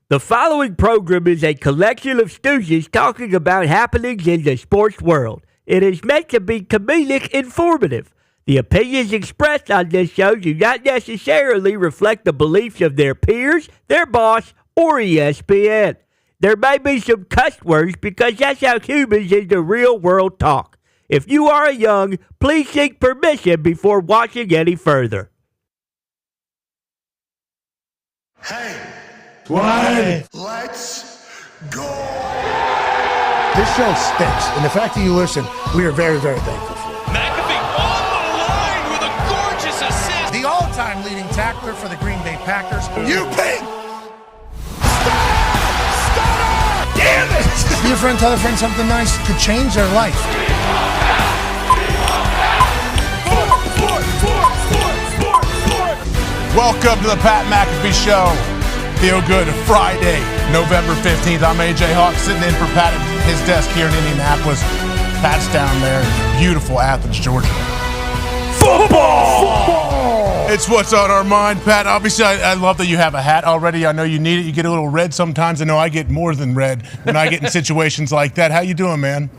The following program is a collection of stooges talking about happenings in the sports world. It is meant to be comedic informative. The opinions expressed on this show do not necessarily reflect the beliefs of their peers, their boss, or ESPN. There may be some cuss words because that's how humans in the real world talk. If you are young, please seek permission before watching any further. Hey, let's go! This show stinks, and the fact that you listen, we are very, very thankful for it. McAfee on the line with a gorgeous assist. The all-time leading tackler for the Green Bay Packers. You ping! Damn it! Be a friend, tell a friend something nice could change their life. Welcome to the Pat McAfee Show. Feel Good Friday, November 15th. I'm AJ Hawk sitting in for Pat at his desk here in Indianapolis. Pat's down there in beautiful Athens, Georgia. Football! It's what's on our mind, Pat. Obviously, I love that you have a hat already. I know you need it. You get a little red sometimes. I know I get more than red when I get in situations like that. How you doing, man?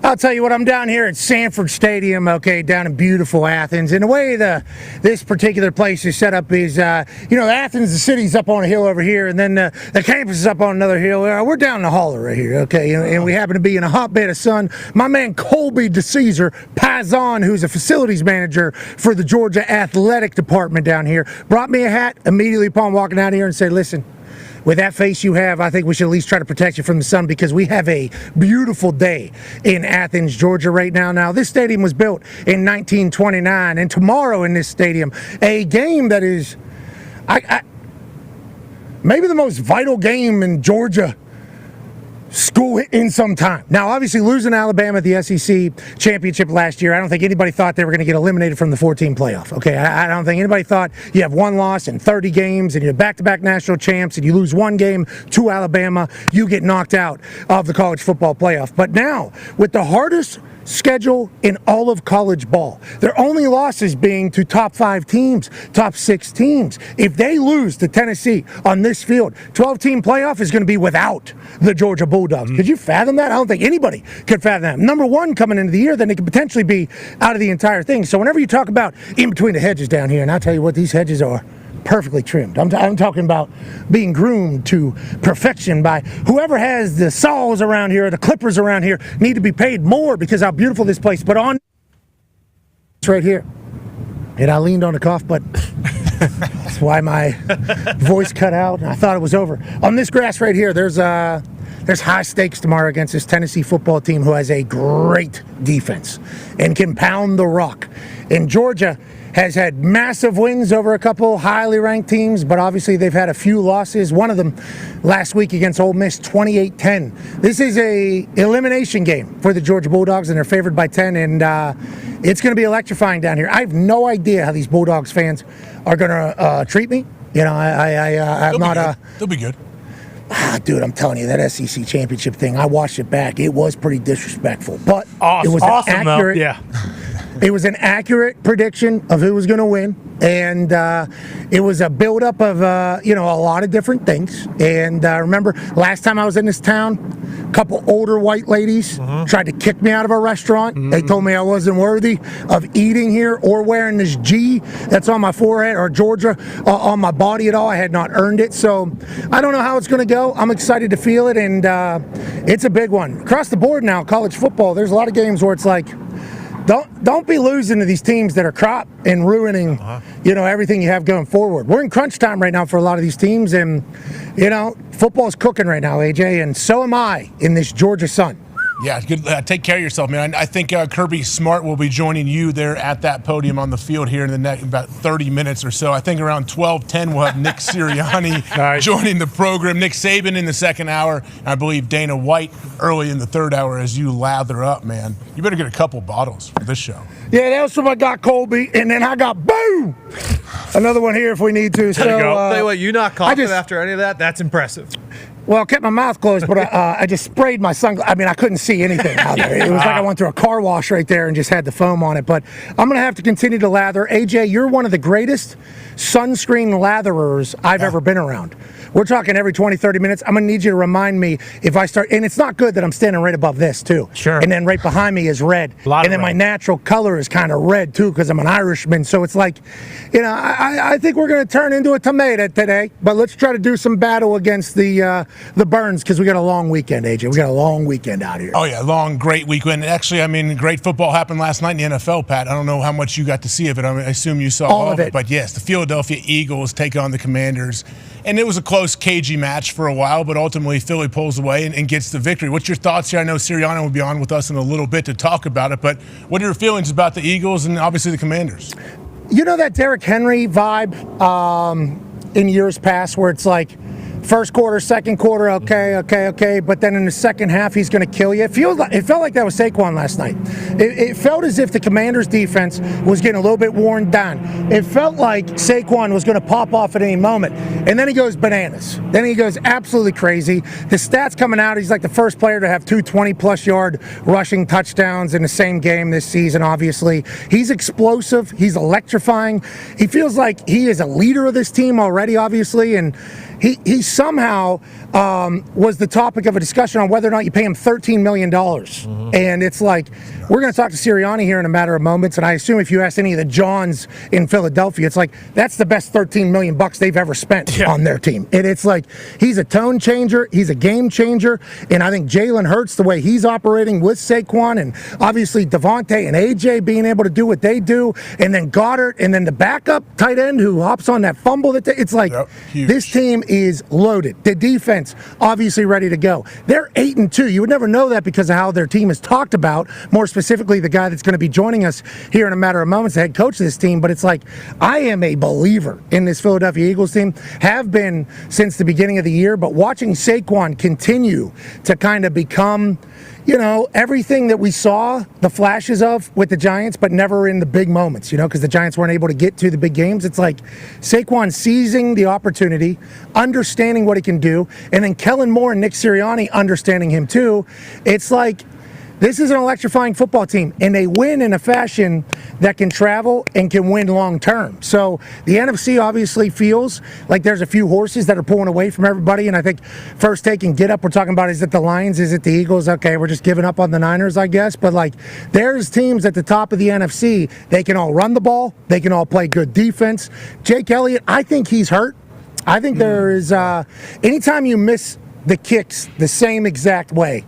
I'll tell you what, I'm down here at Sanford Stadium, okay, down in beautiful Athens. And the way this particular place is set up is, Athens, the city's up on a hill over here, and then the campus is up on another hill. We're down in the holler right here, okay, and we happen to be in a hotbed of sun. My man Colby DeCesar Pazon, who's a facilities manager for the Georgia Athletic Department down here, brought me a hat immediately upon walking out here and said, listen, with that face you have, I think we should at least try to protect you from the sun because we have a beautiful day in Athens, Georgia right now. Now, this stadium was built in 1929, and tomorrow in this stadium, a game that is maybe the most vital game in Georgia school in some time. Now, obviously, losing Alabama at the SEC championship last year, I don't think anybody thought they were going to get eliminated from the 14 playoff. Okay, I don't think anybody thought you have one loss in 30 games and you're back-to-back national champs and you lose one game to Alabama, you get knocked out of the college football playoff. But now, with the hardest schedule in all of college ball, their only losses being to top 5 teams, top 6 teams. If they lose to Tennessee on this field, 12-team playoff is going to be without the Georgia Bulldogs. Could you fathom that? I don't think anybody could fathom that. Number one coming into the year, then it could potentially be out of the entire thing. So whenever you talk about in between the hedges down here, and I'll tell you what, these hedges are perfectly trimmed. I'm talking about being groomed to perfection by whoever has the saws around here, the clippers around here, need to be paid more because how beautiful this place. But on it's right here, and I leaned on the cough button. That's why my voice cut out, and I thought it was over. On this grass right here, there's high stakes tomorrow against this Tennessee football team who has a great defense and can pound the rock. And Georgia has had massive wins over a couple highly ranked teams, but obviously they've had a few losses. One of them last week against Ole Miss, 28-10. This is a elimination game for the Georgia Bulldogs, and they're favored by 10, and it's going to be electrifying down here. I have no idea how these Bulldogs fans are going to treat me. You know, I'm not. They'll be good. Dude, I'm telling you, that SEC championship thing, I watched it back. It was pretty disrespectful, but awesome. It was awesome, accurate. though. Yeah. It was an accurate prediction of who was going to win, and it was a buildup of a lot of different things. And remember, last time I was in this town, a couple older white ladies tried to kick me out of a restaurant. They told me I wasn't worthy of eating here or wearing this G that's on my forehead or Georgia on my body at all. I had not earned it, so I don't know how it's going to go. I'm excited to feel it, and it's a big one across the board now. College football, there's a lot of games where it's like, Don't be losing to these teams that are crop and ruining, everything you have going forward. We're in crunch time right now for a lot of these teams, and football's cooking right now, AJ, and so am I in this Georgia sun. Yeah, good. Take care of yourself, man. I think Kirby Smart will be joining you there at that podium on the field here in the next about 30 minutes or so. I think around 12:10 we'll have Nick Sirianni joining the program. Nick Saban in the second hour. And I believe Dana White early in the third hour as you lather up, man. You better get a couple bottles for this show. Yeah, that was from I got Colby, and then I got boom! Another one here if we need to. So, Tell you what, you not coughing after any of that, that's impressive. Well, I kept my mouth closed, but I just sprayed my sunglasses. I mean, I couldn't see anything out there. It was like I went through a car wash right there and just had the foam on it. But I'm going to have to continue to lather. AJ, you're one of the greatest sunscreen latherers I've ever been around. We're talking every 20, 30 minutes. I'm going to need you to remind me if I start. And it's not good that I'm standing right above this, too. Sure. And then right behind me is red. And then my natural color is kind of red, too, because I'm an Irishman. So it's like, I think we're going to turn into a tomato today. But let's try to do some battle against the Burns, because we got a long weekend, AJ. We got a long weekend out here. Oh, yeah, long, great weekend. Actually, I mean, great football happened last night in the NFL, Pat. I don't know how much you got to see of it. I assume you saw all of it. But yes, the Philadelphia Eagles take on the Commanders. And it was a close, cagey match for a while, but ultimately Philly pulls away and gets the victory. What's your thoughts here? I know Sirianni will be on with us in a little bit to talk about it, but what are your feelings about the Eagles and obviously the Commanders? You know that Derrick Henry vibe in years past where it's like, first quarter, second quarter, okay, but then in the second half, he's going to kill you. It felt like that was Saquon last night. It felt as if the Commanders' defense was getting a little bit worn down. It felt like Saquon was going to pop off at any moment, and then he goes bananas. Then he goes absolutely crazy. The stats coming out, he's like the first player to have 2 20-plus yard rushing touchdowns in the same game this season, obviously. He's explosive. He's electrifying. He feels like he is a leader of this team already, obviously, and he somehow was the topic of a discussion on whether or not you pay him $13 million. Mm-hmm. And it's like, we're going to talk to Sirianni here in a matter of moments, and I assume if you ask any of the Johns in Philadelphia, it's like, that's the best $13 million they've ever spent on their team. And it's like, he's a tone changer, he's a game changer, and I think Jalen Hurts, the way he's operating with Saquon, and obviously Devontae and AJ being able to do what they do, and then Goddard, and then the backup tight end who hops on that fumble, it's like, this team is loaded. The defense obviously ready to go. They're 8-2. You would never know that because of how their team is talked about, more specifically the guy that's going to be joining us here in a matter of moments, the head coach of this team. But it's like, I am a believer in this Philadelphia Eagles team, have been since the beginning of the year, but watching Saquon continue to kind of become, everything that we saw the flashes of with the Giants, but never in the big moments, because the Giants weren't able to get to the big games. It's like Saquon seizing the opportunity, understanding what he can do, and then Kellen Moore and Nick Sirianni understanding him too. It's like, this is an electrifying football team, and they win in a fashion that can travel and can win long term. So the NFC obviously feels like there's a few horses that are pulling away from everybody, and I think first take and get up, we're talking about, is it the Lions, is it the Eagles? Okay, we're just giving up on the Niners, I guess. But like, there's teams at the top of the NFC, they can all run the ball, they can all play good defense. Jake Elliott, I think he's hurt. I think there is, anytime you miss the kicks the same exact way,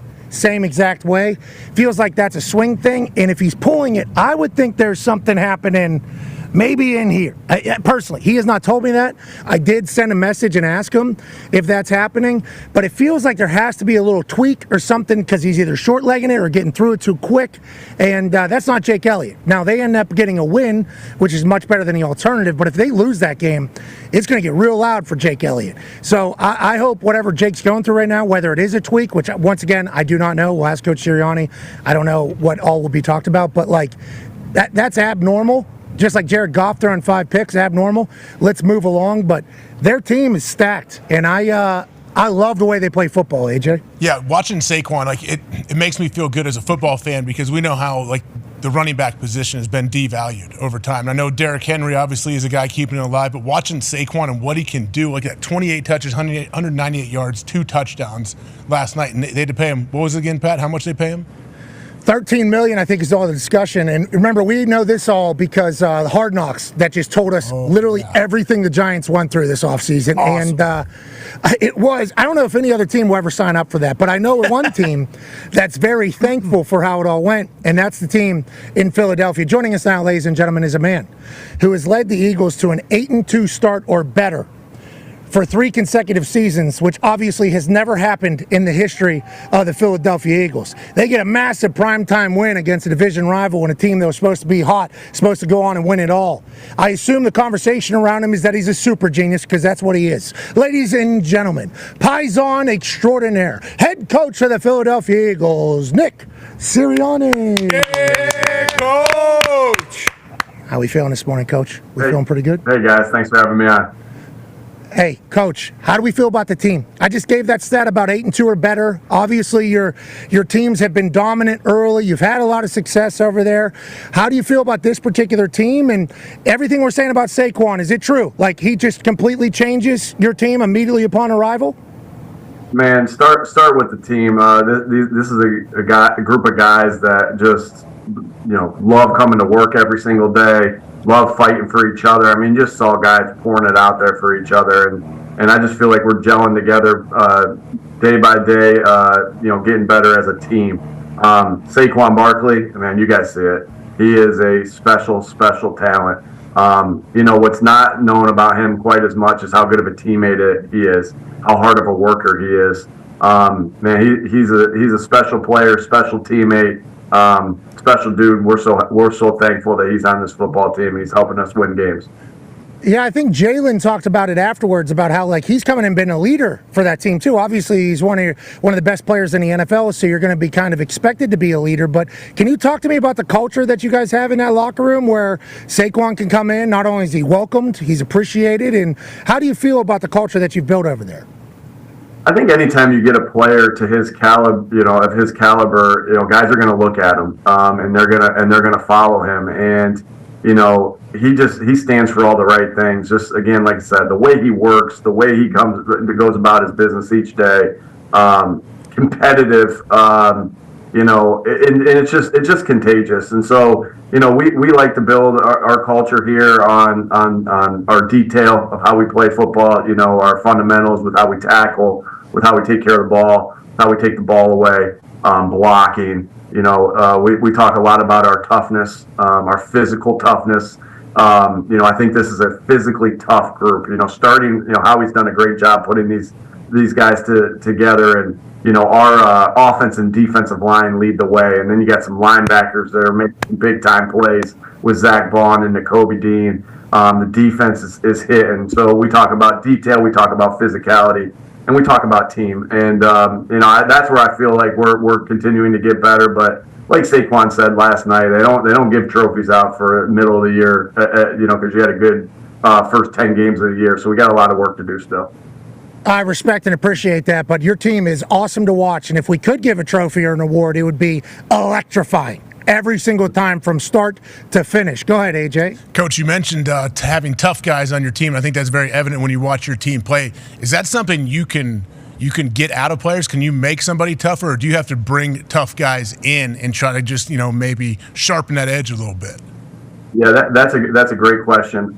feels like that's a swing thing. And if he's pulling it, I would think there's something happening maybe in here. Personally, he has not told me that. I did send a message and ask him if that's happening, but it feels like there has to be a little tweak or something because he's either short-legging it or getting through it too quick, and that's not Jake Elliott. Now, they end up getting a win, which is much better than the alternative, but if they lose that game, it's going to get real loud for Jake Elliott. So I hope whatever Jake's going through right now, whether it is a tweak, which once again, I do not know. We'll ask Coach Sirianni. I don't know what all will be talked about, but like that's abnormal. Just like Jared Goff throwing 5 picks, abnormal. Let's move along. But their team is stacked, and I love the way they play football, AJ. Yeah, watching Saquon, like it makes me feel good as a football fan because we know how like the running back position has been devalued over time. And I know Derrick Henry obviously is a guy keeping it alive, but watching Saquon and what he can do, like that 28 touches, 198 yards, 2 touchdowns last night, and they had to pay him. What was it again, Pat? How much they pay him? $13 million, I think, is all the discussion. And remember, we know this all because the Hard Knocks that just told us literally everything the Giants went through this offseason. Awesome. And it was, I don't know if any other team will ever sign up for that, but I know one team that's very thankful for how it all went, and that's the team in Philadelphia. Joining us now, ladies and gentlemen, is a man who has led the Eagles to an 8-2 start or better for 3 consecutive seasons, which obviously has never happened in the history of the Philadelphia Eagles. They get a massive primetime win against a division rival and a team that was supposed to be hot, supposed to go on and win it all. I assume the conversation around him is that he's a super genius, because that's what he is. Ladies and gentlemen, Paisan extraordinaire, head coach of the Philadelphia Eagles, Nick Sirianni. Hey, Coach! How we feeling this morning, Coach? We feeling pretty good? Hey, guys. Thanks for having me on. Hey, Coach, how do we feel about the team? I just gave that stat about 8-2 or better. Obviously, your teams have been dominant early. You've had a lot of success over there. How do you feel about this particular team and everything we're saying about Saquon? Is it true? Like he just completely changes your team immediately upon arrival? Man, start with the team. This is a group of guys that just love coming to work every single day. Love fighting for each other. I mean, just saw guys pouring it out there for each other, and I just feel like we're gelling together day by day. Getting better as a team. Saquon Barkley, man, you guys see it. He is a special talent. What's not known about him quite as much is how good of a teammate he is, how hard of a worker he is. Man, he's a special player, special teammate. Special dude. We're so thankful that he's on this football team. He's helping us win games. Yeah, I think Jalen talked about it afterwards about how he's coming and been a leader for that team too. Obviously, he's one of the best players in the NFL, so you're going to be kind of expected to be a leader. But can you talk to me about the culture that you guys have in that locker room where Saquon can come in? Not only is he welcomed, he's appreciated, and how do you feel about the culture that you've built over there? I think anytime you get a player to his caliber, guys are going to look at him, and they're gonna follow him, and he stands for all the right things. Just again, like I said, the way he works, the way he goes about his business each day, competitive, and it's just contagious. And so we like to build our culture here on our detail of how we play football. Our fundamentals with how we tackle, with how we take care of the ball, how we take the ball away, blocking. We talk a lot about our toughness, our physical toughness. I think this is a physically tough group. Starting, Howie's done a great job putting these guys together, and our offense and defensive line lead the way, and then you got some linebackers that are making big time plays with Zach Vaughn and Nakobe Dean. The defense is hitting. So we talk about detail, we talk about physicality, and we talk about team. And that's where I feel like we're continuing to get better. But like Saquon said last night, they don't give trophies out for middle of the year, because you had a good first 10 games of the year. So we got a lot of work to do still. I respect and appreciate that, but your team is awesome to watch. And if we could give a trophy or an award, it would be electrifying every single time from start to finish. Go ahead, AJ. Coach, you mentioned having tough guys on your team. I think that's very evident when you watch your team play. Is that something you can get out of players? Can you make somebody tougher, or do you have to bring tough guys in and try to just maybe sharpen that edge a little bit? Yeah, that's a great question.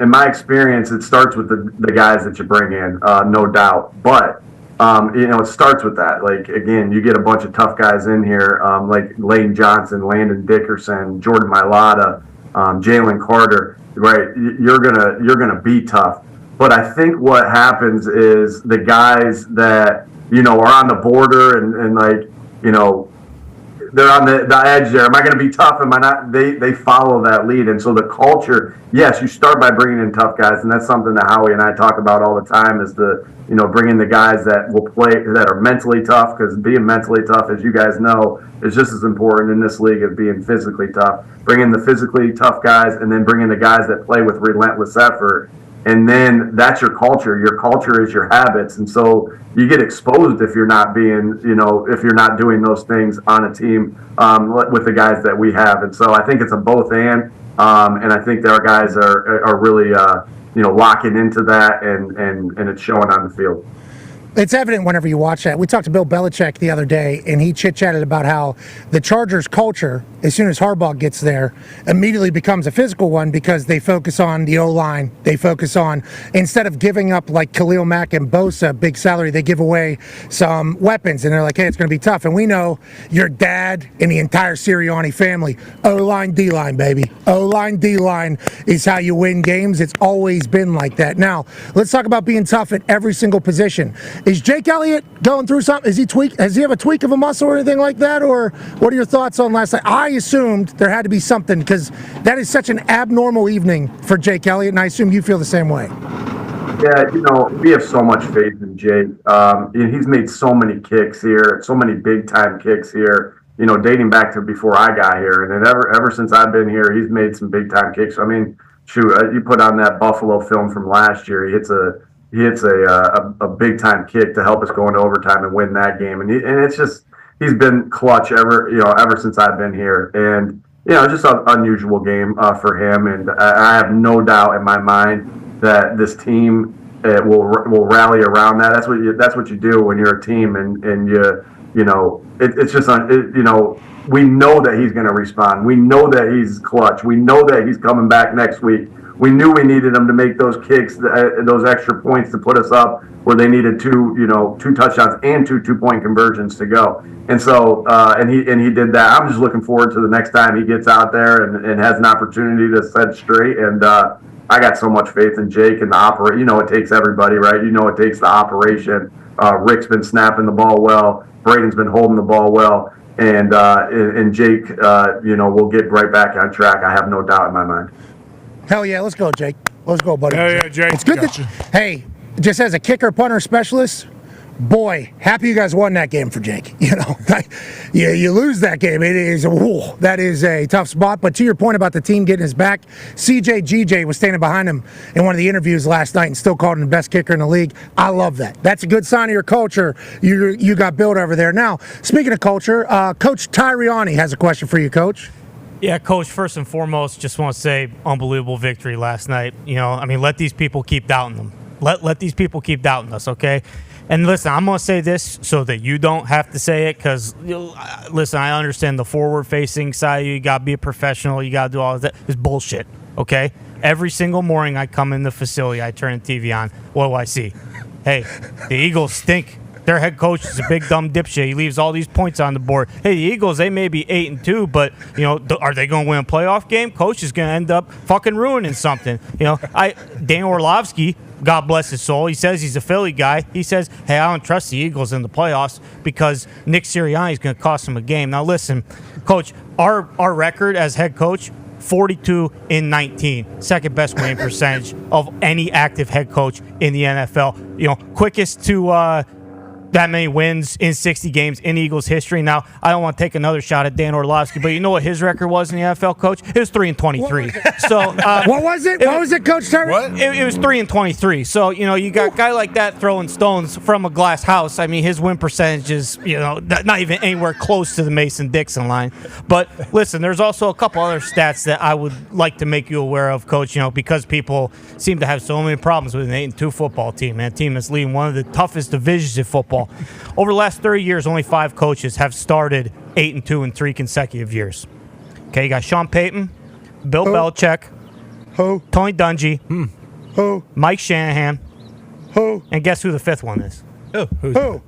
In my experience, it starts with the guys that you bring in, no doubt. But it starts with that. Like again, you get a bunch of tough guys in here, like Lane Johnson, Landon Dickerson, Jordan Mailata, Jalen Carter. Right, you're gonna be tough. But I think what happens is the guys that are on the border and they're on the edge there. Am I going to be tough? Am I not? They follow that lead. And so the culture, yes, you start by bringing in tough guys. And that's something that Howie and I talk about all the time is bringing the guys that will play, that are mentally tough, because being mentally tough, as you guys know, is just as important in this league as being physically tough. Bring in the physically tough guys and then bring in the guys that play with relentless effort. And then that's your culture. Your culture is your habits. And so you get exposed if you're not being, if you're not doing those things on a team with the guys that we have. And so I think it's a both and I think that our guys are really, locking into that and it's showing on the field. It's evident whenever you watch that. We talked to Bill Belichick the other day, and he chit-chatted about how the Chargers culture, as soon as Harbaugh gets there, immediately becomes a physical one because they focus on the O-line. They focus on, instead of giving up like Khalil Mack and Bosa, big salary, they give away some weapons, and they're like, hey, it's going to be tough. And we know your dad and the entire Sirianni family, O-line, D-line, baby. O-line, D-line is how you win games. It's always been like that. Now, let's talk about being tough at every single position. Is Jake Elliott going through something? Has he have a tweak of a muscle or anything like that? Or what are your thoughts on last night? I assumed there had to be something because that is such an abnormal evening for Jake Elliott, and I assume you feel the same way. Yeah, we have so much faith in Jake. He's made so many kicks here, so many big-time kicks here, dating back to before I got here. And then ever since I've been here, he's made some big-time kicks. I mean, shoot, you put on that Buffalo film from last year, he hits a hits a big time kick to help us go into overtime and win that game. And it's just he's been clutch ever since I've been here. And just an unusual game for him. And I have no doubt in my mind that this team will rally around that. That's what you do when you're a team, and it's just we know that he's going to respond. We know that he's clutch. We know that he's coming back next week. We knew we needed him to make those kicks, those extra points to put us up where they needed two touchdowns and 2 2-point conversions to go. And so, and he did that. I'm just looking forward to the next time he gets out there and has an opportunity to set straight. And I got so much faith in Jake and the operation. It takes everybody, right? It takes the operation. Rick's been snapping the ball well. Braden's been holding the ball well. And Jake, will get right back on track. I have no doubt in my mind. Hell yeah, let's go, Jake. Let's go, buddy. Hell yeah, Jake. It's good hey, just as a kicker punter specialist, boy, happy you guys won that game for Jake. You lose that game. That is a tough spot. But to your point about the team getting his back, CJ GJ was standing behind him in one of the interviews last night and still called him the best kicker in the league. I love that. That's a good sign of your culture you got built over there. Now, speaking of culture, Coach Tyriani has a question for you, Coach. Yeah, Coach, first and foremost, just want to say unbelievable victory last night. Let these people keep doubting them. Let these people keep doubting us, okay? And listen, I'm going to say this so that you don't have to say it because, listen, I understand the forward-facing side. You got to be a professional. You got to do all of that. It's bullshit, okay? Every single morning I come in the facility, I turn the TV on. What do I see? Hey, the Eagles stink. Their head coach is a big dumb dipshit. He leaves all these points on the board. Hey, the Eagles, they may be 8-2, but are they going to win a playoff game? Coach is going to end up fucking ruining something. Dan Orlovsky, God bless his soul, he says he's a Philly guy. He says, hey, I don't trust the Eagles in the playoffs because Nick Sirianni is going to cost him a game. Now listen, Coach, our record as head coach, 42-19, second best winning percentage of any active head coach in the NFL. Quickest to that many wins in 60 games in Eagles history. Now, I don't want to take another shot at Dan Orlovsky, but you know what his record was in the NFL, Coach? It was 3-23. So what was it? What was it, Coach Terry? It was 3-23. So you got a guy like that throwing stones from a glass house. I mean, his win percentage is not even anywhere close to the Mason-Dixon line. But listen, there's also a couple other stats that I would like to make you aware of, Coach. Because people seem to have so many problems with an 8-2 football team, man. A team that's leading one of the toughest divisions in football. Over the last 30 years, only 5 coaches have started 8-2 in 3 consecutive years. Okay, you got Sean Payton, Bill Belichick, Tony Dungy, Mike Shanahan, and guess who the 5th one is? Who?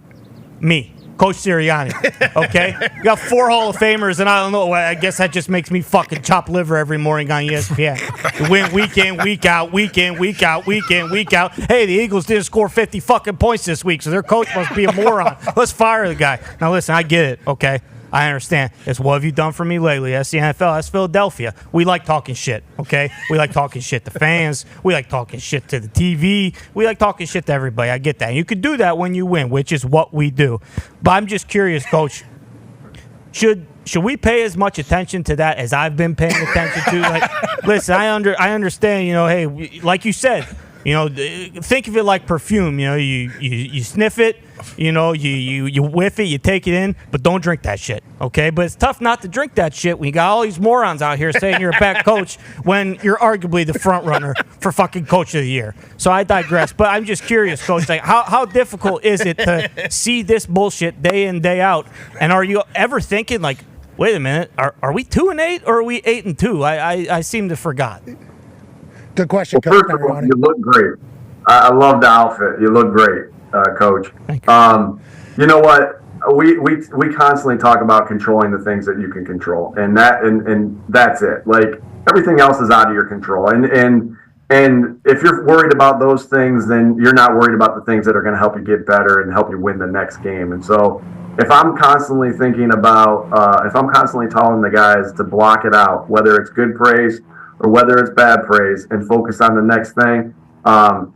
Me, Coach Sirianni. Okay, you got 4 Hall of Famers, and I don't know. I guess that just makes me fucking chop liver every morning on ESPN. You win week in, week out, week in, week out, week in, week out. Hey, the Eagles didn't score 50 fucking points this week, so their coach must be a moron. Let's fire the guy. Now listen, I get it. Okay, I understand. It's what have you done for me lately? That's the NFL. That's Philadelphia. We like talking shit, okay? We like talking shit to fans. We like talking shit to the TV. We like talking shit to everybody. I get that. And you can do that when you win, which is what we do. But I'm just curious, Coach, should we pay as much attention to that as I've been paying attention to? Listen, I understand, hey, like you said, think of it like perfume. You sniff it, you whiff it, you take it in, but don't drink that shit, okay? But it's tough not to drink that shit when you got all these morons out here saying you're a bad coach when you're arguably the front runner for fucking Coach of the Year. So I digress, but I'm just curious, Coach, how difficult is it to see this bullshit day in, day out? And are you ever thinking wait a minute, are we 2-8 or are we 8-2? I seem to forgot. Good question, Coach. First of all, you look great. I love the outfit. You look great, Coach. Thank you. You know what? We constantly talk about controlling the things that you can control, and that's it. Everything else is out of your control, and if you're worried about those things, then you're not worried about the things that are going to help you get better and help you win the next game. And so, if I'm constantly thinking about, if I'm constantly telling the guys to block it out, whether it's good praise or whether it's bad praise, and focus on the next thing.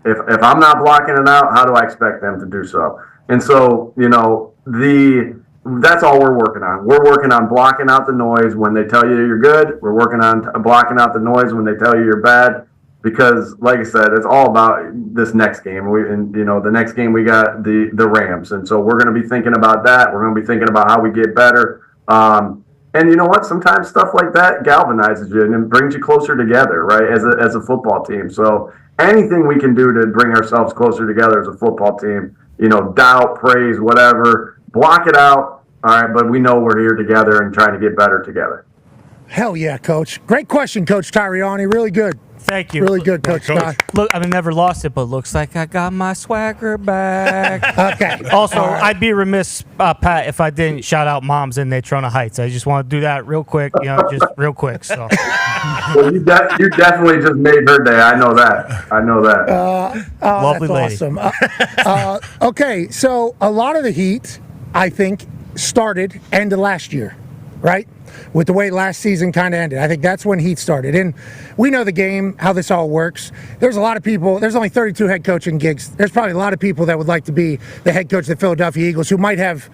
If I'm not blocking it out, how do I expect them to do so? And so, that's all we're working on. We're working on blocking out the noise when they tell you you're good. We're working on blocking out the noise when they tell you you're bad, because, like I said, it's all about this next game. The next game we got the Rams, and so we're going to be thinking about that. We're going to be thinking about how we get better. And you know what? Sometimes stuff like that galvanizes you and brings you closer together, right? As a football team. So anything we can do to bring ourselves closer together as a football team, doubt, praise, whatever, block it out. All right, but we know we're here together and trying to get better together. Hell yeah, Coach. Great question, Coach Tirianni. Really good. Thank you. Really good, Coach Scott. Look, I've never lost it, but looks like I got my swagger back. Okay. Also, I'd be remiss, Pat, if I didn't shout out moms in Natrona Heights. I just want to do that real quick, just real quick. So. Well, you definitely just made her day. I know that. Lovely that's lady. Awesome. Okay, so a lot of the heat, I think, started end of last year, right? With the way last season kind of ended. I think that's when heat started. And we know the game, how this all works. There's a lot of people, there's only 32 head coaching gigs. There's probably a lot of people that would like to be the head coach of the Philadelphia Eagles who might have,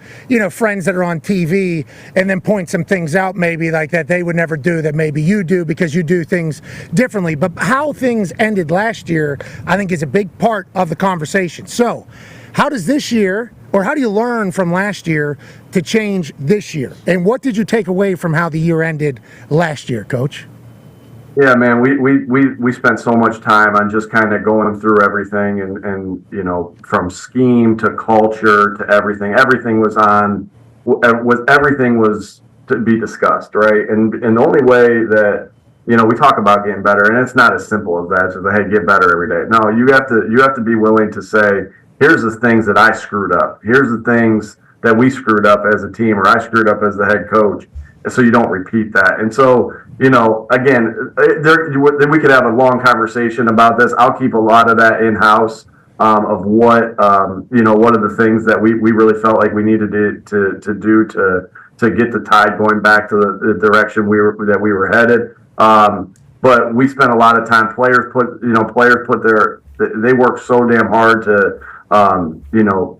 friends that are on TV and then point some things out maybe like that they would never do that maybe you do because you do things differently. But how things ended last year, I think, is a big part of the conversation. So how does this year, or how do you learn from last year to change this year? And what did you take away from how the year ended last year, Coach? Yeah, man, we spent so much time on just kind of going through everything and from scheme to culture to everything. Everything was to be discussed, right? And the only way that we talk about getting better, and it's not as simple as that. So hey, get better every day. No, you have to be willing to say, here's the things that I screwed up. Here's the things that we screwed up as a team, or I screwed up as the head coach, so you don't repeat that. And so, again, we could have a long conversation about this. I'll keep a lot of that in-house of what are the things that we really felt like we needed to do to get the tide going back to the direction we were headed. But we spent a lot of time. Players they work so damn hard to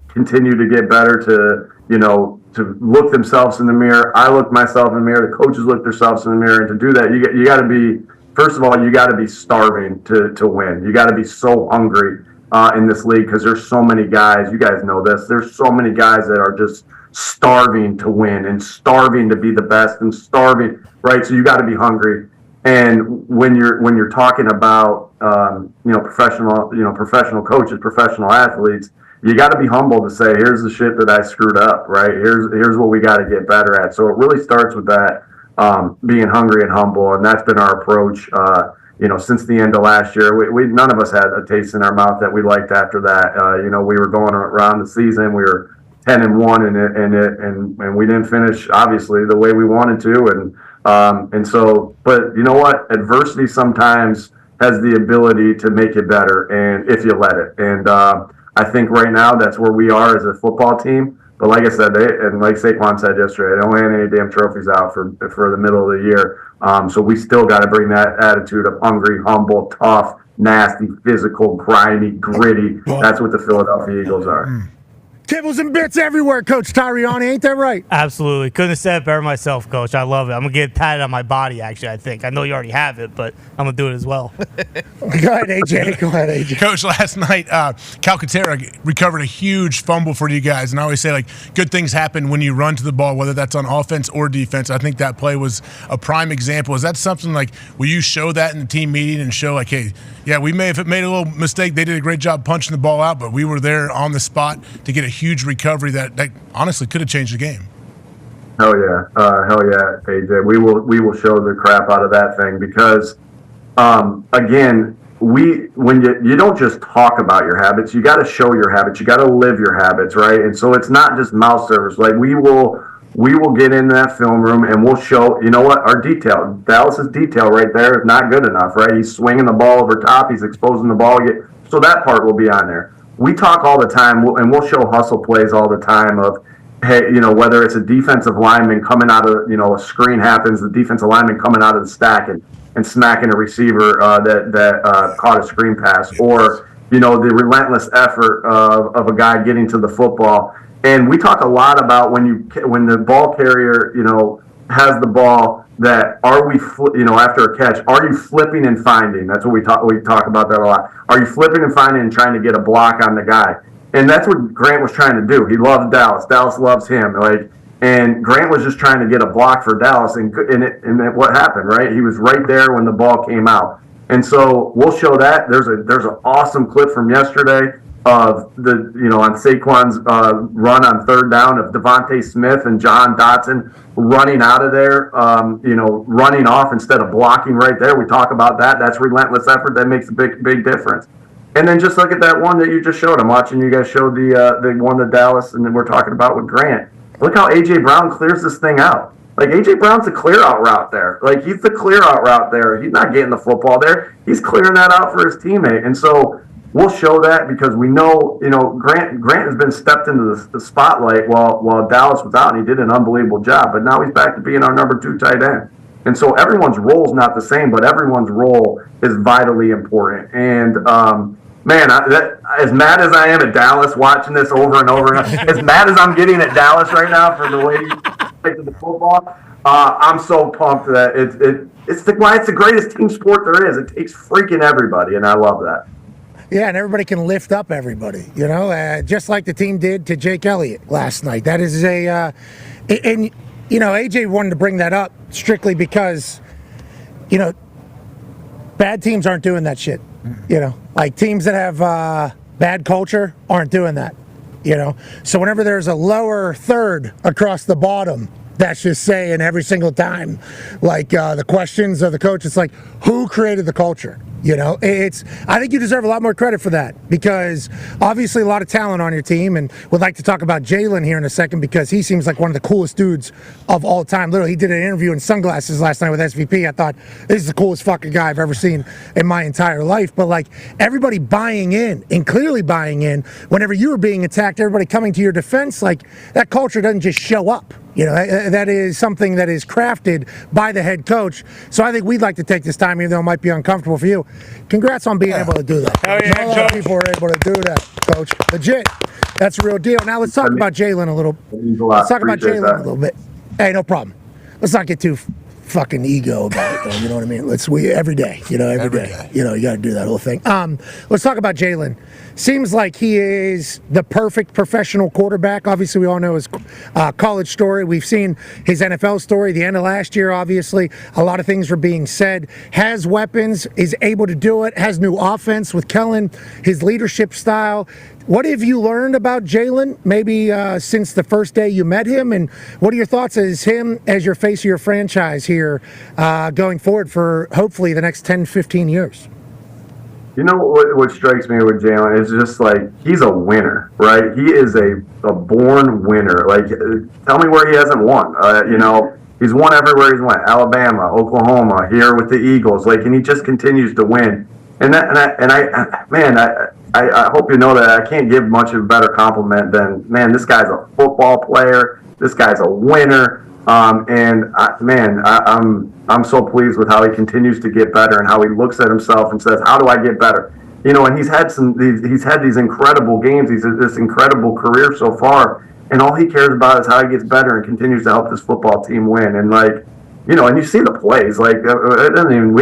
continue to get better, to look themselves in the mirror. I look myself in the mirror. The coaches look themselves in the mirror. And to do that, you got to be, first of all, you got to be starving to win. You got to be so hungry in this league because there's so many guys. You guys know this. There's so many guys that are just starving to win and starving to be the best and starving, right? So you got to be hungry. And when you're talking about professional coaches, professional athletes, you got to be humble to say, here's the shit that I screwed up, right? Here's what we got to get better at. So it really starts with that, being hungry and humble, and that's been our approach. Since the end of last year, we none of us had a taste in our mouth that we liked after that. We were going around the season, we were 10-1 and we didn't finish obviously the way we wanted to, and so, but you know what? Adversity sometimes has the ability to make it better, and if you let it. And I think right now that's where we are as a football team. But like I said, and like Saquon said yesterday, they don't hand any damn trophies out for the middle of the year. So we still got to bring that attitude of hungry, humble, tough, nasty, physical, grimy, gritty. That's what the Philadelphia Eagles are. Kibbles and bits everywhere, Coach Tirianni. Ain't that right? Absolutely. Couldn't have said it better myself, Coach. I love it. I'm going to get tatted on my body, actually, I think. I know you already have it, but I'm going to do it as well. Go ahead, AJ. Coach, last night, Calcaterra recovered a huge fumble for you guys. And I always say, good things happen when you run to the ball, whether that's on offense or defense. I think that play was a prime example. Is that something will you show that in the team meeting and show, hey, yeah, we may have made a little mistake. They did a great job punching the ball out, but we were there on the spot to get a huge recovery that honestly could have changed the game. Hell yeah, AJ. We will show the crap out of that thing because, again, when you don't just talk about your habits, you got to show your habits. You got to live your habits, right? And so it's not just mouth service. We will get in that film room and we'll show. You know what? Our detail, Dallas's detail right there is not good enough, right? He's swinging the ball over top. He's exposing the ball. So that part will be on there. We talk all the time, and we'll show hustle plays all the time of, hey, whether it's a defensive lineman coming out of, a screen happens, the defensive lineman coming out of the stack and smacking a receiver that caught a screen pass, or, the relentless effort of a guy getting to the football. And we talk a lot about when the ball carrier, has the ball, that are we, after a catch, are you flipping and finding? That's what we talk about that a lot. Are you flipping and finding and trying to get a block on the guy? And that's what Grant was trying to do. He loves Dallas. Dallas loves him. And Grant was just trying to get a block for Dallas. And what happened, right? He was right there when the ball came out. And so we'll show that. There's an awesome clip from yesterday of on Saquon's run on third down of Devontae Smith and John Dotson running out of there, running off instead of blocking right there. We talk about that. That's relentless effort. That makes a big difference. And then just look at that one that you just showed. I'm watching you guys show the one to Dallas, and then we're talking about with Grant. Look how A.J. Brown clears this thing out. A.J. Brown's the clear out route there. He's the clear out route there. He's not getting the football there. He's clearing that out for his teammate. And so we'll show that because we know, Grant has been stepped into the spotlight while Dallas was out, and he did an unbelievable job. But now he's back to being our number 2 tight end. And so everyone's role is not the same, but everyone's role is vitally important. And, as mad as I am at Dallas watching this over and over, as mad as I'm getting at Dallas right now for the way he plays the football, I'm so pumped that it's the greatest team sport there is. It takes freaking everybody, and I love that. Yeah, and everybody can lift up everybody, just like the team did to Jake Elliott last night. That is AJ wanted to bring that up strictly because, bad teams aren't doing that shit. Teams that have bad culture aren't doing that. So whenever there's a lower third across the bottom, that's just saying every single time, the questions of the coach, it's who created the culture? I think you deserve a lot more credit for that because obviously a lot of talent on your team, and would like to talk about Jalen here in a second because he seems like one of the coolest dudes of all time. Literally, he did an interview in sunglasses last night with SVP. I thought, this is the coolest fucking guy I've ever seen in my entire life. But everybody buying in and clearly buying in whenever you were being attacked, everybody coming to your defense, that culture doesn't just show up. That is something that is crafted by the head coach. So I think we'd like to take this time, even though it might be uncomfortable for you. Congrats on being able to do that. Hell yeah, Not a lot of people are able to do that, Coach. Legit. That's a real deal. Now let's talk about Jalen a little. Let's talk about Jalen a little bit. Hey, no problem. Let's not get too fucking ego about it, though. You know what I mean? Every day. Every day. You got to do that whole thing. Let's talk about Jalen. Seems like he is the perfect professional quarterback. Obviously, we all know his college story. We've seen his NFL story, the end of last year, obviously. A lot of things were being said. Has weapons, is able to do it, has new offense with Kellen, his leadership style. What have you learned about Jalen, maybe since the first day you met him? And what are your thoughts as him as your face of your franchise here going forward for hopefully the next 10, 15 years? What strikes me with Jalen is just he's a winner, right? He is a born winner. Tell me where he hasn't won. He's won everywhere he's went. Alabama, Oklahoma, here with the Eagles. And he just continues to win. I hope you know that I can't give much of a better compliment than, this guy's a football player. This guy's a winner. I'm so pleased with how he continues to get better and how he looks at himself and says, how do I get better? And he's had these incredible games. He's had this incredible career so far. And all he cares about is how he gets better and continues to help this football team win. And and you see the plays, we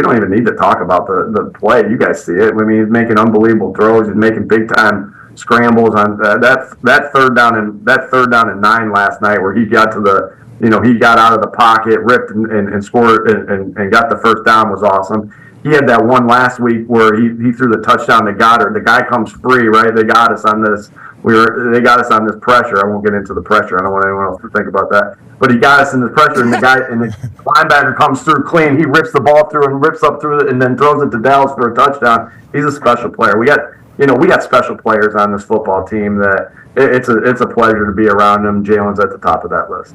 don't even need to talk about the play. You guys see it. I mean, he's making unbelievable throws. He's making big time scrambles on that third down and 9 last night where he got to he got out of the pocket, ripped and scored and got the first down was awesome. He had that one last week where he threw the touchdown to Goddard. The guy comes free, right? They got us on this. They got us on this pressure. I won't get into the pressure. I don't want anyone else to think about that. But he got us in the pressure, and the linebacker comes through clean. He rips the ball through and rips up through it, and then throws it to Dallas for a touchdown. He's a special player. We got special players on this football team that it's a pleasure to be around them. Jalen's at the top of that list.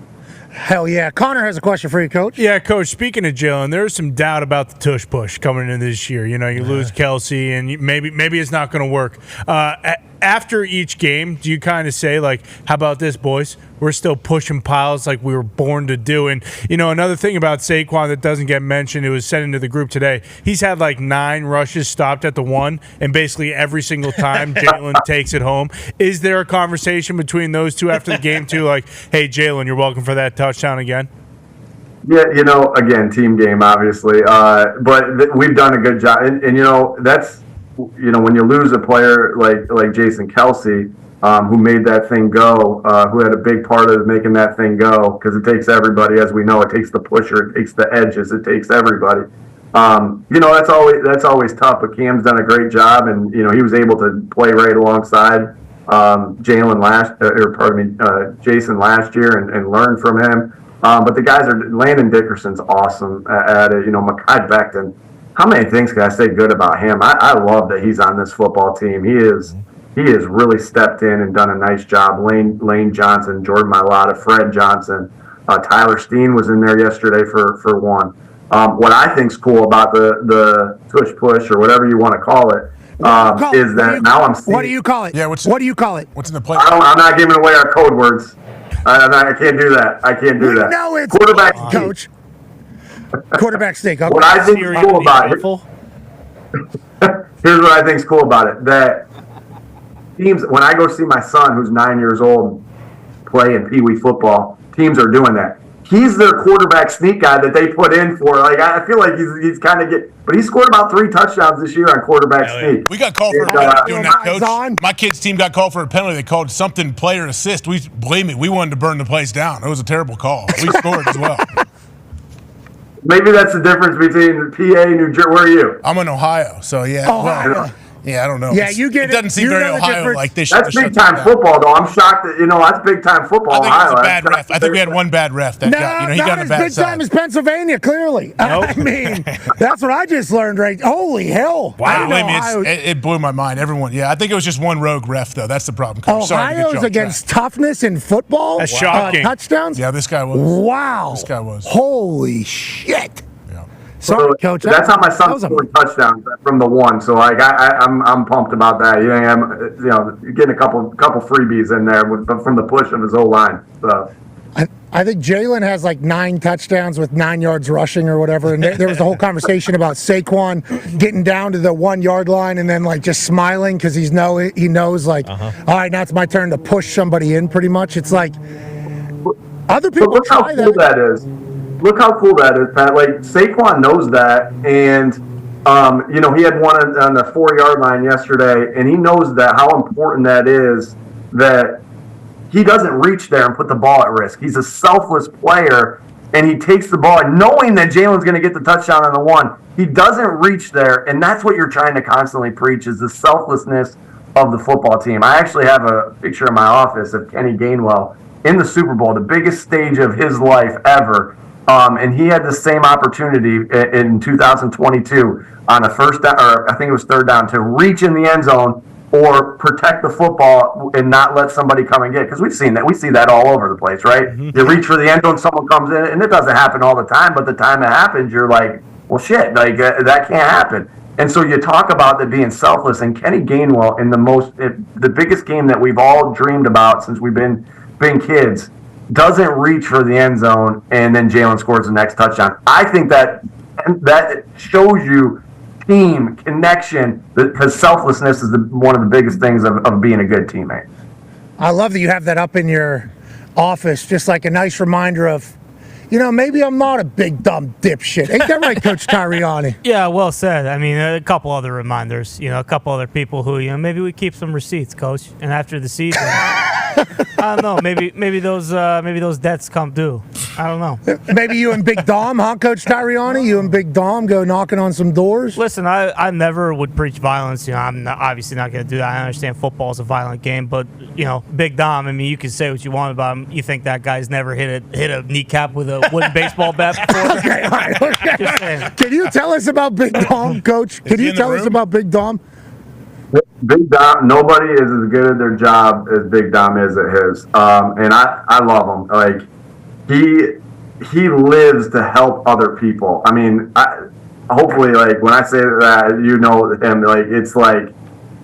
Hell yeah. Connor has a question for you, Coach. Yeah, Coach, speaking of Jalen, there's some doubt about the tush push coming in this year. You lose Kelsey, and maybe it's not going to work. After each game, do you kind of say, how about this, boys? We're still pushing piles like we were born to do. And, another thing about Saquon that doesn't get mentioned, it was sent into the group today. He's had 9 rushes stopped at the 1, and basically every single time Jalen takes it home. Is there a conversation between those two after the game, too? Hey, Jalen, you're welcome for that touchdown again? Yeah, again, team game, obviously. But we've done a good job. And that's, when you lose a player like Jason Kelsey, who made that thing go, who had a big part of making that thing go, because it takes everybody, as we know, it takes the pusher, it takes the edges, it takes everybody. That's always tough, but Cam's done a great job, and, he was able to play right alongside Jason last year and learn from him. But the guys Landon Dickerson's awesome at it. Mekhi Becton. How many things can I say good about him? I love that he's on this football team. He has really stepped in and done a nice job. Lane Johnson, Jordan Mailata, Fred Johnson, Tyler Steen was in there yesterday for one. What I think's cool about the tush push or whatever you want to call it is that now I'm seeing. What do you call it? Yeah, what do you call it? What's in the play? I'm not giving away our code words. I can't do that. No, it's quarterback coach. Quarterback sneak. Okay. What I think is cool about it. Here's what I think is cool about it. That teams, when I go see my son, who's 9 years old, play in Pee Wee football, teams are doing that. He's their quarterback sneak guy that they put in for. Like, I feel like he's kind of but he scored about 3 touchdowns this year on quarterback sneak. We got called for a penalty doing that, Coach. My kid's team got called for a penalty. They called something player assist. Believe me, we wanted to burn the place down. It was a terrible call. We scored as well. Maybe that's the difference between PA and New Jersey. Where are you? I'm in Ohio, so yeah. Ohio. Well, yeah, I don't know. Yeah, you get it. It doesn't seem very Ohio like this. That's big time football, though. I'm shocked that that's big time football. I think it was a bad ref. I think we had one bad ref that got. He got a bad big time as Pennsylvania. Clearly, I mean, that's what I just learned. Right? Holy hell! Wow, it blew my mind. Everyone, I think it was just one rogue ref though. That's the problem. Coach. Ohio's against toughness in football. That's shocking. Touchdowns. Yeah, this guy was. Wow. This guy was. Holy shit. Sorry, Coach. That's how my son scored touchdowns from the one. So I'm pumped about that. I'm getting a couple freebies in there from the push of his whole line. So. I think Jalen has like 9 touchdowns with 9 yards rushing or whatever. And there was a whole conversation about Saquon getting down to the 1 yard line and then like just smiling because he knows like, all right, now it's my turn to push somebody in. Pretty much, it's like other people look try how cool that is. Look how cool that is, Pat. Like, Saquon knows that, and, he had one on the 4 yard line yesterday, and he knows that how important that is, that he doesn't reach there and put the ball at risk. He's a selfless player, and he takes the ball, and knowing that Jalen's going to get the touchdown on the one, he doesn't reach there, and that's what you're trying to constantly preach, is the selflessness of the football team. I actually have a picture in my office of Kenny Gainwell in the Super Bowl, the biggest stage of his life ever. And he had the same opportunity in 2022 on a first down, or I think it was third down, to reach in the end zone or protect the football and not let somebody come and get it. Because we've seen that. We see that all over the place, right? Mm-hmm. You reach for the end zone, someone comes in, and it doesn't happen all the time, but the time it happens, you're like, well, shit, like that can't happen. And so you talk about it being selfless, and Kenny Gainwell in the biggest game that we've all dreamed about since we've been kids, doesn't reach for the end zone, and then Jalen scores the next touchdown. I think that shows you team connection, because selflessness is one of the biggest things of being a good teammate. I love that you have that up in your office, just like a nice reminder of, maybe I'm not a big dumb dipshit. Ain't that right, Coach Tirianni? Yeah, well said. I mean, a couple other reminders. A couple other people who maybe we keep some receipts, Coach, and after the season. I don't know. Maybe those debts come due. I don't know. Maybe you and Big Dom, huh, Coach Tirianni? You and Big Dom go knocking on some doors? Listen, I never would preach violence. I'm obviously not going to do that. I understand football is a violent game, but Big Dom. I mean, you can say what you want about him. You think that guy's never hit a kneecap with a wooden baseball bat before? Okay, all right. Okay. Just saying. Can you tell us about Big Dom, Coach? Can you tell us about Big Dom? Big Dom, nobody is as good at their job as Big Dom is at his. And I love him. Like, he lives to help other people. I mean, hopefully, like, when I say that, him, like, it's like,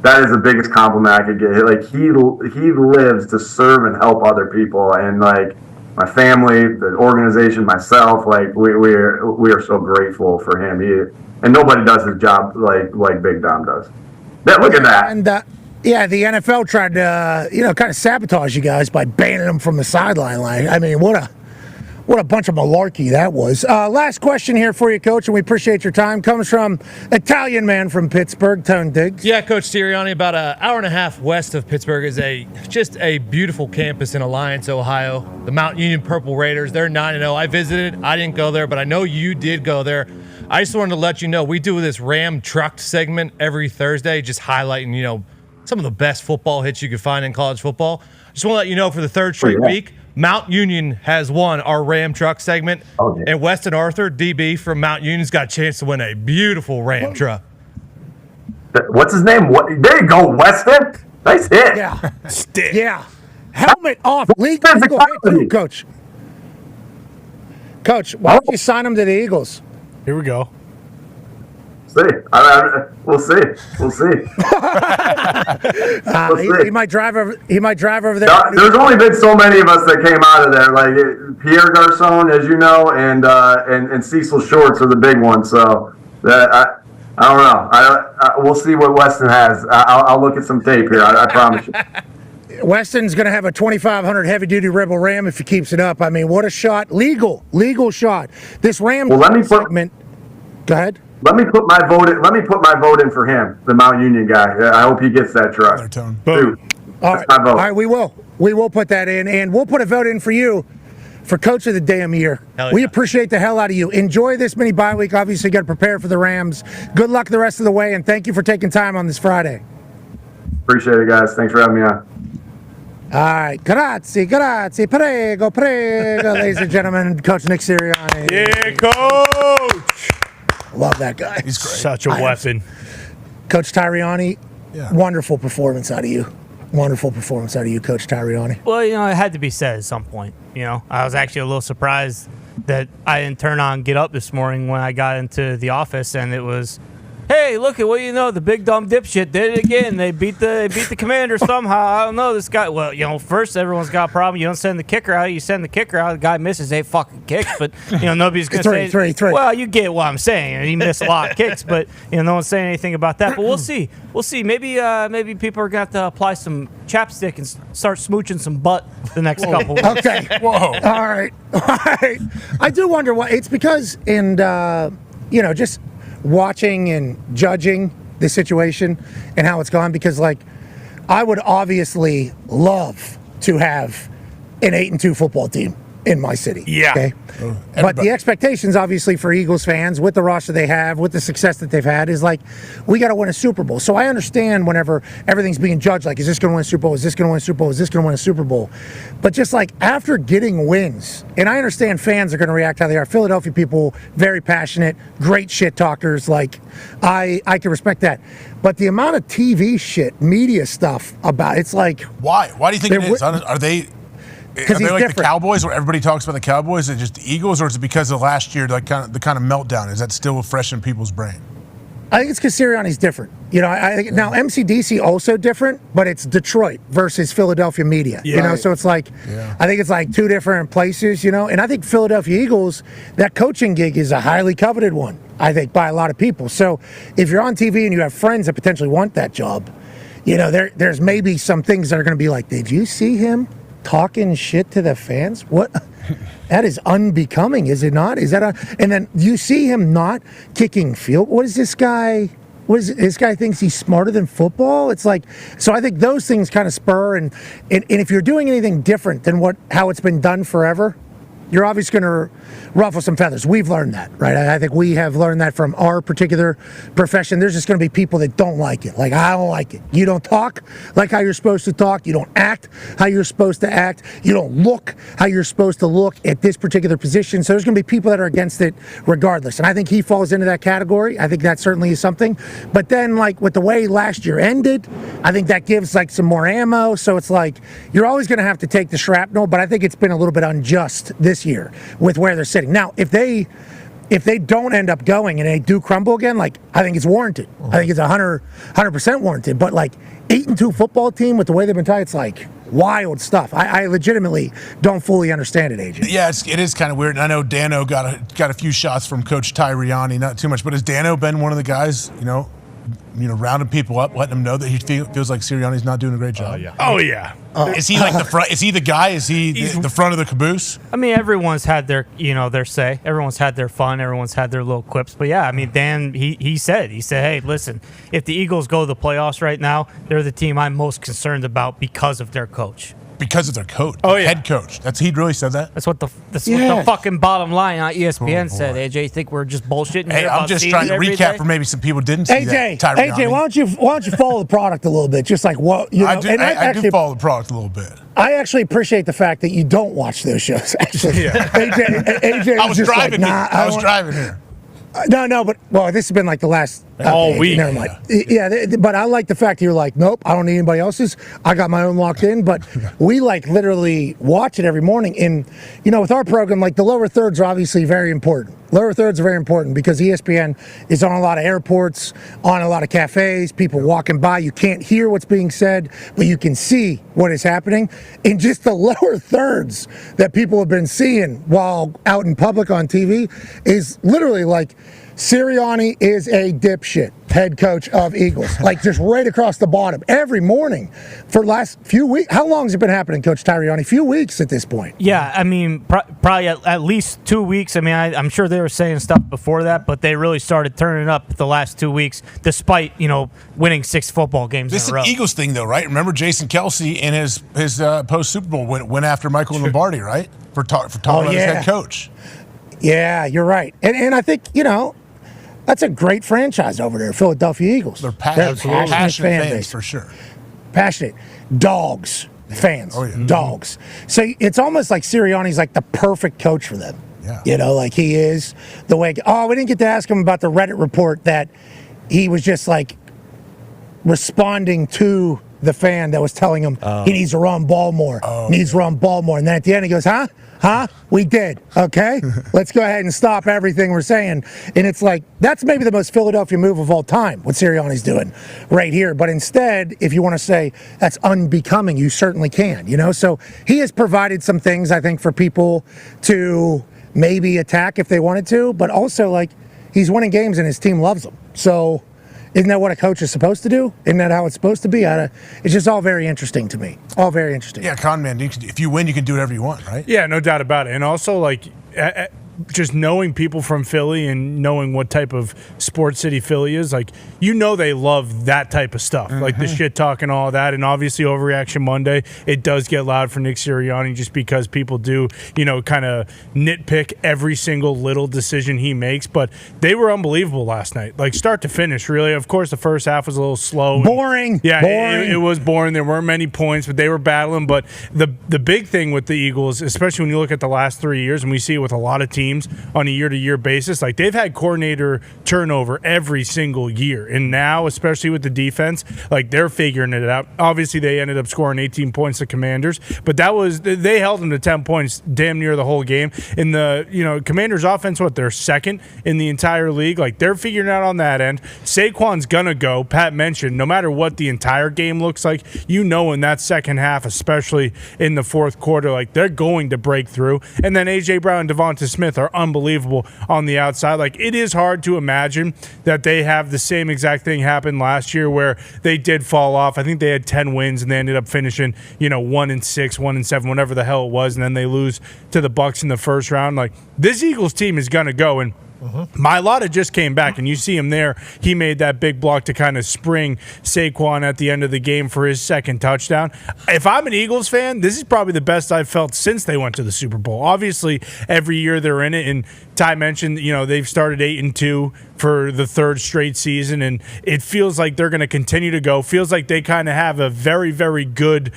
that is the biggest compliment I could get. Like, he lives to serve and help other people. And, like, my family, the organization, myself, like, we are so grateful for him. And nobody does his job like Big Dom does. Yeah, look at that. And the NFL tried to kind of sabotage you guys by banning them from the sideline line. I mean, what What a bunch of malarkey that was. Last question here for you, Coach, and we appreciate your time. Comes from Italian man from Pittsburgh, Tone Diggs. Yeah, Coach Sirianni, about an hour and a half west of Pittsburgh is just a beautiful campus in Alliance, Ohio. The Mount Union Purple Raiders, they're 9-0. I visited. I didn't go there, but I know you did go there. I just wanted to let you know we do this Ram Trucked segment every Thursday, just highlighting, some of the best football hits you can find in college football. Just want to let you know for the third straight week, Mount Union has won our Ram Truck segment. Oh, yeah. And Weston Arthur, DB from Mount Union's got a chance to win a beautiful Ram truck. What's his name? There you go, Weston. Nice hit. Yeah. Stick. Yeah. Helmet off. Legal hit too, Coach. Coach, why don't you sign him to the Eagles? Here we go. We'll see. We'll see. He might drive over. He might drive over there. No, there's only been so many of us that came out of there. Like Pierre Garcon, as you know, and Cecil Shorts are the big ones. So I don't know. We'll see what Weston has. I'll look at some tape here. I promise you. Weston's going to have a 2,500 heavy-duty Rebel Ram if he keeps it up. I mean, what a shot! Legal shot. This Ram segment. Go ahead. Let me put my vote in for him, the Mount Union guy. I hope he gets that truck. Dude, all right, we will put that in, and we'll put a vote in for you for Coach of the Damn Year. We appreciate the hell out of you. Enjoy this mini bye week. Obviously, got to prepare for the Rams. Good luck the rest of the way, and thank you for taking time on this Friday. Appreciate it, guys. Thanks for having me on. All right, grazie, prego, ladies and gentlemen, Coach Nick Sirianni. Yeah, Coach. Love that guy. He's great. Such a weapon. Coach Tyriani, wonderful performance out of you. Wonderful performance out of you, Coach Tyriani. Well, it had to be said at some point. I was actually a little surprised that I didn't turn on Get Up this morning when I got into the office, and it was, hey, look at what the big dumb dipshit did it again. They beat the Commander somehow. I don't know this guy. Well, first everyone's got a problem. You don't send the kicker out. You send the kicker out. The guy misses 8 fucking kicks, but nobody's gonna say three. Well, you get what I'm saying. He missed a lot of kicks, but no one's saying anything about that. But we'll see. Maybe people are gonna have to apply some chapstick and start smooching some butt the next couple weeks. Okay. Whoa. All right. I do wonder why. It's because just watching and judging the situation and how it's gone, because I would obviously love to have an 8-2 football team in my city. Yeah. Okay. But the expectations, obviously, for Eagles fans with the roster they have, with the success that they've had, is we got to win a Super Bowl. So I understand whenever everything's being judged, is this going to win a Super Bowl? Is this going to win a Super Bowl? Is this going to win a Super Bowl? But just after getting wins, and I understand fans are going to react how they are. Philadelphia people, very passionate, great shit talkers. I can respect that. But the amount of TV shit, media stuff about it's why? Why do you think it is? Are they? Are they like the Cowboys, where everybody talks about the Cowboys? Is it just the Eagles, or is it because of last year, the kind of meltdown? Is that still fresh in people's brain? I think it's because Sirianni's different. I think now MCDC also different, but it's Detroit versus Philadelphia media. Yeah. So it's I think it's two different places. And I think Philadelphia Eagles, that coaching gig is a highly coveted one, I think, by a lot of people. So if you're on TV and you have friends that potentially want that job, there's maybe some things that are going to be did you see him talking shit to the fans? What? That is unbecoming, is it not? Is that and then you see him not kicking field. What is this guy? This guy thinks he's smarter than football? It's so I think those things kind of spur and if you're doing anything different than how it's been done forever, you're obviously going to ruffle some feathers. We've learned that, right? I think we have learned that from our particular profession. There's just going to be people that don't like it. I don't like it. You don't talk like how you're supposed to talk. You don't act how you're supposed to act. You don't look how you're supposed to look at this particular position. So there's going to be people that are against it regardless. And I think he falls into that category. I think that certainly is something. But then, with the way last year ended, I think that gives, some more ammo. So it's you're always going to have to take the shrapnel, but I think it's been a little bit unjust this year with where they're sitting. Now, if they don't end up going and they do crumble again, I think it's warranted. I think it's 100% warranted. But 8-2 football team with the way they've been tied, it's wild stuff. I legitimately don't fully understand it, AJ. Yeah, it is kind of weird. And I know Dano got a few shots from Coach Tyriani, not too much, but has Dano been one of the guys, rounding people up, letting them know that he feels like Sirianni's not doing a great job? Oh yeah. Is he like the front? Is he the guy? Is he the front of the caboose? I mean, everyone's had their, their say. Everyone's had their fun. Everyone's had their little quips. But yeah, I mean, Dan, he said, hey, listen, if the Eagles go to the playoffs right now, they're the team I'm most concerned about because of their coach. Because of their coach. Oh, yeah. Head coach. He really said that? That's what the fucking bottom line on ESPN said. AJ, think we're just bullshitting Hey, here I'm about just seeing trying to it every recap day? for maybe some people didn't see that. AJ, why don't you follow the product a little bit? Just like what you know. I do follow the product a little bit. I actually appreciate the fact that you don't watch those shows. Actually, Yeah. AJ I was just driving like, here. nah, I was driving here. No, but this has been like the last all week. Never mind. Yeah, but I like the fact that you're like, nope, I don't need anybody else's. I got my own locked in. But we like literally watch it every morning. And with our program, like the lower thirds are obviously very important. Lower thirds are very important because ESPN is on a lot of airports, on a lot of cafes, people walking by. You can't hear what's being said, but you can see what is happening. And just the lower thirds that people have been seeing while out in public on TV is literally like, Sirianni is a dipshit, head coach of Eagles. Like just right across the bottom every morning for last few weeks. How long has it been happening, Coach Tirianni? A few weeks at this point. Yeah, I mean, probably at least 2 weeks. I mean, I'm sure they were saying stuff before that, but they really started turning up the last 2 weeks, despite winning 6 football games This is in a row. an Eagles thing, though, right? Remember Jason Kelsey in his post Super Bowl went after Michael Lombardi, right? For talking about his head coach. Yeah, you're right. And I think that's a great franchise over there, Philadelphia Eagles. They're passionate fan fans for sure. Passionate. Dogs fans. Oh, yeah. Dogs. So it's almost like Sirianni's like the perfect coach for them. Yeah. Like he is the way. Oh, we didn't get to ask him about the Reddit report that he was just like responding to the fan that was telling him he needs to run ball more. Needs to run ball more. And then at the end he goes, huh? We did. Okay. Let's go ahead and stop everything we're saying. And it's like, that's maybe the most Philadelphia move of all time, what Sirianni's doing right here. But instead, if you want to say that's unbecoming, you certainly can, So he has provided some things, I think, for people to maybe attack if they wanted to, but also like he's winning games and his team loves him. So isn't that what a coach is supposed to do? Isn't that how it's supposed to be? It's just all very interesting to me. All very interesting. Yeah, con man, if you win, you can do whatever you want, right? Yeah, no doubt about it. And also, like, just knowing people from Philly and knowing what type of sports city Philly is, like, they love that type of stuff, like the shit talk and all that. And obviously, Overreaction Monday, it does get loud for Nick Sirianni just because people do, kind of nitpick every single little decision he makes. But they were unbelievable last night, like start to finish, really. Of course, the first half was a little slow. Boring. Yeah, it was boring. There weren't many points, but they were battling. But the big thing with the Eagles, especially when you look at the last 3 years, and we see it with a lot of teams on a year-to-year basis, like they've had coordinator turnover every single year. And now, especially with the defense, like they're figuring it out. Obviously, they ended up scoring 18 points to Commanders, but they held them to 10 points damn near the whole game. In the Commanders offense, they're second in the entire league. Like they're figuring it out on that end. Saquon's gonna go. Pat mentioned no matter what the entire game looks like, in that second half, especially in the fourth quarter, like they're going to break through. And then AJ Brown and Devonta Smith are unbelievable on the outside. Like it is hard to imagine that they have the same exact thing happen last year where they did fall off. I think they had 10 wins and they ended up finishing 1-6, 1-7, whatever the hell it was, and then they lose to the Bucs in the first round. Like this Eagles team is gonna go. And Mailata just came back, and you see him there. He made that big block to kind of spring Saquon at the end of the game for his second touchdown. If I'm an Eagles fan, this is probably the best I've felt since they went to the Super Bowl. Obviously, every year they're in it, and Ty mentioned, they've started 8-2 for the third straight season, and it feels like they're going to continue to go. Feels like they kind of have a very, very good,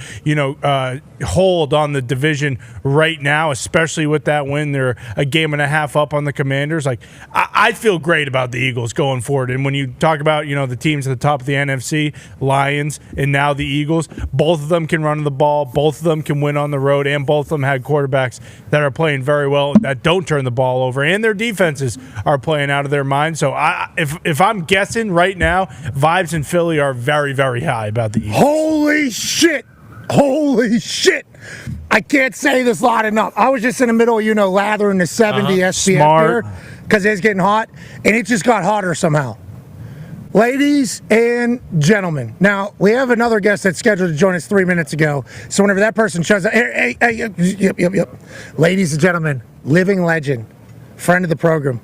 hold on the division right now, especially with that win. They're a game and a half up on the Commanders. Like, I feel great about the Eagles going forward. And when you talk about, the teams at the top of the NFC, Lions, and now the Eagles, both of them can run the ball, both of them can win on the road, and both of them had quarterbacks that are playing very well, that don't turn the ball over, and their defenses are playing out of their mind. So if I'm guessing right now, vibes in Philly are very, very high about the Eagles. Holy shit. I can't say this loud enough. I was just in the middle of, lathering the 70 SPF Smart. here because it's getting hot, and it just got hotter somehow. Ladies and gentlemen, now we have another guest that's scheduled to join us 3 minutes ago. So whenever that person shows up, yep. Ladies and gentlemen, living legend, friend of the program,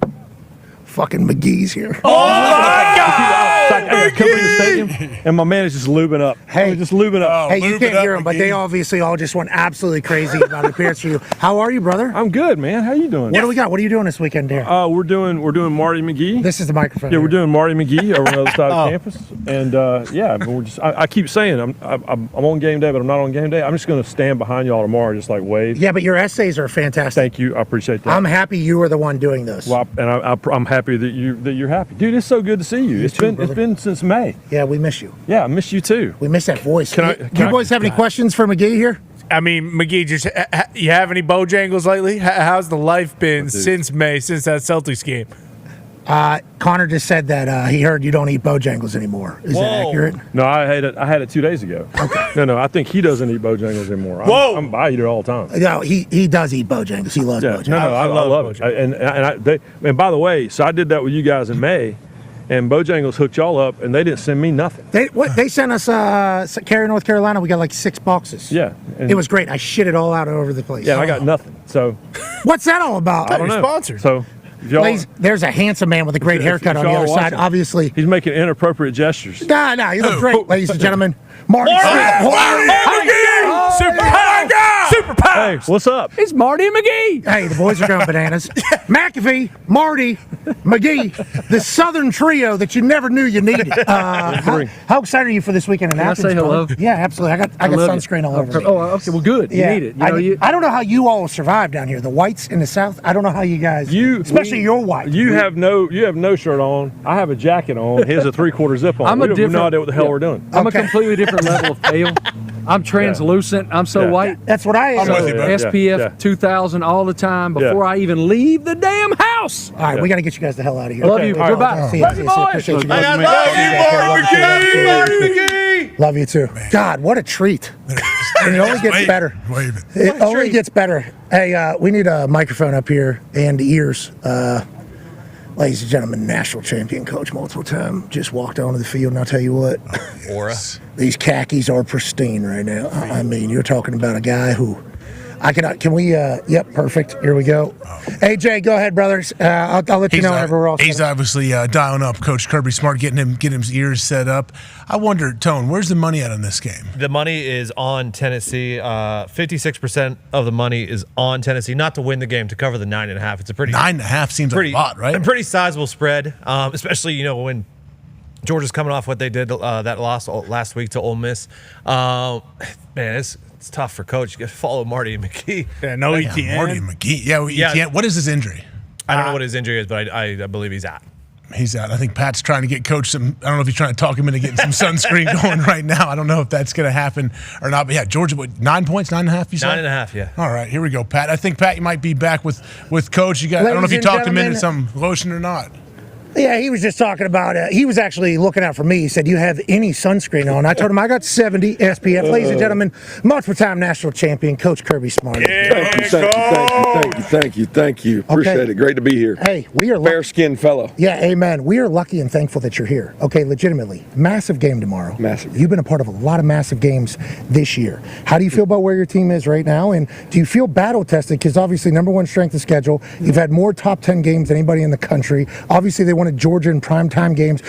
fucking McGee's here. Oh my God! I come in the stadium, and my man is just lubing up. Hey, just lubing up. Hey, you can't hear them, but they obviously all just went absolutely crazy about an appearance for you. How are you, brother? I'm good, man. How you doing? What do we got? What are you doing this weekend, dear? We're doing Marty McGee. This is the microphone. Yeah, we're doing Marty McGee over on the other side of campus, and yeah, we're just. I keep saying I'm on game day, but I'm not on game day. I'm just going to stand behind y'all tomorrow, just like wave. Yeah, but your essays are fantastic. Thank you. I appreciate that. I'm happy you were the one doing this. Well, I'm happy that you're happy, dude. It's so good to see you. It's been since May. Yeah, we miss you. Yeah, I miss you too. We miss that voice. Can you boys have any questions for McGee here? I mean, McGee, just you have any Bojangles lately? How's the life been since May, since that Celtics game? Connor just said that he heard you don't eat Bojangles anymore. Is that accurate? No, I had it 2 days ago. Okay. No, I think he doesn't eat Bojangles anymore. I eat it all the time. No, he does eat Bojangles. He loves Bojangles. No, I love it. And by the way, so I did that with you guys in May, and Bojangles hooked y'all up, and they didn't send me nothing. They sent us Cary, North Carolina. We got like 6 boxes. Yeah, it was great. I shit it all out over the place. Yeah, I got nothing. So what's that all about? I don't know. Sponsored. So. Ladies, there's a handsome man with a great haircut on the other side. Obviously, he's making inappropriate gestures. Nah, you look great, ladies and gentlemen. Marty Super Power. Hey, what's up? It's Marty and McGee. Hey, the boys are going bananas. McAfee, Marty, McGee, the Southern trio that you never knew you needed. How excited are you for this weekend in Athens? Can I say hello? Brother? Yeah, absolutely. I got sunscreen all over me. Oh, okay. Well, good. You need it. I don't know how you all survive down here. The whites in the South. I don't know how you guys. Especially your white. You have no shirt on. I have a jacket on. He has a 3/4 zip on. We have no idea what the hell we're doing. I'm a completely different level of pale. I'm translucent. I'm so white. That's what I am. So SPF 2000 all the time before I even leave the damn house. All right, we got to get you guys the hell out of here. Love you. Goodbye. Love you, boys. Love you too. God, what a treat. And it only gets better. It only gets better. Hey, we need a microphone up here and ears. Ladies and gentlemen, national champion coach multiple time just walked onto the field, and I'll tell you what. Aura. These khakis are pristine right now. I mean, you're talking about a guy who can we, yep, perfect. Here we go. AJ, go ahead, brothers. I'll let you know whenever we're all set. He's obviously dialing up Coach Kirby Smart, getting his ears set up. I wonder, Tone, where's the money at on this game? The money is on Tennessee. 56% of the money is on Tennessee, not to win the game, to cover the 9.5. It's a pretty 9.5 seems like a lot, right? A pretty sizable spread, especially when Georgia's coming off what they did that loss last week to Ole Miss. Man, it's tough for Coach. You got to follow Marty and McGee. Yeah, no ETN. Marty and McGee. Yeah, ETN. What is his injury? I don't know what his injury is, but I believe he's out. He's out. I think Pat's trying to get Coach some. I don't know if he's trying to talk him into getting some sunscreen going right now. I don't know if that's going to happen or not. But yeah, Georgia, 9 points, 9.5. You said 9.5. Yeah. All right, here we go, Pat. I think Pat, you might be back with Coach. I don't know if you talked him into some lotion or not. Yeah, he was just talking about he was actually looking out for me. He said, "You have any sunscreen on?" I told him I got 70 SPF. Ladies and gentlemen, multiple-time national champion, Coach Kirby Smart. Thank you. Appreciate it. Great to be here. Hey, we are fair-skinned fellow. Yeah, amen. We are lucky and thankful that you're here. Okay, legitimately, massive game tomorrow. Massive. You've been a part of a lot of massive games this year. How do you feel about where your team is right now? And do you feel battle-tested? Because obviously, number one strength of schedule. You've had more top 10 games than anybody in the country. Obviously, they wanted Georgia in primetime games.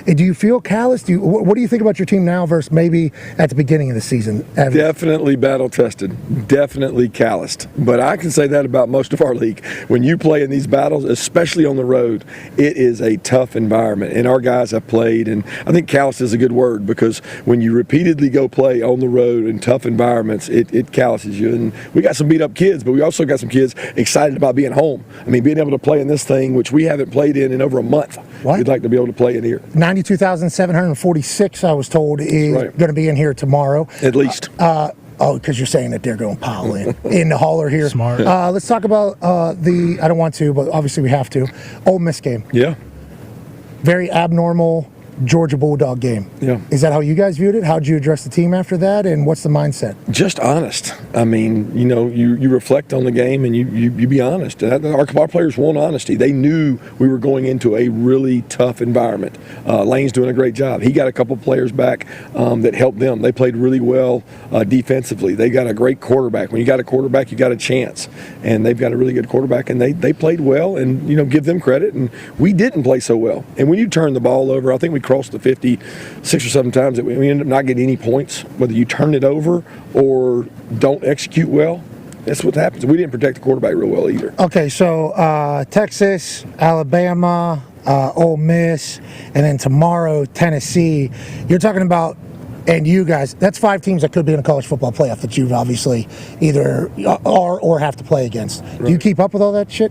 Do you feel callous? What do you think about your team now versus maybe at the beginning of the season? Definitely battle-tested. Definitely calloused. But I can say that about most of our league. When you play in these battles, especially on the road, it is a tough environment. And our guys have played, and I think callous is a good word, because when you repeatedly go play on the road in tough environments, it calluses you. And we got some beat-up kids, but we also got some kids excited about being home. I mean, being able to play in this thing, which we haven't played in over a month. What? We'd like to be able to play in here. 92,746, I was told, is going to be in here tomorrow. At least. Because you're saying that they're going to pile in the hauler here. Smart. Let's talk about I don't want to, but obviously we have to. Ole Miss game. Yeah. Very abnormal Georgia Bulldog game. Yeah. Is that how you guys viewed it? How'd you address the team after that, and what's the mindset? Just honest. I mean, you reflect on the game and you be honest. Our players want honesty. They knew we were going into a really tough environment. Lane's doing a great job. He got a couple players back that helped them. They played really well defensively. They got a great quarterback. When you got a quarterback, you got a chance. And they've got a really good quarterback, and they played well, and give them credit. And we didn't play so well. And when you turn the ball over, I think we crossed the 50 6 or 7 times that we ended up not getting any points, whether you turn it over or don't execute well. That's what happens. We didn't protect the quarterback real well either. Okay, so Texas, Alabama, Ole Miss, and then tomorrow, Tennessee. You're talking about, and you guys, that's 5 teams that could be in a college football playoff that you've obviously either are or have to play against. Right. Do you keep up with all that shit?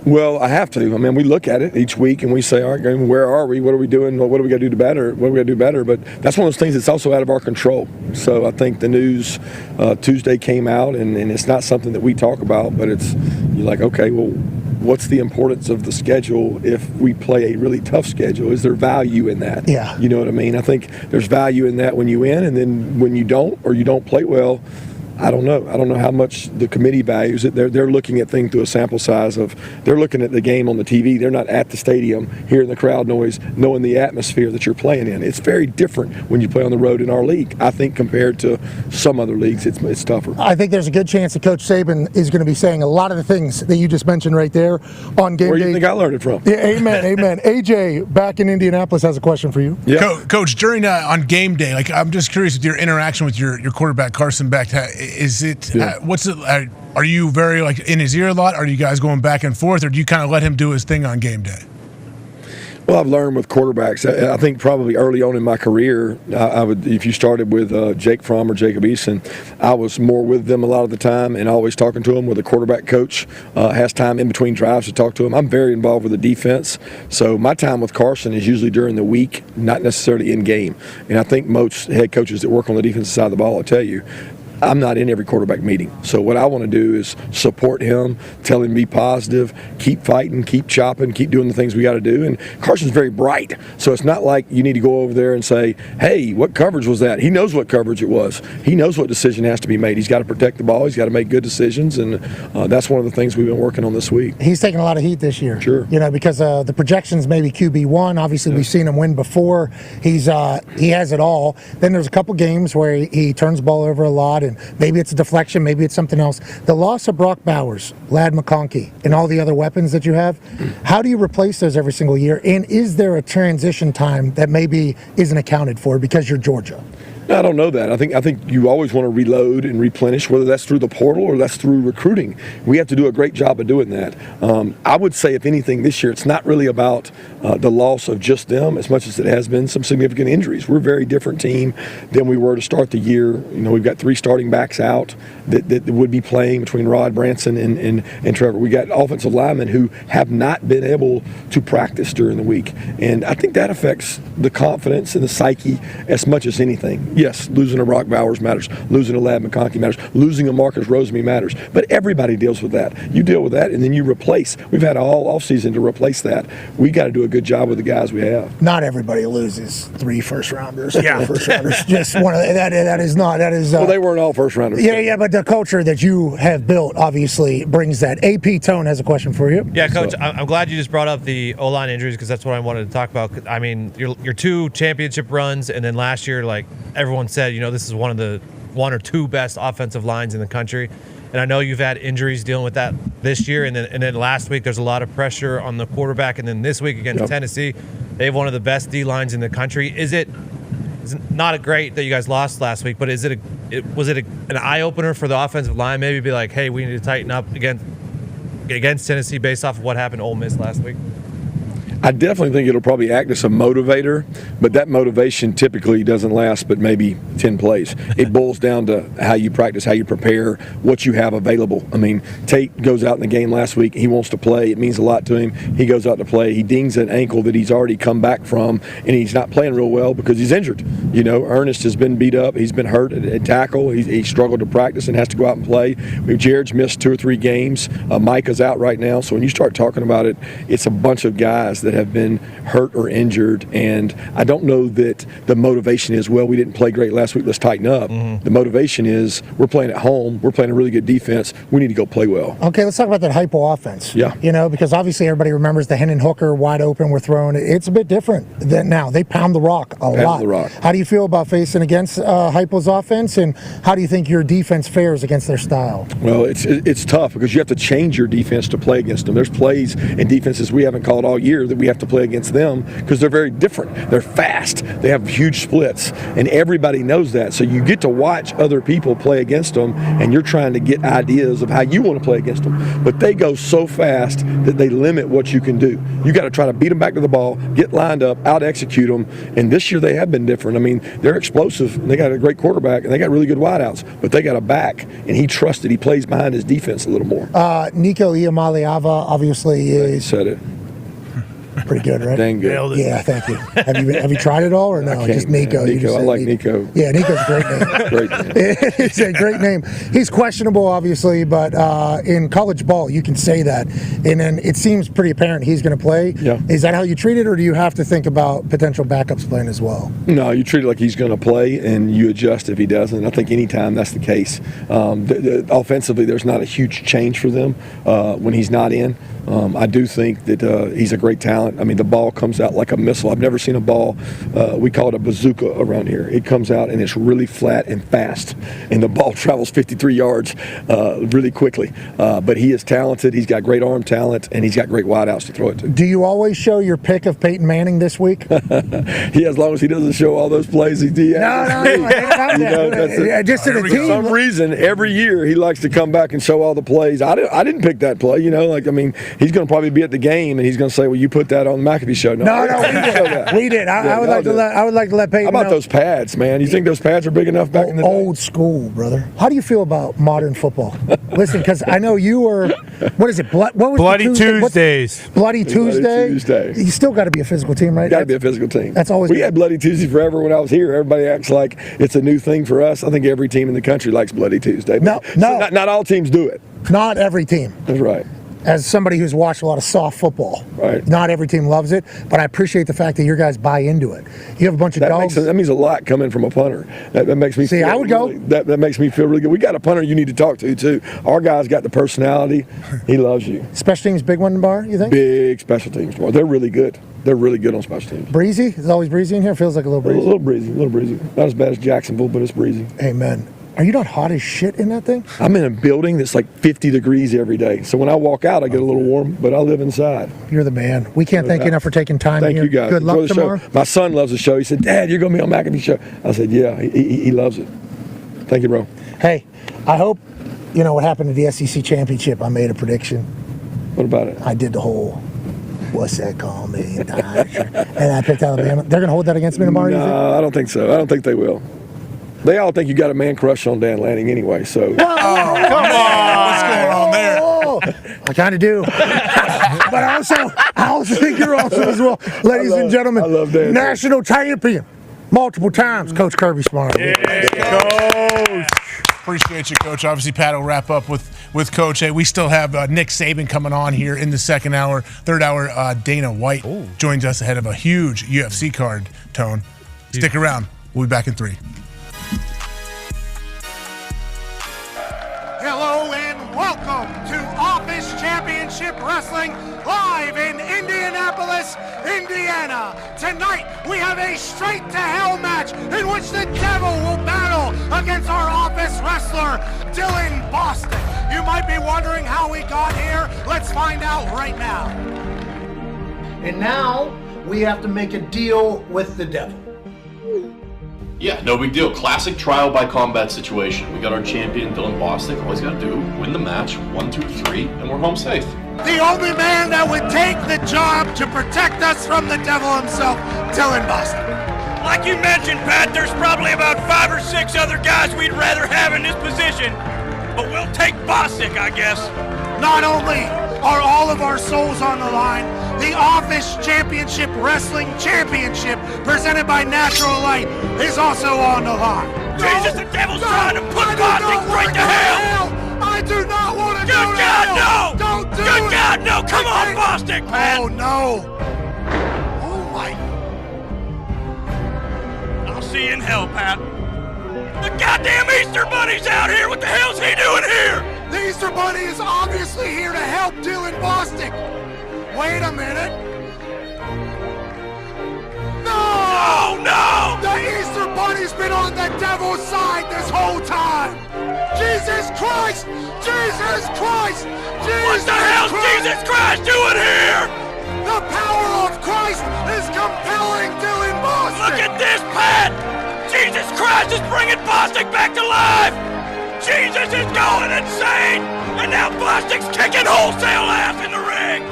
Well, I have to. I mean, we look at it each week and we say, all right, where are we? What are we doing? What do we got to do better? What do we got to do better? But that's one of those things that's also out of our control. So I think the news Tuesday came out, and it's not something that we talk about, but you're like, okay, well, what's the importance of the schedule if we play a really tough schedule? Is there value in that? Yeah. You know what I mean? I think there's value in that when you win, and then when you don't, or you don't play well, I don't know. I don't know how much the committee values it. They're looking at things through a sample size of, they're looking at the game on the TV. They're not at the stadium hearing the crowd noise, knowing the atmosphere that you're playing in. It's very different when you play on the road in our league. I think compared to some other leagues, it's tougher. I think there's a good chance that Coach Saban is going to be saying a lot of the things that you just mentioned right there on game day. Where do you think I learned it from? Yeah, amen, amen. AJ, back in Indianapolis, has a question for you. Yeah. Coach, during on game day, I'm just curious with your interaction with your quarterback Carson Beck. Is it? Yeah. What's it? Are you very in his ear a lot? Are you guys going back and forth, or do you kind of let him do his thing on game day? Well, I've learned with quarterbacks. I think probably early on in my career, I would, if you started with Jake Fromm or Jacob Eason, I was more with them a lot of the time and always talking to them. Where the quarterback coach has time in between drives to talk to them. I'm very involved with the defense, so my time with Carson is usually during the week, not necessarily in game. And I think most head coaches that work on the defensive side of the ball will tell you, I'm not in every quarterback meeting. So what I want to do is support him, tell him to be positive, keep fighting, keep chopping, keep doing the things we got to do. And Carson's very bright. So it's not like you need to go over there and say, hey, what coverage was that? He knows what coverage it was. He knows what decision has to be made. He's got to protect the ball. He's got to make good decisions. And that's one of the things we've been working on this week. He's taking a lot of heat this year. Sure. Because the projections maybe QB1. Obviously, we've seen him win before. He has it all. Then there's a couple games where he turns the ball over a lot, and maybe it's a deflection, maybe it's something else. The loss of Brock Bowers, Ladd McConkey, and all the other weapons that you have, how do you replace those every single year? And is there a transition time that maybe isn't accounted for because you're Georgia? I don't know that. I think you always want to reload and replenish, whether that's through the portal or that's through recruiting. We have to do a great job of doing that. I would say, if anything, this year, it's not really about the loss of just them as much as it has been some significant injuries. We're a very different team than we were to start the year. We've got 3 starting backs out that would be playing between Rod Branson and Trevor. We got offensive linemen who have not been able to practice during the week. And I think that affects the confidence and the psyche as much as anything. Yes, losing a Brock Bowers matters. Losing a Ladd McConkey matters. Losing a Marcus Rosemy matters. But everybody deals with that. You deal with that, and then you replace. We've had all offseason to replace that. We got to do a good job with the guys we have. Not everybody loses 3 first-rounders. Yeah. 4 first-rounders. Just one of that is not. That is. Well, they weren't all first-rounders. Yeah, but the culture that you have built obviously brings that. AP Tone has a question for you. Yeah, Coach, I'm glad you just brought up the O-line injuries, because that's what I wanted to talk about. I mean, your 2 championship runs, and then last year, everyone said, this is one of the 1 or 2 best offensive lines in the country. And I know you've had injuries dealing with that this year, and then last week there's a lot of pressure on the quarterback, and then this week against Tennessee, they have one of the best D lines in the country. Is it not great that you guys lost last week, but was it an eye opener for the offensive line? Maybe be like, hey, we need to tighten up against Tennessee based off of what happened to Ole Miss last week. I definitely think it'll probably act as a motivator, but that motivation typically doesn't last but maybe 10 plays. It boils down to how you practice, how you prepare, what you have available. I mean, Tate goes out in the game last week. He wants to play. It means a lot to him. He goes out to play. He dings an ankle that he's already come back from, and he's not playing real well because he's injured. Ernest has been beat up. He's been hurt at tackle. He struggled to practice and has to go out and play. Jared's missed 2 or 3 games. Micah's out right now. So when you start talking about it, it's a bunch of guys that have been hurt or injured, and I don't know that the motivation is, well, we didn't play great last week, let's tighten up. The motivation is, we're playing at home, we're playing a really good defense, we need to go play well. Okay, let's talk about that hypo offense. Yeah. You know, because obviously everybody remembers the Hendon Hooker wide open we're throwing. It's a bit different than now. They pound the rock a lot. The rock. How do you feel about facing against Hypo's offense, and how do you think your defense fares against their style? Well, it's tough because you have to change your defense to play against them. There's plays and defenses we haven't called all year that we have to play against them because they're very different. They're fast. They have huge splits, and everybody knows that. So you get to watch other people play against them, and you're trying to get ideas of how you want to play against them. But they go so fast that they limit what you can do. You got to try to beat them back to the ball, get lined up, out-execute them. And this year they have been different. I mean, they're explosive. They got a great quarterback, and they got really good wideouts. But they got a back, and he trusted. He plays behind his defense a little more. Nico Iamaleava obviously is. Said it. Pretty good, right? Dang good. Yeah, thank you. Have you tried it all or no? Just Nico. Nico, You just I said like Nico. Yeah, Nico's a great name. Great name. It's a great name. He's questionable, obviously, but in college ball, you can say that. And then it seems pretty apparent he's going to play. Yeah. Is that how you treat it, or do you have to think about potential backups playing as well? No, you treat it like he's going to play, and you adjust if he doesn't. I think anytime that's the case. Offensively, there's not a huge change for them when he's not in. I do think that he's a great talent. I mean, the ball comes out like a missile. I've never seen a ball, we call it a bazooka around here. It comes out and it's really flat and fast, and the ball travels 53 yards really quickly. But he is talented. He's got great arm talent, and he's got great wideouts to throw it to. Do you always show your pick of Peyton Manning this week? Yeah, as long as he doesn't show all those plays he did. Just to the team. For some reason, every year he likes to come back and show all the plays. I didn't pick that play. You know, like, I mean, he's going to probably be at the game, and he's going to say, well, you put that on the McAfee show. No, we did. I would like to let Peyton know. How about know. those pads, man? You think those pads are big enough back in the day? Old school, brother. How do you feel about modern football? Listen, because I know you were, what is it? What was Bloody Tuesdays? Bloody Tuesday? Tuesday. You still got to be a physical team, right? Got to be a physical team. That's always. We had Bloody Tuesday forever when I was here. Everybody acts like it's a new thing for us. I think every team in the country likes Bloody Tuesday. No. Not all teams do it. Not every team. That's right. As somebody who's watched a lot of soft football, right? Not every team loves it, but I appreciate the fact that your guys buy into it. You have a bunch of dogs. That means a lot coming from a punter. That makes me. See, I would go. That makes me feel really good. We got a punter you need to talk to too. Our guy's got the personality. He loves you. Special teams, big one, Bar. You think? Big special teams. They're really good. They're really good on special teams. Breezy? It's always breezy in here. Feels like a little breezy. A little breezy. Not as bad as Jacksonville, but it's breezy. Amen. Are you not hot as shit in that thing? I'm in a building that's like 50 degrees every day. So when I walk out, I get a little warm, but I live inside. You're the man. We can't thank you enough for taking time Thank here. you guys. Good Enjoy luck the tomorrow. Show. My son loves the show. He said, Dad, you're going to be on McAfee show. I said, yeah, he loves it. Thank you, bro. Hey, I hope, you know what happened to the SEC championship. I made a prediction. What about it? I did the whole, what's that called me? And I picked Alabama. They're going to hold that against me tomorrow, you think? No, I don't think so. I don't think they will. They all think you got a man crush on Dan Lanning anyway, so. Come on. What's going on there? I kind of do. But I also think you're awesome as well. Ladies and gentlemen, I love Dan. national champion multiple times, Coach Kirby Smart. Coach. Appreciate you, Coach. Obviously, Pat will wrap up with Coach. Hey, we still have Nick Saban coming on here in the second hour. Third hour, Dana White joins us ahead of a huge UFC card, Tone. Stick around. We'll be back in 3. Hello and welcome to Office Championship Wrestling live in Indianapolis, Indiana. Tonight we have a straight to hell match in which the devil will battle against our office wrestler, Dylan Boston. You might be wondering how we got here. Let's find out right now. And now we have to make a deal with the devil. Yeah, no big deal. Classic trial by combat situation. We got our champion, Dylan Bostic. All he's got to do, win the match, 1, 2, 3, and we're home safe. The only man that would take the job to protect us from the devil himself, Dylan Boston. Like you mentioned, Pat, there's probably about 5 or 6 other guys we'd rather have in this position, but we'll take Bostic, I guess. Not only are all of our souls on the line, the Office Championship Wrestling Championship, presented by Natural Light, is also on the line. Jesus, the devil's trying to put Bostic right to hell! I do not want to Good God, no! Don't do it! Good God, no! Come on, Bostic, Pat! Oh, no! be in hell, Pat. The goddamn Easter Bunny's out here. What the hell's he doing here? The Easter Bunny is obviously here to help Dylan Bostic. Wait a minute. No! No! The Easter Bunny's been on the devil's side this whole time. Jesus Christ! Jesus Christ! What the hell's Jesus Christ doing here? The power of Christ is compelling Dylan Bostic. Look at this, Pat! Jesus Christ is bringing Bostic back to life! Jesus is going insane! And now Bostic's kicking wholesale ass in the ring!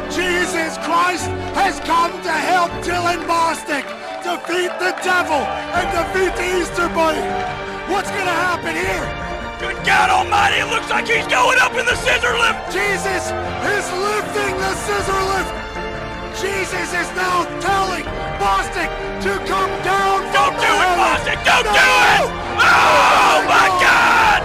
Jesus Christ has come to help Dylan Bostic defeat the devil and defeat the Easter Bunny. What's gonna happen here? Good God Almighty, it looks like he's going up in the scissor lift! Jesus is lifting the scissor lift! Jesus is now telling Bostic to come down from Don't do it, Bostic! Don't do it! Oh my God!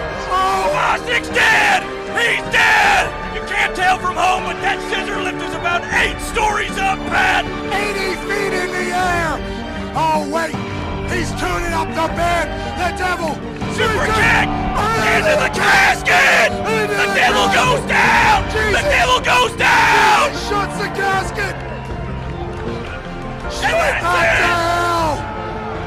Bostic's dead! He's dead! You can't tell from home, but that scissor lift is about 8 stories up, Pat! 80 feet in the air! Oh wait! He's tuning up the bed! The devil! Super kick! Into the casket! The devil goes down! The devil goes down! Shuts the casket! Straight back to hell!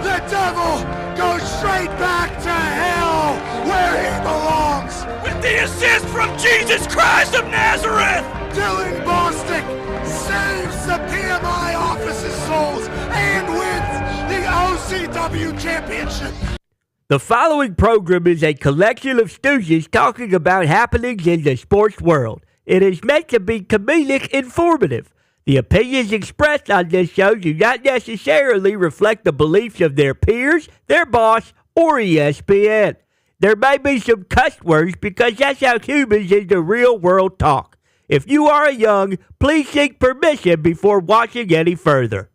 The devil goes straight back to hell, where he belongs! With the assist from Jesus Christ of Nazareth! Dylan Bostic saves the PMI office's souls and wins the OCW championship! The following program is a collection of stooges talking about happenings in the sports world. It is meant to be comedic informative. The opinions expressed on this show do not necessarily reflect the beliefs of their peers, their boss, or ESPN. There may be some cuss words because that's how humans in the real world talk. If you are young, please seek permission before watching any further.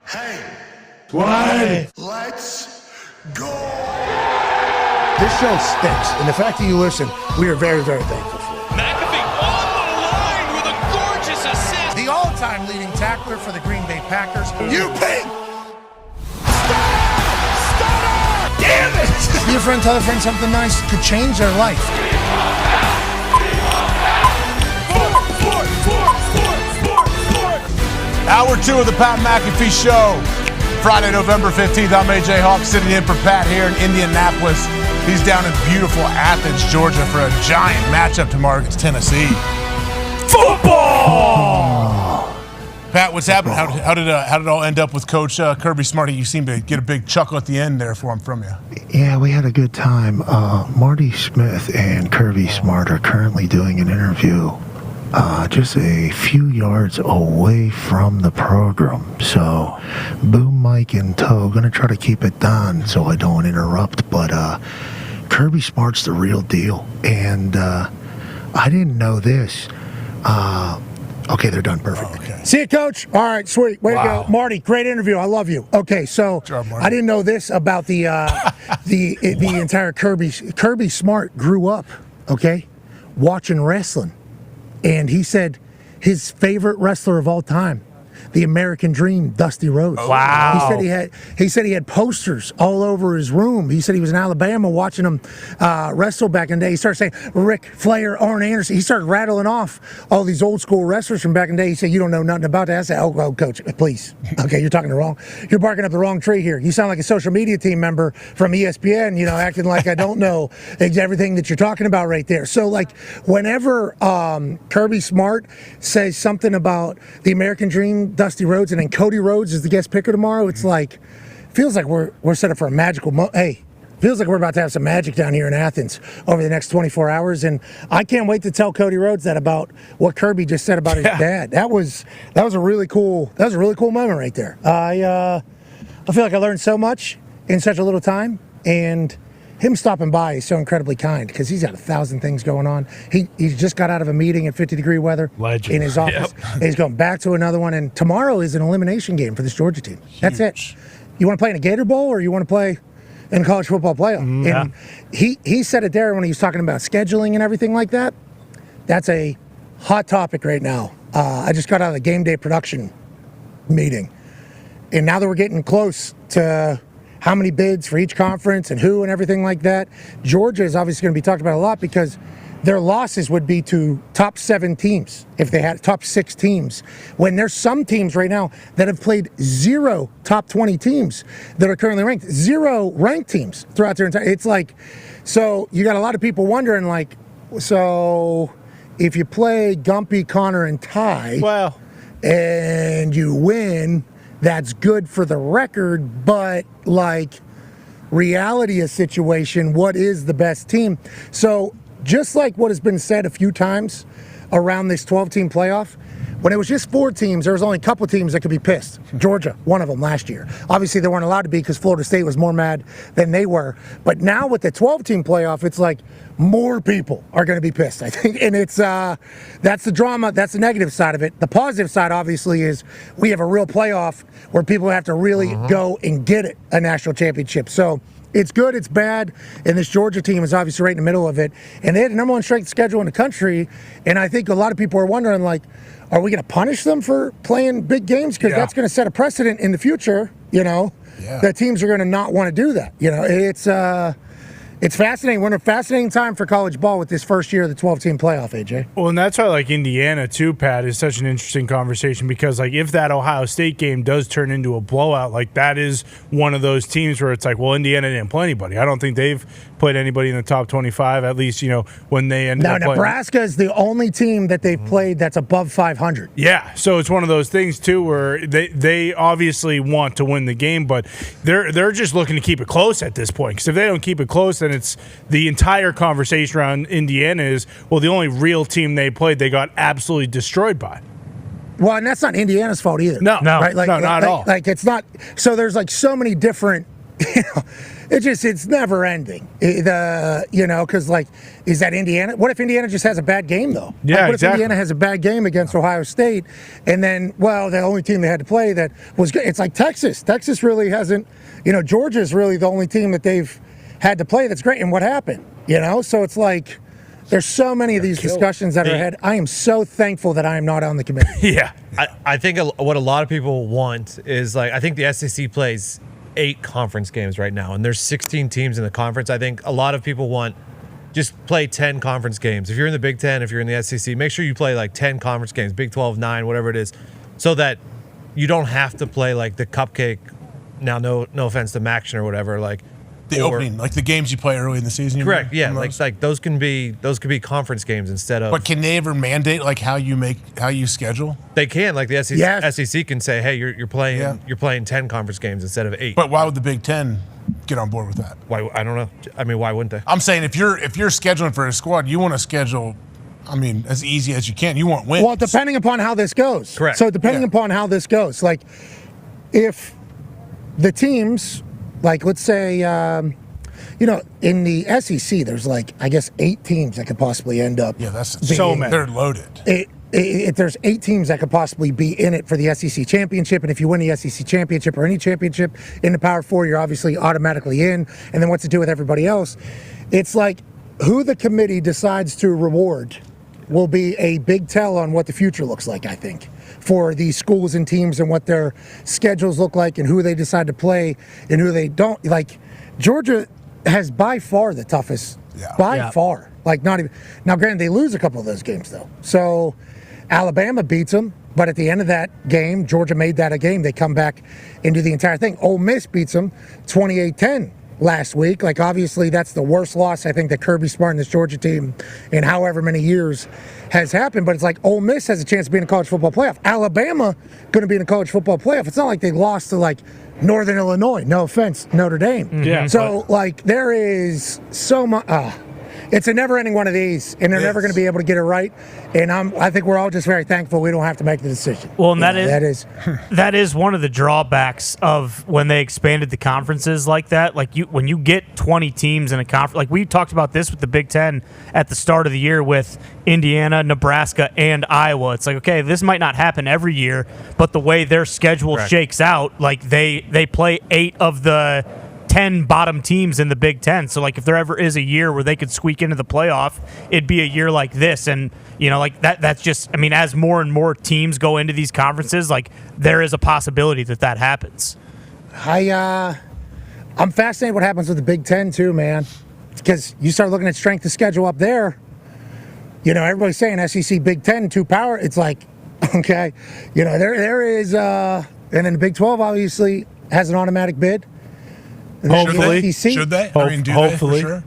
Hey, What? let's go. This show stinks, and the fact that you listen, we are very, very thankful for. McAfee on the line with a gorgeous assist. The all-time leading tackler for the Green Bay Packers. You pink. Damn it! Be a friend, tell a friend something nice could change their life. Hour 2 of the Pat McAfee Show. Friday, November 15th. I'm AJ Hawk sitting in for Pat here in Indianapolis. He's down in beautiful Athens, Georgia for a giant matchup tomorrow against Tennessee. Football! Pat, what's happened? How did it all end up with Coach Kirby Smarty? You seem to get a big chuckle at the end there from you. Yeah, we had a good time. Marty Smith and Kirby Smart are currently doing an interview just a few yards away from the program. So, boom mic in tow. Gonna try to keep it down so I don't interrupt. But Kirby Smart's the real deal. And I didn't know this. Okay, they're done. Perfect. Okay. See you, Coach. All right, sweet. Way to go. Marty, great interview. I love you. Okay, so I didn't know this about the the entire Kirby Smart grew up, okay, watching wrestling. And he said his favorite wrestler of all time, the American Dream, Dusty Rhodes. Wow. He said he had posters all over his room. He said he was in Alabama watching him wrestle back in the day. He started saying Ric Flair, Arn Anderson. He started rattling off all these old school wrestlers from back in the day. He said, "You don't know nothing about that." I said, "Oh, Coach, please. Okay, you're you're barking up the wrong tree here. You sound like a social media team member from ESPN, acting like I don't know everything that you're talking about right there." So, like, whenever Kirby Smart says something about the American Dream, Dusty Rhodes, and then Cody Rhodes is the guest picker tomorrow, it's like, feels like we're set up for a magical feels like we're about to have some magic down here in Athens over the next 24 hours, and I can't wait to tell Cody Rhodes that about what Kirby just said about his dad. That was a really cool moment right there. I feel like I learned so much in such a little time, and him stopping by is so incredibly kind because he's got 1,000 things going on. He just got out of a meeting in 50-degree weather in his office. Yep. He's going back to another one, and tomorrow is an elimination game for this Georgia team. That's it. You want to play in a Gator Bowl or you want to play in college football playoff? Yeah. And he said it there when he was talking about scheduling and everything like that. That's a hot topic right now. I just got out of the game day production meeting. and now that we're getting close to how many bids for each conference and who and everything like that, Georgia is obviously going to be talked about a lot because their losses would be to top 7 teams if they had top 6 teams. When there's some teams right now that have played 0 top 20 teams that are currently ranked, 0 ranked teams throughout their entire. It's like, so you got a lot of people wondering, like, so if you play Gumpy, Connor, and Ty, and you win, that's good for the record, but like reality of situation, what is the best team? So just like what has been said a few times around this 12-team playoff, when it was just 4 teams, there was only a couple teams that could be pissed. Georgia, one of them last year. Obviously, they weren't allowed to be because Florida State was more mad than they were. But now with the 12-team playoff, it's like more people are going to be pissed, I think. And it's that's the drama. That's the negative side of it. The positive side, obviously, is we have a real playoff where people have to really go and get it, a national championship. So it's good, it's bad, and this Georgia team is obviously right in the middle of it. And they had the number 1 strength schedule in the country, and I think a lot of people are wondering, like, are we going to punish them for playing big games? Because that's going to set a precedent in the future, you know, that teams are going to not want to do that. You know, it's fascinating. We're in a fascinating time for college ball with this first year of the 12-team playoff, AJ. Well, and that's why, like, Indiana, too, Pat, is such an interesting conversation because, like, if that Ohio State game does turn into a blowout, like, that is one of those teams where it's like, well, Indiana didn't play anybody. I don't think they've played anybody in the top 25, at least, you know, when they ended up playing. Nebraska is the only team that they've played that's above 500. Yeah, so it's one of those things, too, where they obviously want to win the game, but they're just looking to keep it close at this point because if they don't keep it close, then it's the entire conversation around Indiana is, well, the only real team they played, they got absolutely destroyed by. Well, and that's not Indiana's fault either. No, right? no, not at all. Like, it's not. So there's like so many different, you know, it's never ending. Because like, is that Indiana? What if Indiana just has a bad game though? Yeah, like, what exactly. if Indiana has a bad game against Ohio State, and then, well, the only team they had to play that was good. It's like Texas. Texas really hasn't. You know, Georgia's really the only team that they've had to play that's great. And what happened? You know, so it's like there's so many of these discussions that are ahead. I am so thankful that I am not on the committee. Yeah. I think what a lot of people want is, like, I think the SEC plays 8 conference games right now, and there's 16 teams in the conference. I think a lot of people want just play 10 conference games. If you're in the Big Ten, if you're in the SEC, make sure you play like 10 conference games, Big 12, 9, whatever it is, so that you don't have to play like the cupcake. Now, no offense to Maction or whatever, like the opening, like the games you play early in the season. Correct. Yeah, like those could be conference games instead of. But can they ever mandate like how you schedule? They can, like the SEC can say, hey, you're playing 10 conference games instead of 8. But why would the Big Ten get on board with that? Why? I don't know. I mean, why wouldn't they? I'm saying if you're scheduling for a squad, you want to schedule, I mean, as easy as you can. You want wins. Well, depending upon how this goes. Correct. So depending upon how this goes, like if the teams, like let's say, in the SEC, there's like, I guess 8 teams that could possibly end up. Yeah, that's so many. They're loaded. There's 8 teams that could possibly be in it for the SEC championship, and if you win the SEC championship or any championship in the Power 4, you're obviously automatically in. And then what's to do with everybody else? It's like who the committee decides to reward will be a big tell on what the future looks like, I think, for these schools and teams and what their schedules look like and who they decide to play and who they don't. Like Georgia has by far the toughest, far. Like not even now. Granted, they lose a couple of those games though. So Alabama beats them, but at the end of that game, Georgia made that a game. They come back and do the entire thing. Ole Miss beats them 28-10 last week. Like obviously, that's the worst loss I think that Kirby Smart and this Georgia team in however many years has happened. But it's like Ole Miss has a chance to be in a college football playoff. Alabama going to be in a college football playoff. It's not like they lost to like Northern Illinois. No offense, Notre Dame. Yeah. So like there is so much. It's a never-ending one of these, and they're never going to be able to get it right. And I think we're all just very thankful we don't have to make the decision. Well, and that is one of the drawbacks of when they expanded the conferences like that. Like when you get 20 teams in a conference, like we talked about this with the Big Ten at the start of the year with Indiana, Nebraska, and Iowa. It's like, okay, this might not happen every year, but the way their schedule shakes out, like they play 8 of the 10 bottom teams in the Big Ten. So, like, if there ever is a year where they could squeak into the playoff, it'd be a year like this. And, like, that's just, I mean, as more and more teams go into these conferences, like, there is a possibility that happens. I'm fascinated what happens with the Big Ten, too, man. Because you start looking at strength of schedule up there. Everybody's saying SEC, Big Ten, 2 power. It's like, okay. There is, and then the Big 12, obviously, has an automatic bid. Hopefully. Should they? I mean, do hopefully. they for sure?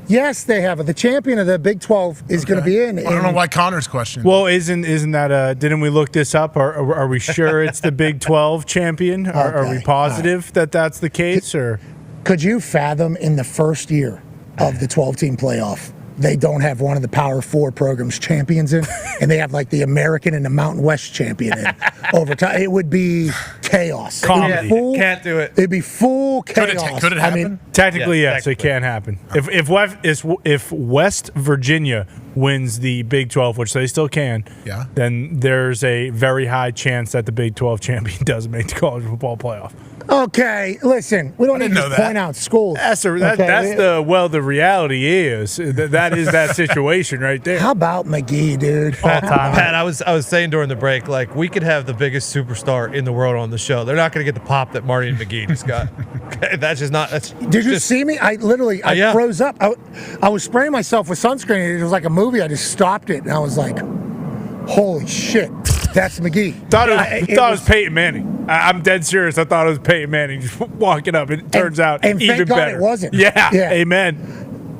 Yes, they have. The champion of the Big 12 is going to be in. I don't know why Connor's questioning. Well, isn't that didn't we look this up? Are we sure it's the Big 12 champion? Are we positive that that's the case? Or could you fathom in the first year of the 12-team playoff, they don't have one of the Power 4 programs champions in, and they have like the American and the Mountain West champion in over time? It would be chaos. Comedy. Can't do it. It'd be full chaos. Could it happen? I mean, technically, yes, it can happen. If West Virginia wins the Big 12, which they still can, then there's a very high chance that the Big 12 champion doesn't make the college football playoff. Okay, listen, we don't need to point out schools. The reality is that is that situation right there. How about McGee, dude? Pat, I was saying during the break, like, we could have the biggest superstar in the world on the show. They're not going to get the pop that Marty and McGee just got. Okay, that's just not. Did you see me? I froze up. I was spraying myself with sunscreen. It was like a movie. I just stopped it, and I was like, holy shit. That's McGee. Thought it was Peyton Manning. I'm dead serious. I thought it was Peyton Manning just walking up. It turns out and even thank God better. It wasn't. Yeah. Amen.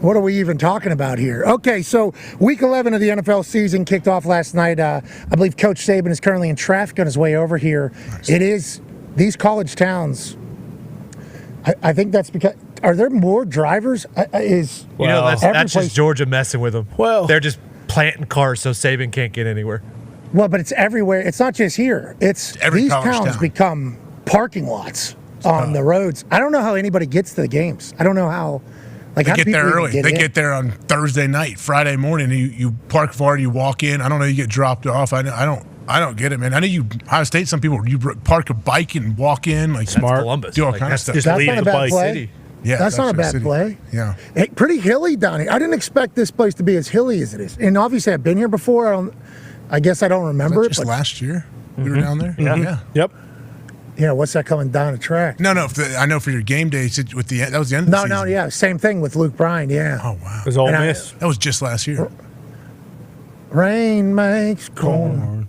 What are we even talking about here? Okay, so Week 11 of the NFL season kicked off last night. I believe Coach Saban is currently in traffic on his way over here. Nice. It is these college towns. I think that's because. Are there more drivers? That's just Georgia messing with them. Well, they're just planting cars so Saban can't get anywhere. Well, but it's everywhere. It's not just here. It's these towns become parking lots on the roads. I don't know how anybody gets to the games. I don't know how. Like, they get there early. They get there on Thursday night, Friday morning. You park far, you walk in. I don't know. You get dropped off. I don't get it, man. I know Ohio State. Some people you park a bike and walk in. Like, smart. Columbus. Do all kind of stuff. That's not a bad play. Yeah, that's not a bad play. Yeah, pretty hilly down here. I didn't expect this place to be as hilly as it is. And obviously, I've been here before. I guess I don't remember it. Just last year we were down there. Mm-hmm. Yeah. Yep. What's that coming down the track? No. I know for your game day that was the end of the season. No, yeah, same thing with Luke Bryan. Yeah. Oh wow. It was Ole Miss. That was just last year. Rain makes corn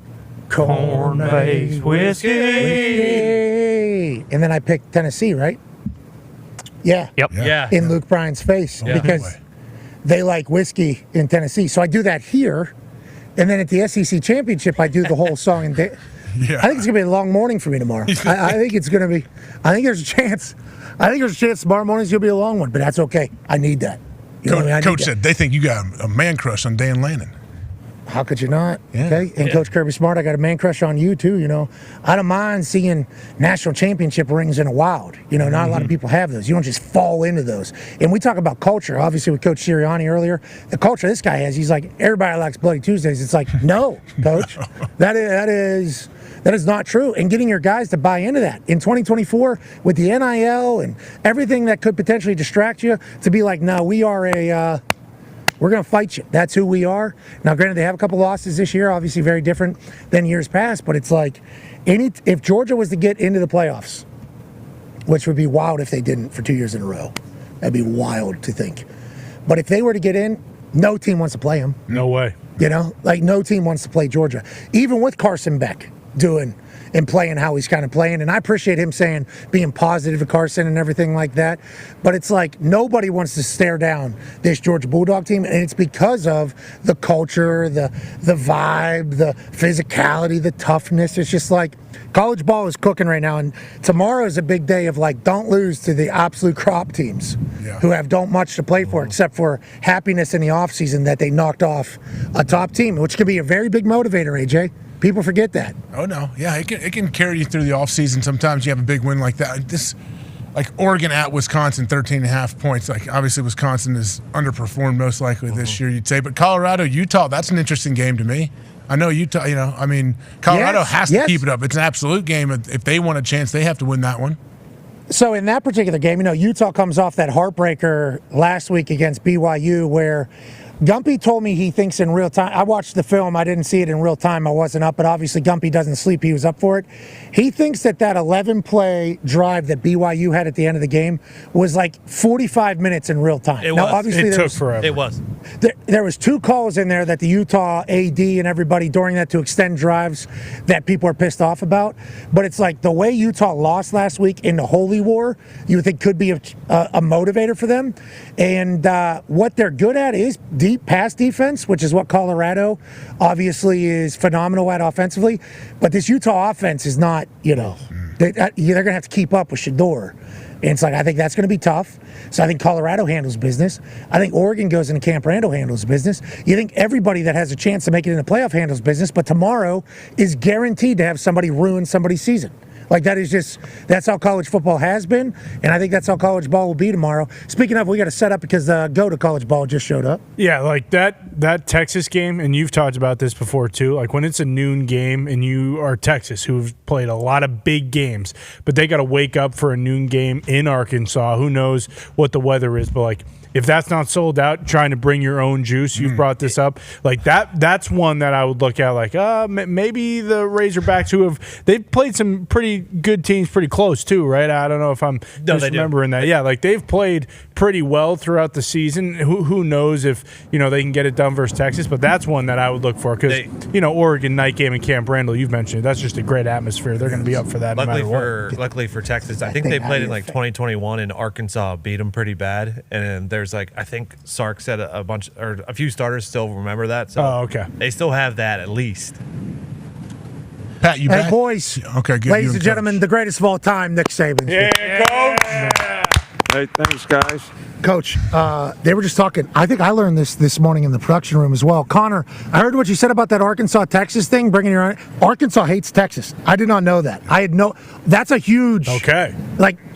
makes whiskey. And then I picked Tennessee, right? Yeah. Yep. Yeah. In Luke Bryan's face because they like whiskey in Tennessee. So I do that here. And then at the SEC Championship, I do the whole song. And I think it's going to be a long morning for me tomorrow. I think it's going to be. I think there's a chance. Tomorrow morning's going to be a long one, but that's okay. I need that. Coach said they think you got a man crush on Dan Lannon. How could you not? Yeah. Okay. And Coach Kirby Smart, I got a man crush on you too. I don't mind seeing national championship rings in a wild. Not a lot of people have those. You don't just fall into those. And we talk about culture, obviously with Coach Sirianni earlier. The culture this guy has, he's like, everybody likes Bloody Tuesdays. It's like, no, Coach, that is not true. And getting your guys to buy into that in 2024 with the NIL and everything that could potentially distract you, to be like, no, we're going to fight you. That's who we are. Now, granted, they have a couple losses this year, obviously very different than years past, but it's like if Georgia was to get into the playoffs, which would be wild if they didn't for 2 years in a row. That'd be wild to think. But if they were to get in, no team wants to play them. No way. No team wants to play Georgia. Even with Carson Beck doing and playing how he's kind of playing. And I appreciate him being positive to Carson and everything like that. But it's like nobody wants to stare down this Georgia Bulldog team. And it's because of the culture, the vibe, the physicality, the toughness. It's just like college ball is cooking right now. And tomorrow is a big day of like, don't lose to the absolute crop teams who don't much to play for except for happiness in the offseason that they knocked off a top team, which could be a very big motivator, AJ. People forget that. Oh, no. Yeah, it can carry you through the offseason. Sometimes you have a big win like that. Like Oregon at Wisconsin, 13.5 points. Like, obviously, Wisconsin has underperformed most likely this year, you'd say. But Colorado, Utah, that's an interesting game to me. I know Utah, Colorado has to keep it up. It's an absolute game. If they want a chance, they have to win that one. So in that particular game, Utah comes off that heartbreaker last week against BYU where Gumpy told me he thinks in real time. I watched the film. I didn't see it in real time. I wasn't up, but obviously Gumpy doesn't sleep. He was up for it. He thinks that 11-play drive that BYU had at the end of the game was like 45 minutes in real time. It now, was. Obviously, it took forever. It was. There was 2 calls in there that the Utah AD and everybody during that to extend drives that people are pissed off about. But it's like the way Utah lost last week in the Holy War, you would think could be a motivator for them. And what they're good at is deep pass defense, which is what Colorado obviously is phenomenal at offensively. But this Utah offense is not, they're going to have to keep up with Shedeur. And it's like, I think that's going to be tough. So I think Colorado handles business. I think Oregon goes into Camp Randall handles business. You think everybody that has a chance to make it in the playoff handles business, but tomorrow is guaranteed to have somebody ruin somebody's season. Like that's how college football has been, and I think that's how college ball will be tomorrow. Speaking of, we got to set up because Go to College Ball just showed up. Yeah, like that Texas game, and you've talked about this before too, like when it's a noon game and you are Texas, who've played a lot of big games, but they got to wake up for a noon game in Arkansas. Who knows what the weather is, but like, if that's not sold out, trying to bring your own juice, you've brought this up, like that's one that I would look at like, maybe the Razorbacks they've played some pretty good teams pretty close too, right? I don't know if I'm misremembering that. Yeah, like they've played pretty well throughout the season. Who knows if, they can get it done versus Texas, but that's one that I would look for because, Oregon night game and Camp Randall, you've mentioned it, that's just a great atmosphere. They're going to be up for that no matter what. Luckily for Texas, I think they played in like 2021 and Arkansas beat them pretty bad, and there's like, I think Sark said a few starters still remember that. So okay. They still have that at least. Pat, you Hey, back? boys. Okay, good. Ladies and gentlemen, the greatest of all time, Nick Saban. Hey, thanks, guys. Coach, they were just talking. I think I learned this morning in the production room as well. Connor, I heard what you said about that Arkansas-Texas thing, bringing your own. Arkansas hates Texas. I did not know that. That's a huge. Okay.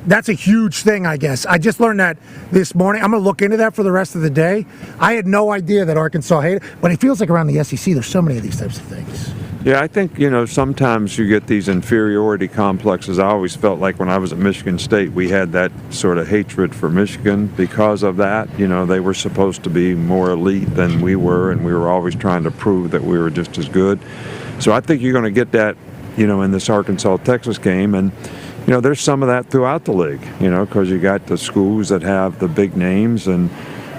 That's a huge thing, I guess. I just learned that this morning. I'm going to look into that for the rest of the day. I had no idea that Arkansas hated it, but it feels like around the SEC, there's so many of these types of things. Yeah, I think, sometimes you get these inferiority complexes. I always felt like when I was at Michigan State, we had that sort of hatred for Michigan because of that. They were supposed to be more elite than we were, and we were always trying to prove that we were just as good. So I think you're going to get that, in this Arkansas-Texas game. And, there's some of that throughout the league, because you got the schools that have the big names and,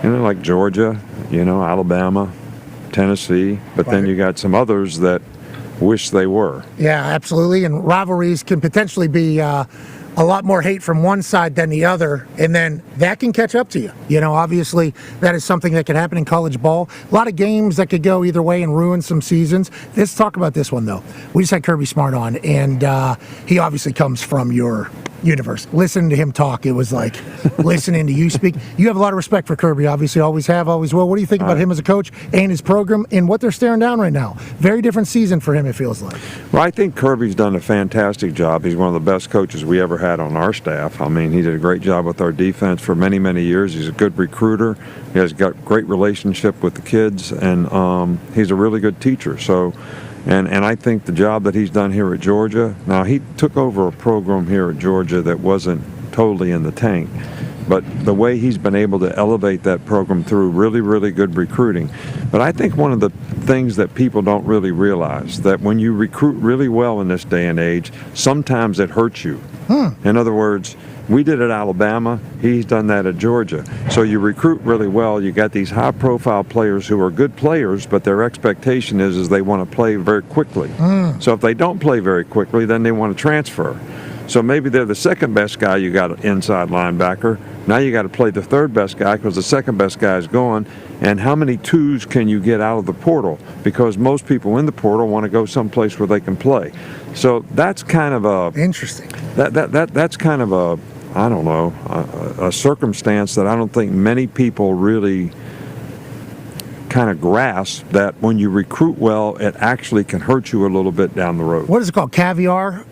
like Georgia, Alabama, Tennessee. But then you got some others that wish they were. Yeah, absolutely. And rivalries can potentially be a lot more hate from one side than the other, and then that can catch up to you. Obviously, that is something that can happen in college ball. A lot of games that could go either way and ruin some seasons. Let's talk about this one, though. We just had Kirby Smart on, and he obviously comes from your universe. Listening to him talk, it was like listening to you speak. You have a lot of respect for Kirby, obviously, always have, always will. What do you think about him as a coach and his program and what they're staring down right now? Very different season for him, it feels like. Well, I think Kirby's done a fantastic job. He's one of the best coaches we ever had on our staff. I mean, he did a great job with our defense for many, many years. He's a good recruiter. He has got great relationship with the kids, and he's a really good teacher. So, and I think the job that he's done here at Georgia, now he took over a program here at Georgia that wasn't totally in the tank, but the way he's been able to elevate that program through really, really good recruiting. But I think one of the things that people don't really realize, that when you recruit really well in this day and age, sometimes it hurts you. In other words, we did at Alabama, he's done that at Georgia. So you recruit really well, you got these high-profile players who are good players, but their expectation is they want to play very quickly. So if they don't play very quickly, then they want to transfer. So maybe they're the second best guy, you got an inside linebacker. Now you got to play the third best guy because the second best guy is gone. And how many twos can you get out of the portal? Because most people in the portal want to go someplace where they can play. So that's kind of a interesting. That's kind of a, I don't know, a circumstance that I don't think many people really kind of grasp that when you recruit well, it actually can hurt you a little bit down the road. What is it called? Caviar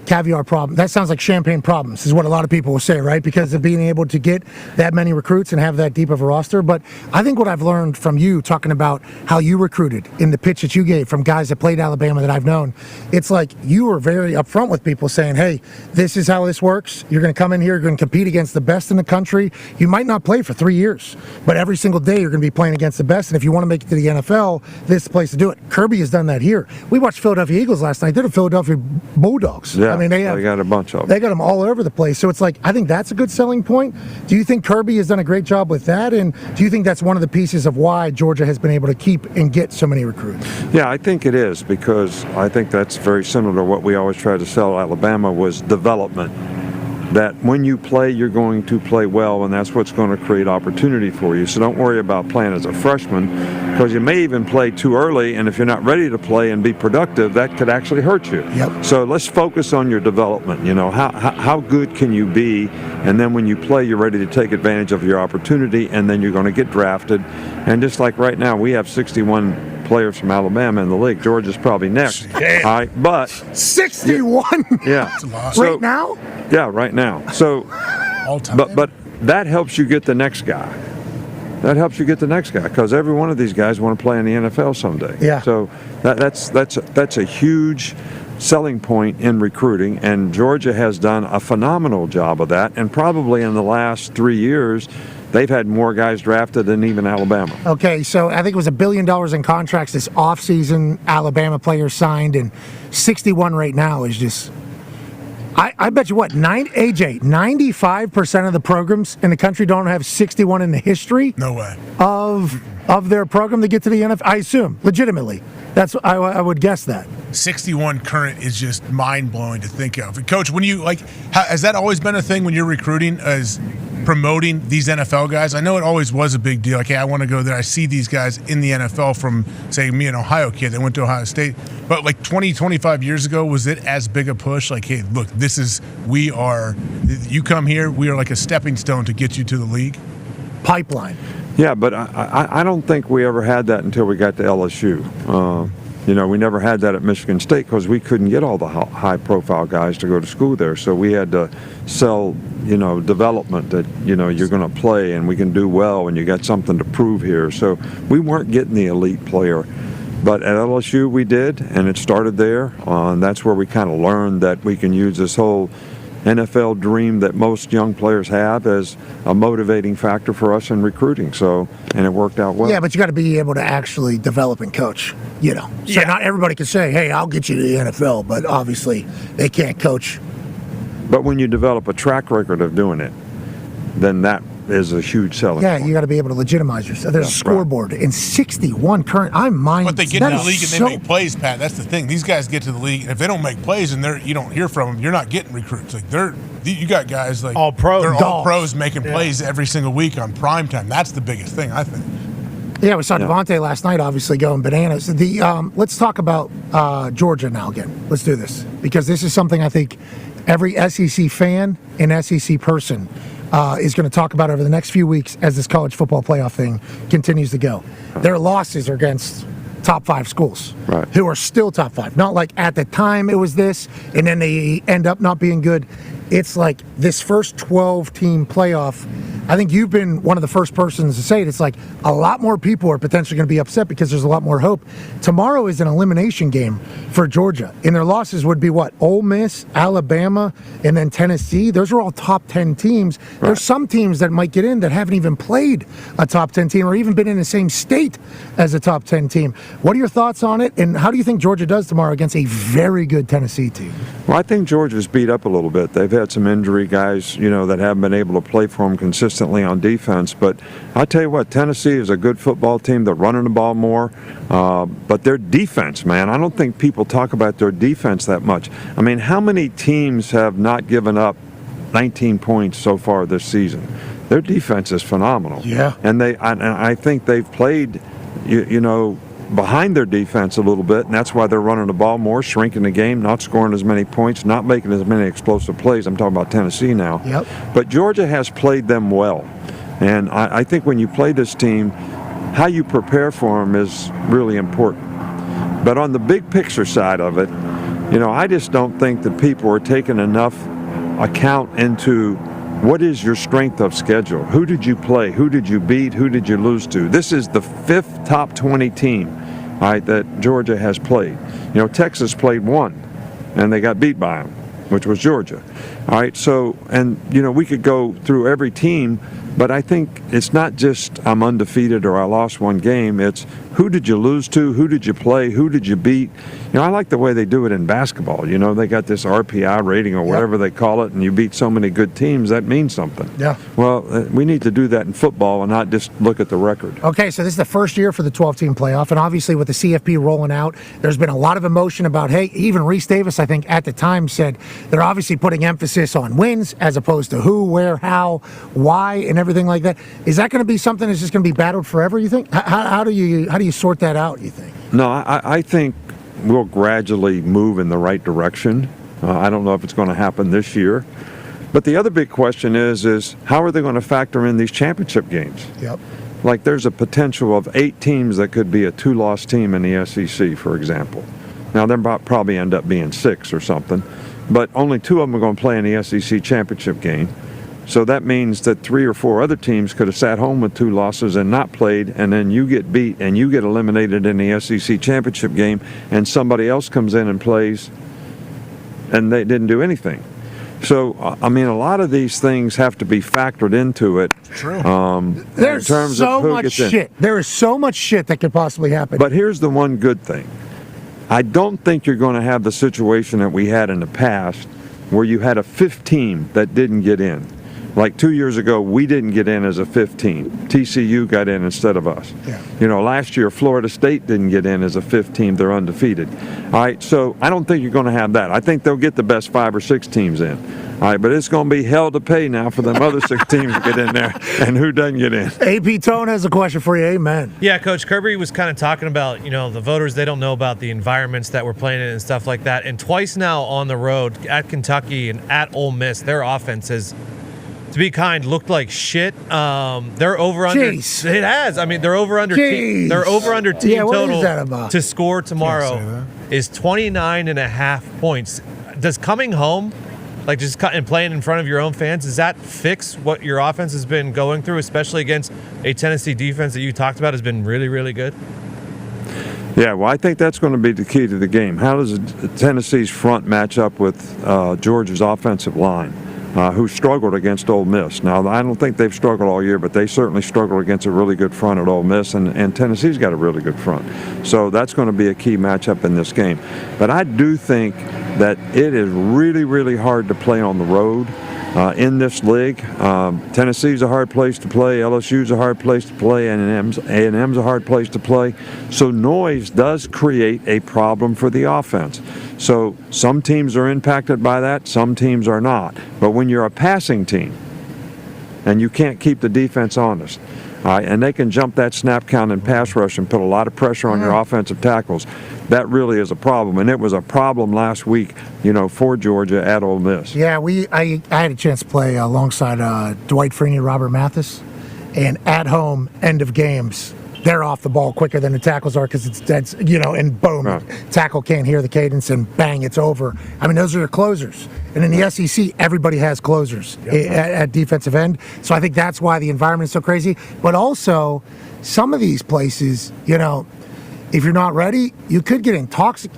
problem. That sounds like champagne problems is what a lot of people will say, right? Because of being able to get that many recruits and have that deep of a roster. But I think what I've learned from you talking about how you recruited in the pitch that you gave from guys that played Alabama that I've known, it's like you were very upfront with people saying, hey, this is how this works. You're going to come in here, you're going to compete against the best in the country. You might not play for 3 years, but every single day you're going to be playing against the best. And if you want to make it to the NFL, this is the place to do it. Kirby has done that here. We watched Philadelphia Eagles last night. They're the Philadelphia Bulldogs. Yeah, I mean, they got a bunch of them. They got them all over the place. So it's like, I think that's a good selling point. Do you think Kirby has done a great job with that? And do you think that's one of the pieces of why Georgia has been able to keep and get so many recruits? Yeah, I think it is, because I think that's very similar to what we always try to sell Alabama was development. That when you play, you're going to play well, and that's what's going to create opportunity for you. So don't worry about playing as a freshman, because you may even play too early, and if you're not ready to play and be productive, that could actually hurt you. Yep. So let's focus on your development. You know, how good can you be, and then when you play, you're ready to take advantage of your opportunity, and then you're going to get drafted. And just like right now, we have 61 players from Alabama in the league. Georgia's probably next. Damn. All right, but 61. Yeah. That's a lot. Right now? Yeah, right now. So, All time. but that helps you get the next guy. That helps you get the next guy, because every one of these guys want to play in the NFL someday. Yeah. So that's a huge selling point in recruiting, and Georgia has done a phenomenal job of that. And probably in the last 3 years, they've had more guys drafted than even Alabama. Okay, so I think it was $1 billion in contracts this offseason. Alabama players signed, and 61 right now is just. I bet you what, AJ, 95% of the programs in the country don't have 61 in the history. No way. Of their program to get to the NFL. I assume, legitimately. That's I would guess that. 61 current is just mind-blowing to think of. And Coach, when you has that always been a thing when you're recruiting, as promoting these NFL guys? I know it always was a big deal. Like, hey, I want to go there. I see these guys in the NFL from, say, me, an Ohio kid that went to Ohio State. But like 20, 25 years ago, was it as big a push? Like, hey, look, you come here, we are like a stepping stone to get you to the league? Pipeline. Yeah, but I don't think we ever had that until we got to LSU. We never had that at Michigan State because we couldn't get all the high-profile guys to go to school there. So we had to sell, development that, you're going to play and we can do well and you got something to prove here. So we weren't getting the elite player. But at LSU we did, and it started there. And that's where we kind of learned that we can use this whole NFL dream that most young players have as a motivating factor for us in recruiting. So, and it worked out well. Yeah, but you got to be able to actually develop and coach, So not everybody can say, hey, I'll get you to the NFL, but obviously they can't coach. But when you develop a track record of doing it, then that is a huge selling point. You got to be able to legitimize yourself. There's a scoreboard in 61 current. But they get to the league and they make plays, Pat. That's the thing. These guys get to the league, and if they don't make plays and you don't hear from them, you're not getting recruits. Like you got guys like all pros. They're all pros making plays every single week on prime time. That's the biggest thing, I think. Yeah, we saw Devontae last night, obviously going bananas. Let's talk about Georgia now again. Let's do this, because this is something I think every SEC fan and SEC person is going to talk about over the next few weeks as this college football playoff thing continues to go. Their losses are against top 5 schools who are still top 5. Not like at the time it was this, and then they end up not being good. It's like this first 12-team playoff. I think you've been one of the first persons to say it. It's like a lot more people are potentially going to be upset because there's a lot more hope. Tomorrow is an elimination game for Georgia, and their losses would be what? Ole Miss, Alabama, and then Tennessee. Those are all top 10 teams. There's some teams that might get in that haven't even played a top 10 team or even been in the same state as a top 10 team. What are your thoughts on it, and how do you think Georgia does tomorrow against a very good Tennessee team? Well, I think Georgia's beat up a little bit. They've had some injury guys, that haven't been able to play for them consistently on defense. But I tell you what, Tennessee is a good football team. They're running the ball more. But their defense, man, I don't think people talk about their defense that much. I mean, how many teams have not given up 19 points so far this season? Their defense is phenomenal. Yeah. And I think they've played, behind their defense a little bit, and that's why they're running the ball more, shrinking the game, not scoring as many points, not making as many explosive plays. I'm talking about Tennessee now. Yep. But Georgia has played them well. And I think when you play this team, how you prepare for them is really important. But on the big picture side of it, I just don't think that people are taking enough account into what is your strength of schedule. Who did you play? Who did you beat? Who did you lose to? This is the 5th top 20 team, all right, that Georgia has played. Texas played one, and they got beat by them, which was Georgia. All right, so, and, we could go through every team, but I think it's not just I'm undefeated or I lost one game. It's who did you lose to? Who did you play? Who did you beat? I like the way they do it in basketball. They got this RPI rating or whatever they call it, and you beat so many good teams, that means something. Yeah. Well, we need to do that in football and not just look at the record. Okay, so this is the first year for the 12-team playoff, and obviously with the CFP rolling out, there's been a lot of emotion about, hey, even Reese Davis, I think, at the time said they're obviously putting emphasis on wins as opposed to who, where, how, why, and everything like that. Is that going to be something that's just going to be battled forever, you think? How do you sort that out, you think? No, I think we'll gradually move in the right direction. I don't know if it's going to happen this year. But the other big question is how are they going to factor in these championship games? Yep. Like there's a potential of 8 teams that could be a 2-loss team in the SEC, for example. Now, there probably end up being 6 or something. But only 2 of them are going to play in the SEC championship game. So that means that 3 or 4 other teams could have sat home with 2 losses and not played, and then you get beat and you get eliminated in the SEC championship game, and somebody else comes in and plays, and they didn't do anything. So, a lot of these things have to be factored into it. True. There's in terms so of who much gets in. shit. There is so much shit that could possibly happen. But here's the one good thing. I don't think you're going to have the situation that we had in the past where you had a 5th team that didn't get in. Like 2 years ago, we didn't get in as a 5th team. TCU got in instead of us. Yeah. Last year, Florida State didn't get in as a 5th team. They're undefeated. All right, so I don't think you're going to have that. I think they'll get the best 5 or 6 teams in. All right, but it's going to be hell to pay now for them other 6 teams to get in there, and who doesn't get in. AP Tone has a question for you. Amen. Yeah, Coach Kirby was kind of talking about, the voters, they don't know about the environments that we're playing in and stuff like that. And twice now on the road at Kentucky and at Ole Miss, their offense has, to be kind, looked like shit. They're over under. Jeez. It has. They're over under. They're over under team Yeah, what total is that about? to score tomorrow is 29.5 points. Does coming home, like just and playing in front of your own fans, does that fix what your offense has been going through, especially against a Tennessee defense that you talked about has been really, really good? Yeah, well, I think that's going to be the key to the game. How does Tennessee's front match up with Georgia's offensive line? Who struggled against Ole Miss. Now, I don't think they've struggled all year, but they certainly struggled against a really good front at Ole Miss, and Tennessee's got a really good front. So that's going to be a key matchup in this game. But I do think that it is really, really hard to play on the road in this league. Tennessee's a hard place to play. LSU's a hard place to play. A&M's a hard place to play. So noise does create a problem for the offense. So some teams are impacted by that, some teams are not. But when you're a passing team and you can't keep the defense honest, and they can jump that snap count and pass rush and put a lot of pressure on your offensive tackles, that really is a problem. And it was a problem last week, for Georgia at Ole Miss. Yeah, I had a chance to play alongside Dwight Freeney and Robert Mathis, and at home, end of games, they're off the ball quicker than the tackles are because it's dead, and boom, tackle can't hear the cadence and bang, it's over. Those are your closers. And in the SEC, everybody has closers at defensive end. So I think that's why the environment is so crazy. But also, some of these places, if you're not ready, you could get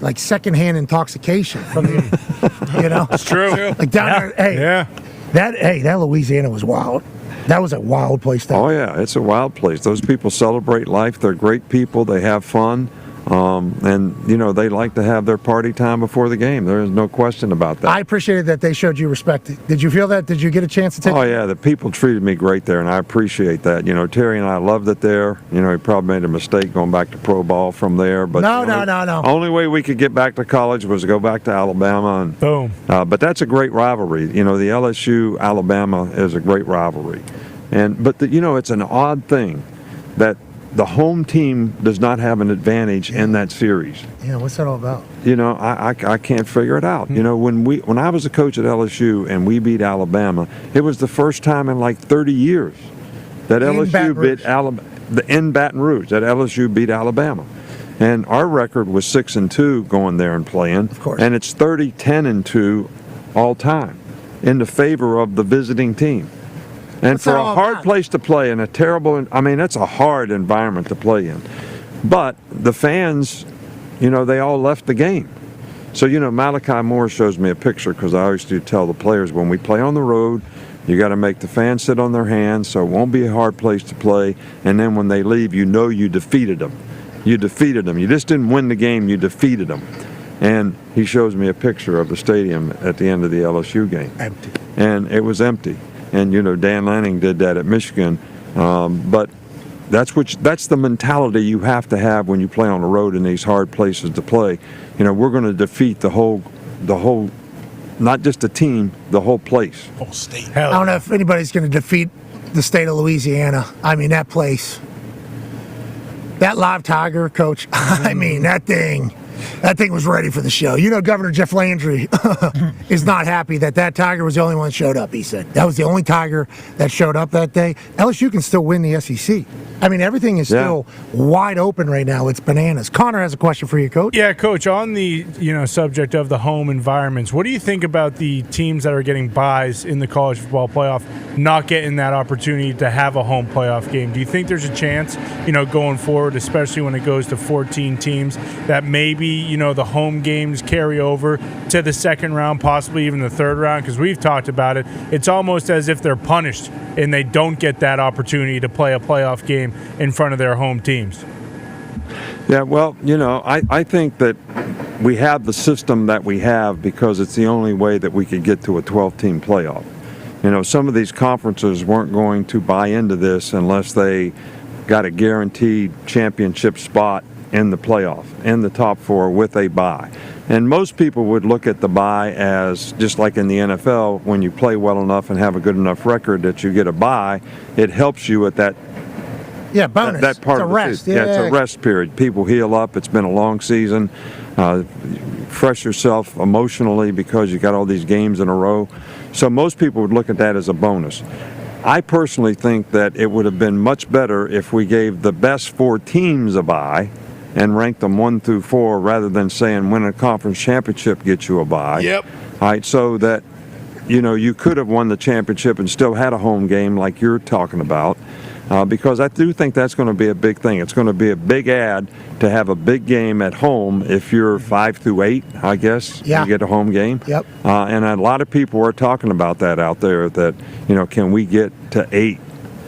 like secondhand intoxication from the, It's true. Like down there, that Louisiana was wild. That was a wild place. Oh, yeah, it's a wild place. Those people celebrate life. They're great people. They have fun. And, they like to have their party time before the game. There is no question about that. I appreciated that they showed you respect. Did you feel that? Did you get a chance to take Oh, yeah, the people treated me great there, and I appreciate that. Terry and I loved it there. He probably made a mistake going back to pro ball from there. But No. Only way we could get back to college was to go back to Alabama. And, boom. But that's a great rivalry. The LSU-Alabama is a great rivalry. But it's an odd thing that the home team does not have an advantage in that series. Yeah, what's that all about? I can't figure it out. When I was a coach at LSU and we beat Alabama, it was the first time in like 30 years that LSU beat Alabama. in Baton Rouge that LSU beat Alabama. And our record was 6-2 going there and playing. Of course. And it's 30-10-2 all time in the favor of the visiting team. And What's for that a all hard about? place to play in a terrible, I mean, that's a hard environment to play in. But the fans, you know, they all left the game. So, you know, Malachi Moore shows me a picture because I always do tell the players when we play on the road, you got to make the fans sit on their hands so it won't be a hard place to play. And then when they leave, you know you defeated them. You defeated them. You just didn't win the game, you defeated them. And he shows me a picture of the stadium at the end of the LSU game. Empty. And it was empty. And, you know, Dan Lanning did that at Michigan. But that's the mentality you have to have when you play on the road in these hard places to play. You know, we're going to defeat the whole, not just the team, the whole place. Whole state. I don't know if anybody's going to defeat the state of Louisiana. I mean, that place. That live tiger, Coach, I mean, that thing was ready for the show. You know, Governor Jeff Landry is not happy that tiger was the only one that showed up, he said. That was the only tiger that showed up that day. LSU can still win the SEC. I mean, everything is still wide open right now. It's bananas. Connor has a question for you, Coach. Yeah, Coach, on the subject of the home environments, what do you think about the teams that are getting buys in the college football playoff not getting that opportunity to have a home playoff game? Do you think there's a chance, going forward, especially when it goes to 14 teams, that maybe, the home games carry over to the second round, possibly even the third round? Because we've talked about it. It's almost as if they're punished and they don't get that opportunity to play a playoff game in front of their home teams. Yeah, well, I think that we have the system that we have because it's the only way that we could get to a 12-team playoff. Some of these conferences weren't going to buy into this unless they got a guaranteed championship spot in the playoff, in the top four with a bye. And most people would look at the bye as, just like in the NFL, when you play well enough and have a good enough record that you get a bye, it helps you at that bonus. That part it's of a the rest. season. Yeah, it's a rest period. People heal up. It's been a long season. Fresh yourself emotionally because you got all these games in a row. So most people would look at that as a bonus. I personally think that it would have been much better if we gave the best 4 teams a bye and ranked them 1 through 4 rather than saying win a conference championship gets you a bye. Yep. All right, so that you could have won the championship and still had a home game like you're talking about. Because I do think that's going to be a big thing. It's going to be a big add to have a big game at home if you're 5 through 8, I guess. Yeah. You get a home game. Yep. And a lot of people are talking about that out there, that, can we get to 8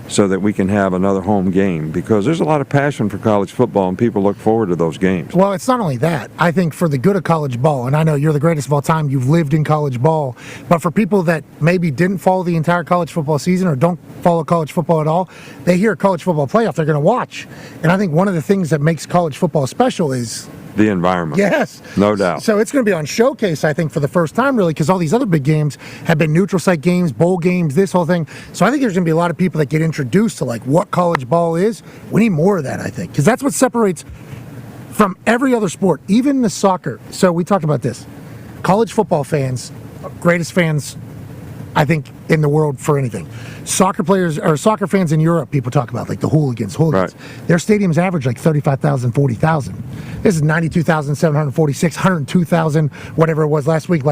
so that we can have another home game? Because there's a lot of passion for college football and people look forward to those games. Well, it's not only that. I think for the good of college ball, and I know you're the greatest of all time, you've lived in college ball, but for people that maybe didn't follow the entire college football season or don't follow college football at all, they hear college football playoff, they're going to watch. And I think one of the things that makes college football special is the environment. Yes. No doubt. So it's going to be on showcase, I think, for the first time, really, because all these other big games have been neutral site games, bowl games, this whole thing. So I think there's going to be a lot of people that get introduced to, what college ball is. We need more of that, I think, because that's what separates from every other sport, even the soccer. So we talked about this. College football fans, greatest fans, I think, in the world for anything. Soccer players or soccer fans in Europe, people talk about the hooligans. Right. Their stadiums average 35,000, 40,000. This is 92,746, 102,000, whatever it was last week.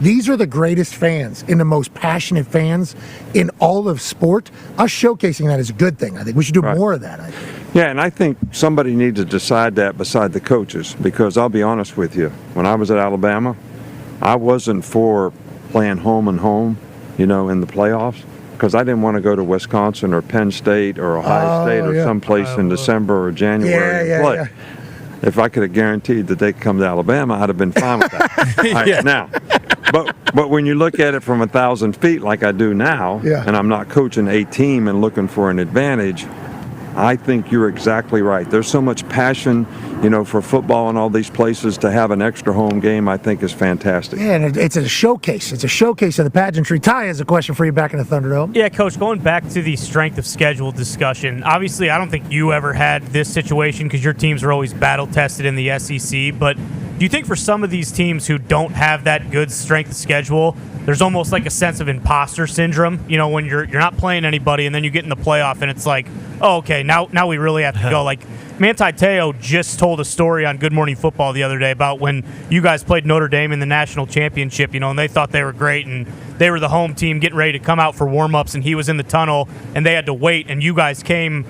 These are the greatest fans and the most passionate fans in all of sport. Us showcasing that is a good thing. I think we should do more of that. I think. Yeah, and I think somebody needs to decide that beside the coaches, because I'll be honest with you, when I was at Alabama, I wasn't for playing home and home, in the playoffs, because I didn't want to go to Wisconsin or Penn State or Ohio State or someplace in December or January and play. If I could have guaranteed that they could come to Alabama, I'd have been fine with that. Right, now, but when you look at it from 1,000 feet like I do now, and I'm not coaching a team and looking for an advantage, I think you're exactly right. There's so much passion, for football in all these places. To have an extra home game, I think, is fantastic. Yeah, and it's a showcase. It's a showcase of the pageantry. Ty has a question for you back in the Thunderdome. Yeah, Coach, going back to the strength of schedule discussion, obviously I don't think you ever had this situation because your teams were always battle-tested in the SEC, but do you think for some of these teams who don't have that good strength of schedule, there's almost like a sense of imposter syndrome, when you're not playing anybody and then you get in the playoff and it's like, oh, okay, now we really have to go. Like, Manti Te'o just told a story on Good Morning Football the other day about when you guys played Notre Dame in the national championship, and they thought they were great, and they were the home team getting ready to come out for warm-ups, and he was in the tunnel, and they had to wait, and you guys came,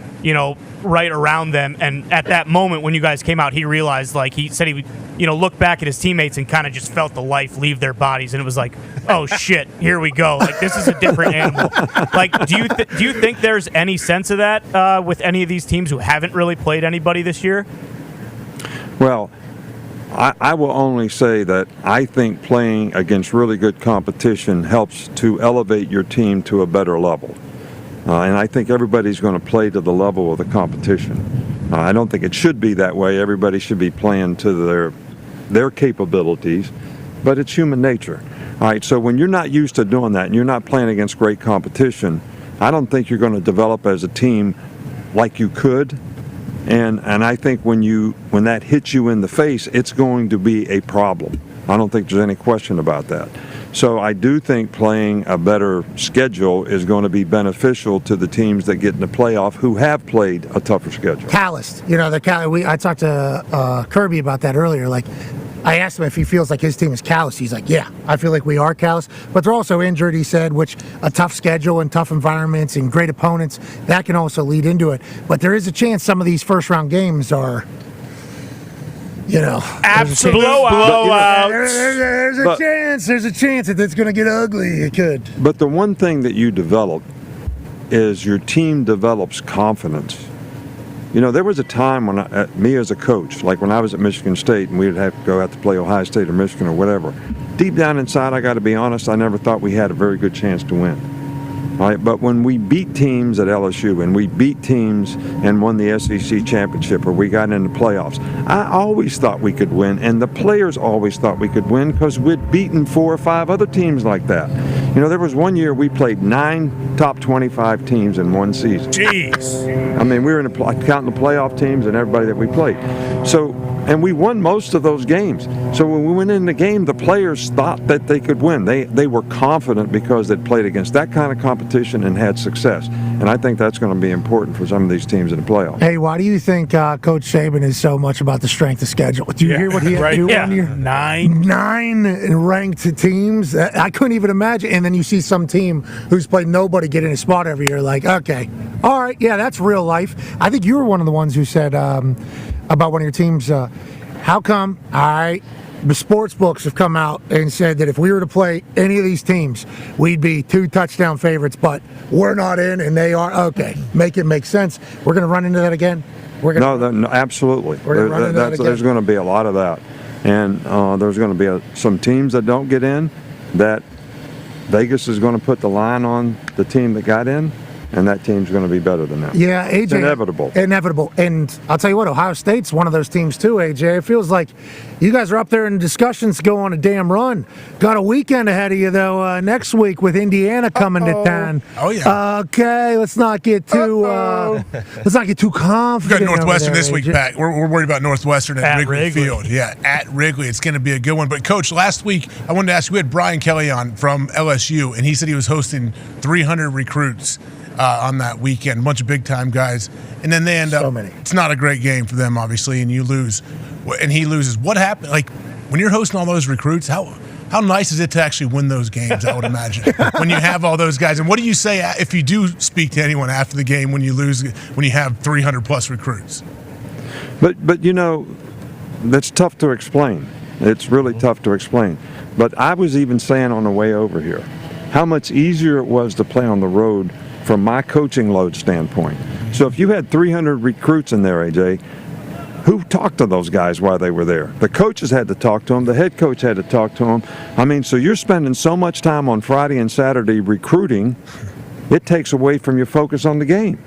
right around them, and at that moment when you guys came out, he realized, like, he said he, looked back at his teammates and kind of just felt the life leave their bodies, and it was like, oh, shit, here we go. Like, this is a different animal. Like, do you think there's any sense of that with any of these teams who haven't really played anybody this year? Well, I will only say that I think playing against really good competition helps to elevate your team to a better level. And I think everybody's going to play to the level of the competition. I don't think it should be that way. Everybody should be playing to their capabilities, but it's human nature. All right, so when you're not used to doing that and you're not playing against great competition, I don't think you're going to develop as a team like you could. And I think when that hits you in the face, it's going to be a problem. I don't think there's any question about that. So I do think playing a better schedule is going to be beneficial to the teams that get in the playoff who have played a tougher schedule. Calloused. I talked to Kirby about that earlier. Like, I asked him if he feels like his team is calloused. He's like, yeah, I feel like we are calloused. But they're also injured, he said, which a tough schedule and tough environments and great opponents, that can also lead into it. But there is a chance some of these first-round games are, absolute blowouts. There's a chance that it's going to get ugly. It could. But the one thing that you develop is your team develops confidence. There was a time when me as a coach, like when I was at Michigan State and we'd have to play Ohio State or Michigan or whatever, deep down inside, I got to be honest, I never thought we had a very good chance to win. All right, but when we beat teams at LSU and we beat teams and won the SEC championship or we got into playoffs, I always thought we could win, and the players always thought we could win because we'd beaten 4 or 5 other teams like that. There was one year we played 9 top 25 teams in one season. Jeez. I mean, we were counting the playoff teams and everybody that we played. And we won most of those games. So when we went in the game, the players thought that they could win. They were confident because they'd played against that kind of competition and had success. And I think that's going to be important for some of these teams in the playoffs. Hey, why do you think Coach Saban is so much about the strength of schedule? Do you hear what he had to do 1 year? 9 ranked teams. I couldn't even imagine. And then you see some team who's played nobody get in a spot every year. Like, okay, all right, yeah, that's real life. I think you were one of the ones who said about one of your teams, how come, all right, the sports books have come out and said that if we were to play any of these teams, we'd be 2 touchdown favorites, but we're not in and they are. Okay, make it make sense. We're going to run into that again? No, absolutely. There's going to be a lot of that. And there's going to be some teams that don't get in that Vegas is going to put the line on the team that got in, and that team's going to be better than that. Yeah, AJ. It's inevitable. Inevitable. And I'll tell you what, Ohio State's one of those teams too, AJ. It feels like you guys are up there in discussions to go on a damn run. Got a weekend ahead of you, though, next week with Indiana coming to town. Oh, yeah. Okay, let's not get too confident. We've got Northwestern there, this week, AJ. Pat. We're worried about Northwestern at Wrigley Field. Yeah, at Wrigley. It's going to be a good one. But, Coach, last week I wanted to ask you, we had Brian Kelly on from LSU, and he said he was hosting 300 recruits on that weekend, a bunch of big-time guys. And then they end up, it's not a great game for them, obviously, and you lose. And he loses. What happened? Like, when you're hosting all those recruits, how nice is it to actually win those games, I would imagine, when you have all those guys? And what do you say if you do speak to anyone after the game when you lose, when you have 300-plus recruits? But that's tough to explain. It's really tough to explain. But I was even saying on the way over here how much easier it was to play on the road from my coaching load standpoint. So if you had 300 recruits in there, AJ, who talked to those guys while they were there? The coaches had to talk to them. The head coach had to talk to them. I mean, so you're spending so much time on Friday and Saturday recruiting, it takes away from your focus on the game.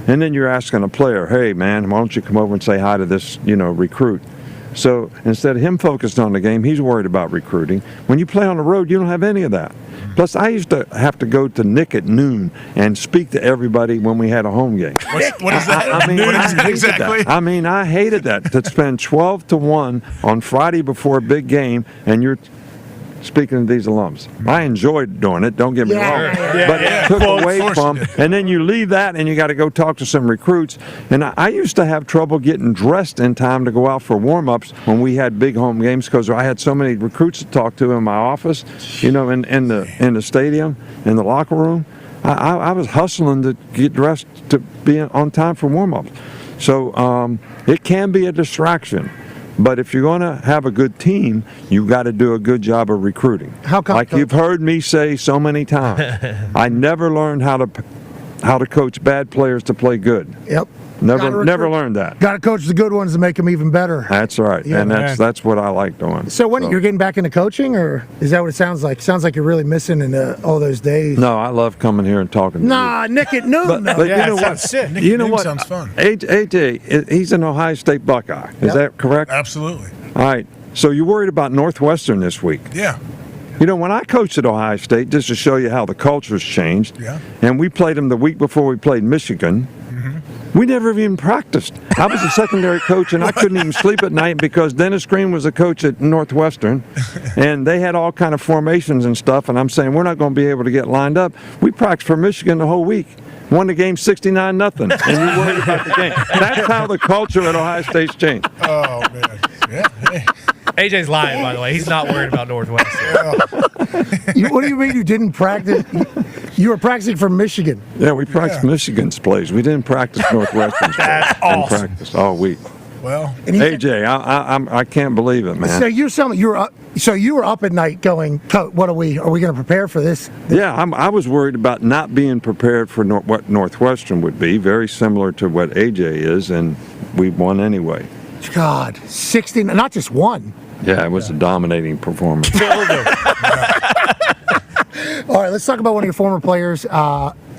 And then you're asking a player, hey, man, why don't you come over and say hi to this, recruit? So instead of him focused on the game, he's worried about recruiting. When you play on the road, you don't have any of that. Plus, I used to have to go to Nick at noon and speak to everybody when we had a home game. What is that? I mean, Noon I hated exactly. that. I mean, I hated that, to spend 12 to 1 on Friday before a big game, and you're speaking to these alums. I enjoyed doing it, don't get me wrong. But it took away from, and then you leave that and you got to go talk to some recruits. And I used to have trouble getting dressed in time to go out for warm-ups when we had big home games because I had so many recruits to talk to in my office, in the stadium, in the locker room. I was hustling to get dressed to be on time for warm-ups. So it can be a distraction. But if you're going to have a good team, you've got to do a good job of recruiting. How come? Like you've heard me say so many times, I never learned how to coach bad players to play good. Yep. Never learned that. Got to coach the good ones to make them even better. That's right, Yeah, and man. that's what I like doing. So when you're getting back into coaching, or is that what it sounds like? Sounds like you're really missing in all those days. No, I love coming here and talking to you. Nah, Nick at noon. But you know what? You know what? Sounds fun. AJ, he's an Ohio State Buckeye. Is that correct? Absolutely. All right. So you're worried about Northwestern this week? Yeah. You know, when I coached at Ohio State, just to show you how the culture's changed, and we played them the week before we played Michigan, we never even practiced. I was a secondary coach, and I couldn't even sleep at night because Dennis Green was a coach at Northwestern, and they had all kind of formations and stuff, and I'm saying, we're not going to be able to get lined up. We practiced for Michigan the whole week. Won the game 69-0, and you worried about the game. That's how the culture at Ohio State's changed. Oh, man. Yeah. Hey. AJ's lying, by the way. He's not worried about Northwestern. What do you mean you didn't practice? You were practicing for Michigan. Yeah, we practiced Michigan's plays. We didn't practice Northwestern's plays. That's We awesome. practiced all week. Well, AJ, I can't believe it, man. So you're telling me you were up. So you were up at night going, "What are we going to prepare for this?" Yeah, I was worried about not being prepared for what Northwestern would be, very similar to what AJ is, and we won anyway. God, 16, not just one. Yeah, it was a dominating performance. All right, let's talk about one of your former players.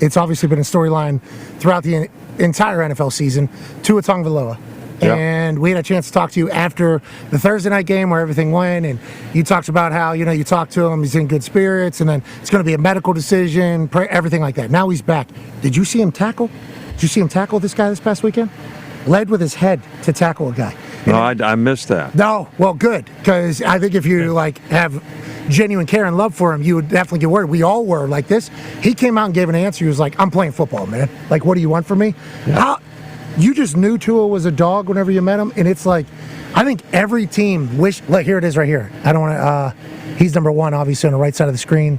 It's obviously been a storyline throughout the entire NFL season, Tua Tagovailoa. Yeah. And we had a chance to talk to you after the Thursday night game where everything went, and you talked about how, you talked to him, he's in good spirits, and then it's going to be a medical decision, everything like that. Now he's back. Did you see him tackle? Did you see him tackle this guy this past weekend? Led with his head to tackle a guy. No, I missed that. No, well, good, because I think if you have genuine care and love for him, you would definitely get worried. We all were like this. He came out and gave an answer. He was like, "I'm playing football, man. Like, what do you want from me?" Yeah. You just knew Tua was a dog whenever you met him, and it's like, I think every team look, here it is right here. I don't want to. He's number one, obviously, on the right side of the screen.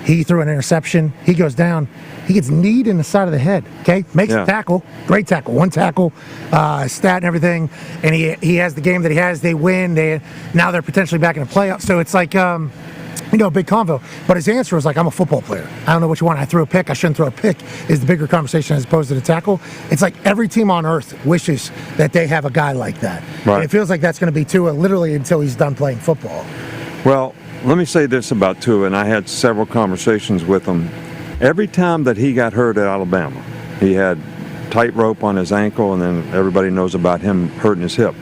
He threw an interception. He goes down. He gets kneed in the side of the head. Okay, makes a tackle, great tackle, one tackle, stat and everything, and he has the game that he has. They win. Now they're potentially back in the playoffs. So it's like big convo. But his answer was like, "I'm a football player. I don't know what you want. I threw a pick. I shouldn't throw a pick." Is the bigger conversation as opposed to the tackle. It's like every team on earth wishes that they have a guy like that. Right. And it feels like that's going to be Tua literally until he's done playing football. Well, let me say this about Tua, and I had several conversations with him. Every time that he got hurt at Alabama, he had tightrope on his ankle, and then everybody knows about him hurting his hip.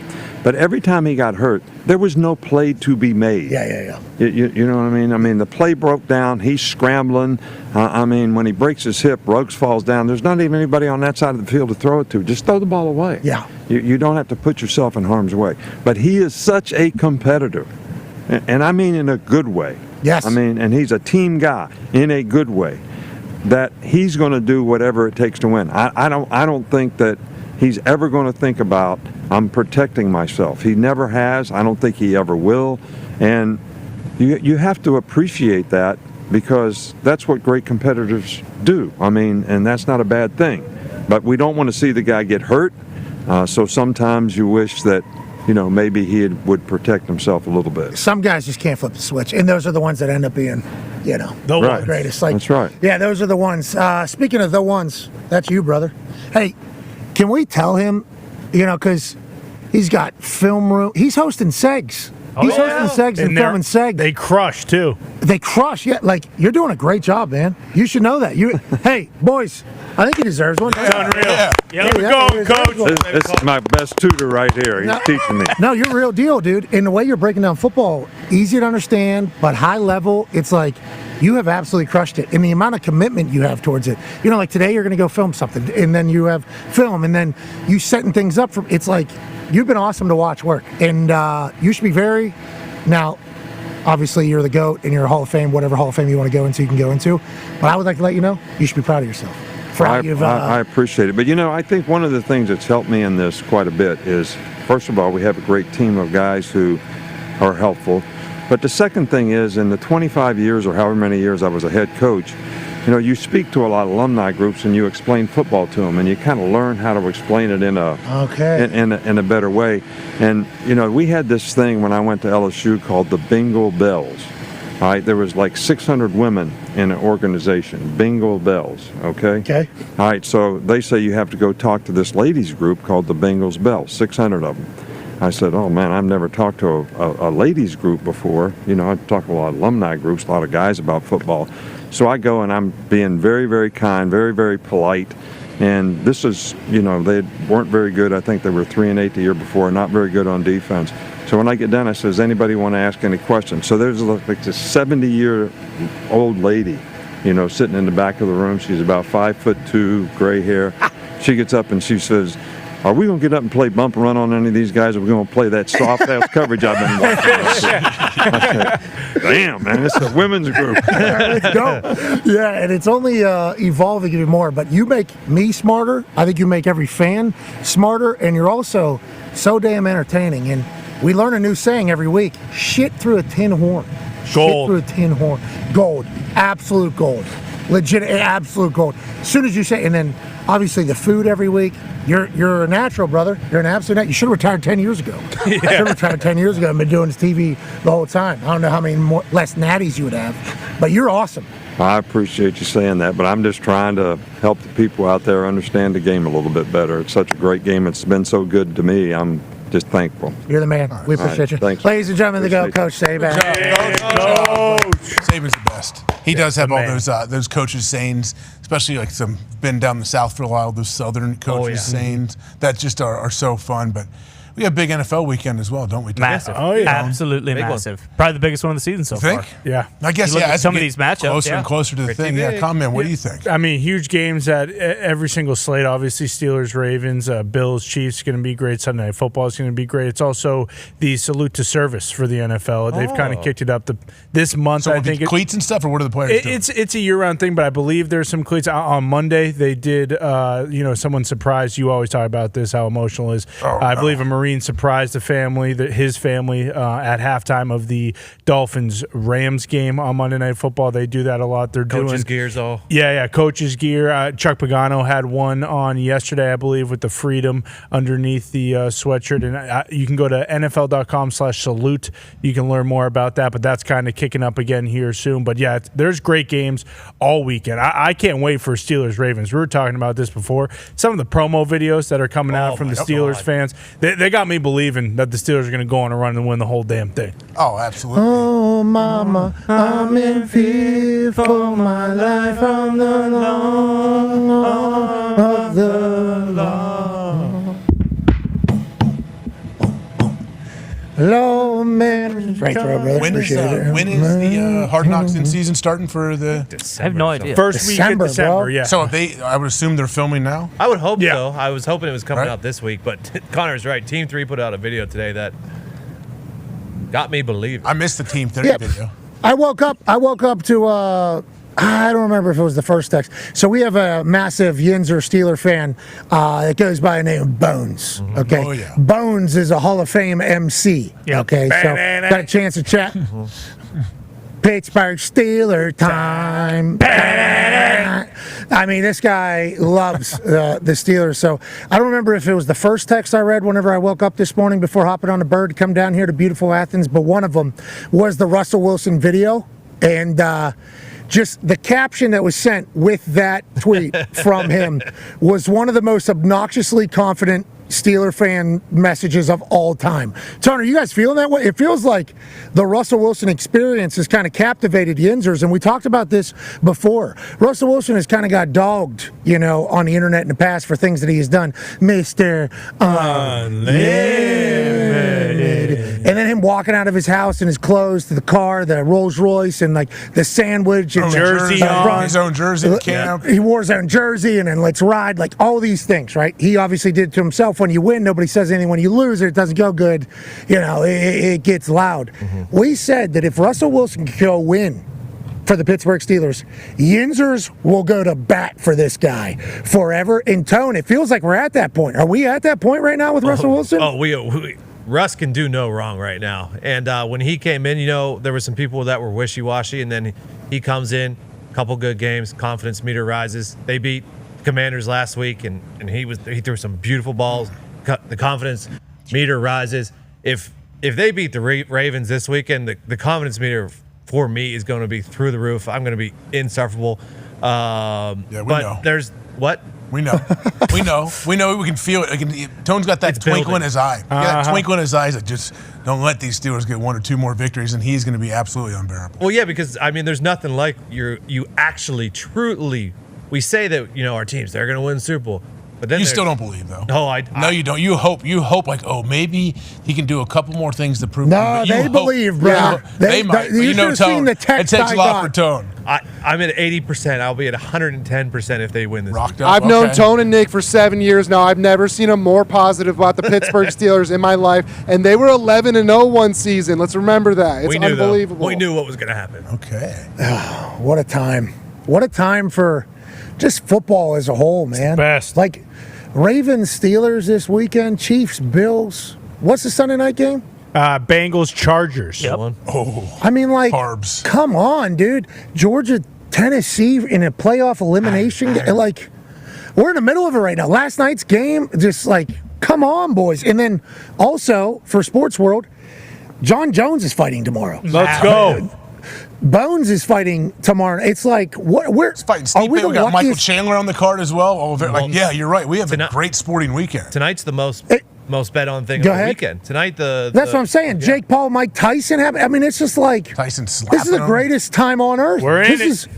But every time he got hurt, there was no play to be made. Yeah. You know what I mean? I mean, the play broke down. He's scrambling. When he breaks his hip, Ruggs falls down. There's not even anybody on that side of the field to throw it to. Just throw the ball away. Yeah. You don't have to put yourself in harm's way. But he is such a competitor. And I mean in a good way. Yes. I mean, and he's a team guy in a good way, that he's going to do whatever it takes to win. I don't think that he's ever going to think about, I'm protecting myself. He never has. I don't think he ever will. And you have to appreciate that, because that's what great competitors do. I mean, and that's not a bad thing. But we don't want to see the guy get hurt. So sometimes you wish that, maybe he would protect himself a little bit. Some guys just can't flip the switch, and those are the ones that end up being, the greatest. Like, that's right. Yeah, those are the ones. Speaking of the ones, that's you, brother. Hey, can we tell him, because he's got film room. He's hosting Segs He's hosting segs and filming segs. They crush too. They crush, yeah. Like, you're doing a great job, man. You should know that. Hey, boys, I think he deserves one. It's unreal. Yeah, Keep it going, Coach. This is my best tutor right here. He's teaching me. No, you're real deal, dude. In the way you're breaking down football, easy to understand, but high level, it's like you have absolutely crushed it. And the amount of commitment you have towards it. You know, like today you're going to go film something, and then you have film, and then you setting things up for. It's like you've been awesome to watch work, and you should be very. Now, obviously, you're the GOAT, and you're a Hall of Fame. Whatever Hall of Fame you want to go into, you can go into. But I would like to let you know you should be proud of yourself. I appreciate it. But, I think one of the things that's helped me in this quite a bit is, first of all, we have a great team of guys who are helpful. But the second thing is, in the 25 years or however many years I was a head coach, you speak to a lot of alumni groups and you explain football to them, and you kind of learn how to explain it in a better way. And, we had this thing when I went to LSU called the Bengal Bells. All right, there was like 600 women in an organization, Bengal Bells, okay? Okay. All right, so they say you have to go talk to this ladies group called the Bengals Bells, 600 of them. I said, oh man, I've never talked to a ladies group before. I talk to a lot of alumni groups, a lot of guys about football. So I go and I'm being very, very kind, very, very polite. And this is, they weren't very good. I think they were 3-8 the year before, not very good on defense. So when I get done, I said, does anybody want to ask any questions? So there's like this 70-year-old lady, sitting in the back of the room. She's about 5'2", gray hair. She gets up and she says, are we going to get up and play bump and run on any of these guys, or are we going to play that soft-ass coverage I've been watching? I said, damn, man, it's a women's group. Let's go. Yeah, and it's only evolving even more. But you make me smarter. I think you make every fan smarter, and you're also so damn entertaining. And we learn a new saying every week. Shit through a tin horn. Gold. Shit through a tin horn. Gold. Absolute gold. Legit, absolute gold. As soon as you say, and then obviously the food every week. You're a natural, brother. You're an absolute natural. You should have retired 10 years ago. You should have retired 10 years ago and been doing this TV the whole time. I don't know how many less natties you would have, but you're awesome. I appreciate you saying that, but I'm just trying to help the people out there understand the game a little bit better. It's such a great game. It's been so good to me. I'm just thankful. You're the man. We appreciate you. Thanks. Ladies and gentlemen, the GOAT, Coach Saban. Saban's the best. He does have all those coaches' sayings, especially like been down the South for a while, those Southern coaches' sayings that just are so fun. But we have a big NFL weekend as well, don't we? Massive. Oh, yeah. Absolutely Big massive. Probably the biggest one of the season so far. Yeah. I guess, You look at as some we of get these matchups, closer and closer to the thing. Yeah, comment. What do you think? I mean, huge games at every single slate. Obviously, Steelers, Ravens, Bills, Chiefs going to be great. Sunday Night Football is going to be great. It's also the salute to service for the NFL. They've kind of kicked it up this month. So I think cleats and stuff, or what are the players doing? It's a year-round thing, but I believe there's some cleats. On Monday, they did, someone surprised. You always talk about this, how emotional it is. I believe a Marine surprised the family, his family, at halftime of the Dolphins-Rams game on Monday Night Football. They do that a lot. They're Coaches' doing gears all. Yeah, coaches' gear. Chuck Pagano had one on yesterday, I believe, with the freedom underneath the sweatshirt. And you can go to NFL.com/salute. You can learn more about that, but that's kind of kicking up again here soon. But yeah, there's great games all weekend. I can't wait for Steelers-Ravens. We were talking about this before. Some of the promo videos that are coming out from the Steelers fans, they got me believing that the Steelers are going to go on a run and win the whole damn thing. Oh, absolutely. Oh, mama, I'm in fear for my life from the law of the law. Hello, man. Great throw, brother. When is the Hard Knocks in season starting for the? I have no idea. First week in December, yeah. So I would assume they're filming now. I would hope so. I was hoping it was coming out this week, but Connor's right. Team 3 put out a video today that got me believing. I missed the Team 3 video. I woke up to I don't remember if it was the first text. So we have a massive Yinzer Steeler fan that goes by the name of Bones. Okay, Oh, yeah. Bones is a Hall of Fame MC. Okay, so got a chance to chat. Pittsburgh Steeler time. I mean, this guy loves the Steelers. So I don't remember if it was the first text I read whenever I woke up this morning before hopping on the bird to come down here to beautiful Athens, but one of them was the Russell Wilson video. And just the caption that was sent with that tweet from him was one of the most obnoxiously confident Steeler fan messages of all time. Tony, are you guys feeling that way? It feels like the Russell Wilson experience has kind of captivated Yinzers, and we talked about this before. Russell Wilson has kind of got dogged, on the internet in the past for things that he has done. Mr. Unlimited. And then him walking out of his house in his clothes to the car, the Rolls Royce, and like the sandwich and jersey on. His own jersey at camp. He wore his own jersey, and then let's ride, like all these things, right? He obviously did it to himself. When you win, nobody says anything. When you lose, it doesn't go good. It gets loud. Mm-hmm. We said that if Russell Wilson can go win for the Pittsburgh Steelers, Yinzers will go to bat for this guy forever. And Tone, it feels like we're at that point. Are we at that point right now with Russell Wilson? Russ can do no wrong right now. And when he came in, there were some people that were wishy-washy, and then he comes in, couple good games, confidence meter rises. They beat Commanders last week, and he threw some beautiful balls. The confidence meter rises. If they beat the Ravens this weekend, the confidence meter for me is going to be through the roof. I'm going to be insufferable. We know. There's what? We know. We know. We can feel it. Tone's got that twinkle in his eye. That twinkle in his eyes that just don't let these Steelers get one or two more victories, and he's going to be absolutely unbearable. Well, yeah, because there's nothing like you actually truly. We say that our teams they're going to win the Super Bowl, but then you still don't believe though. No, no, you don't. You hope like, maybe he can do a couple more things to prove. No, they believe, bro. They might. You should have seen the text. It takes a lot for Tone. I'm at 80%. I'll be at 110% if they win this. I've known Tone and Nick for 7 years now. I've never seen them more positive about the Pittsburgh Steelers in my life, and they were 11-0 one season. Let's remember that. It's unbelievable. We knew what was going to happen. Okay. What a time! What a time for just football as a whole, man. It's the best. Like Ravens, Steelers this weekend, Chiefs, Bills. What's the Sunday night game? Bengals, Chargers. Yep. Oh, carbs. Come on, dude. Georgia, Tennessee in a playoff elimination. Like, we're in the middle of it right now. Last night's game, just like, come on, boys. And then also for Sports World, John Jones is fighting tomorrow. Let's go. Bones is fighting tomorrow. It's like, we're fighting. Are we the got Michael luckiest? Chandler on the card as well. Yeah, you're right. We have a great sporting weekend. Tonight's the most bet on thing Go of the ahead. weekend. Tonight That's what I'm saying. Jake Paul, Mike Tyson. It's just like Tyson slapped this is the him. greatest time on earth. We're in this it.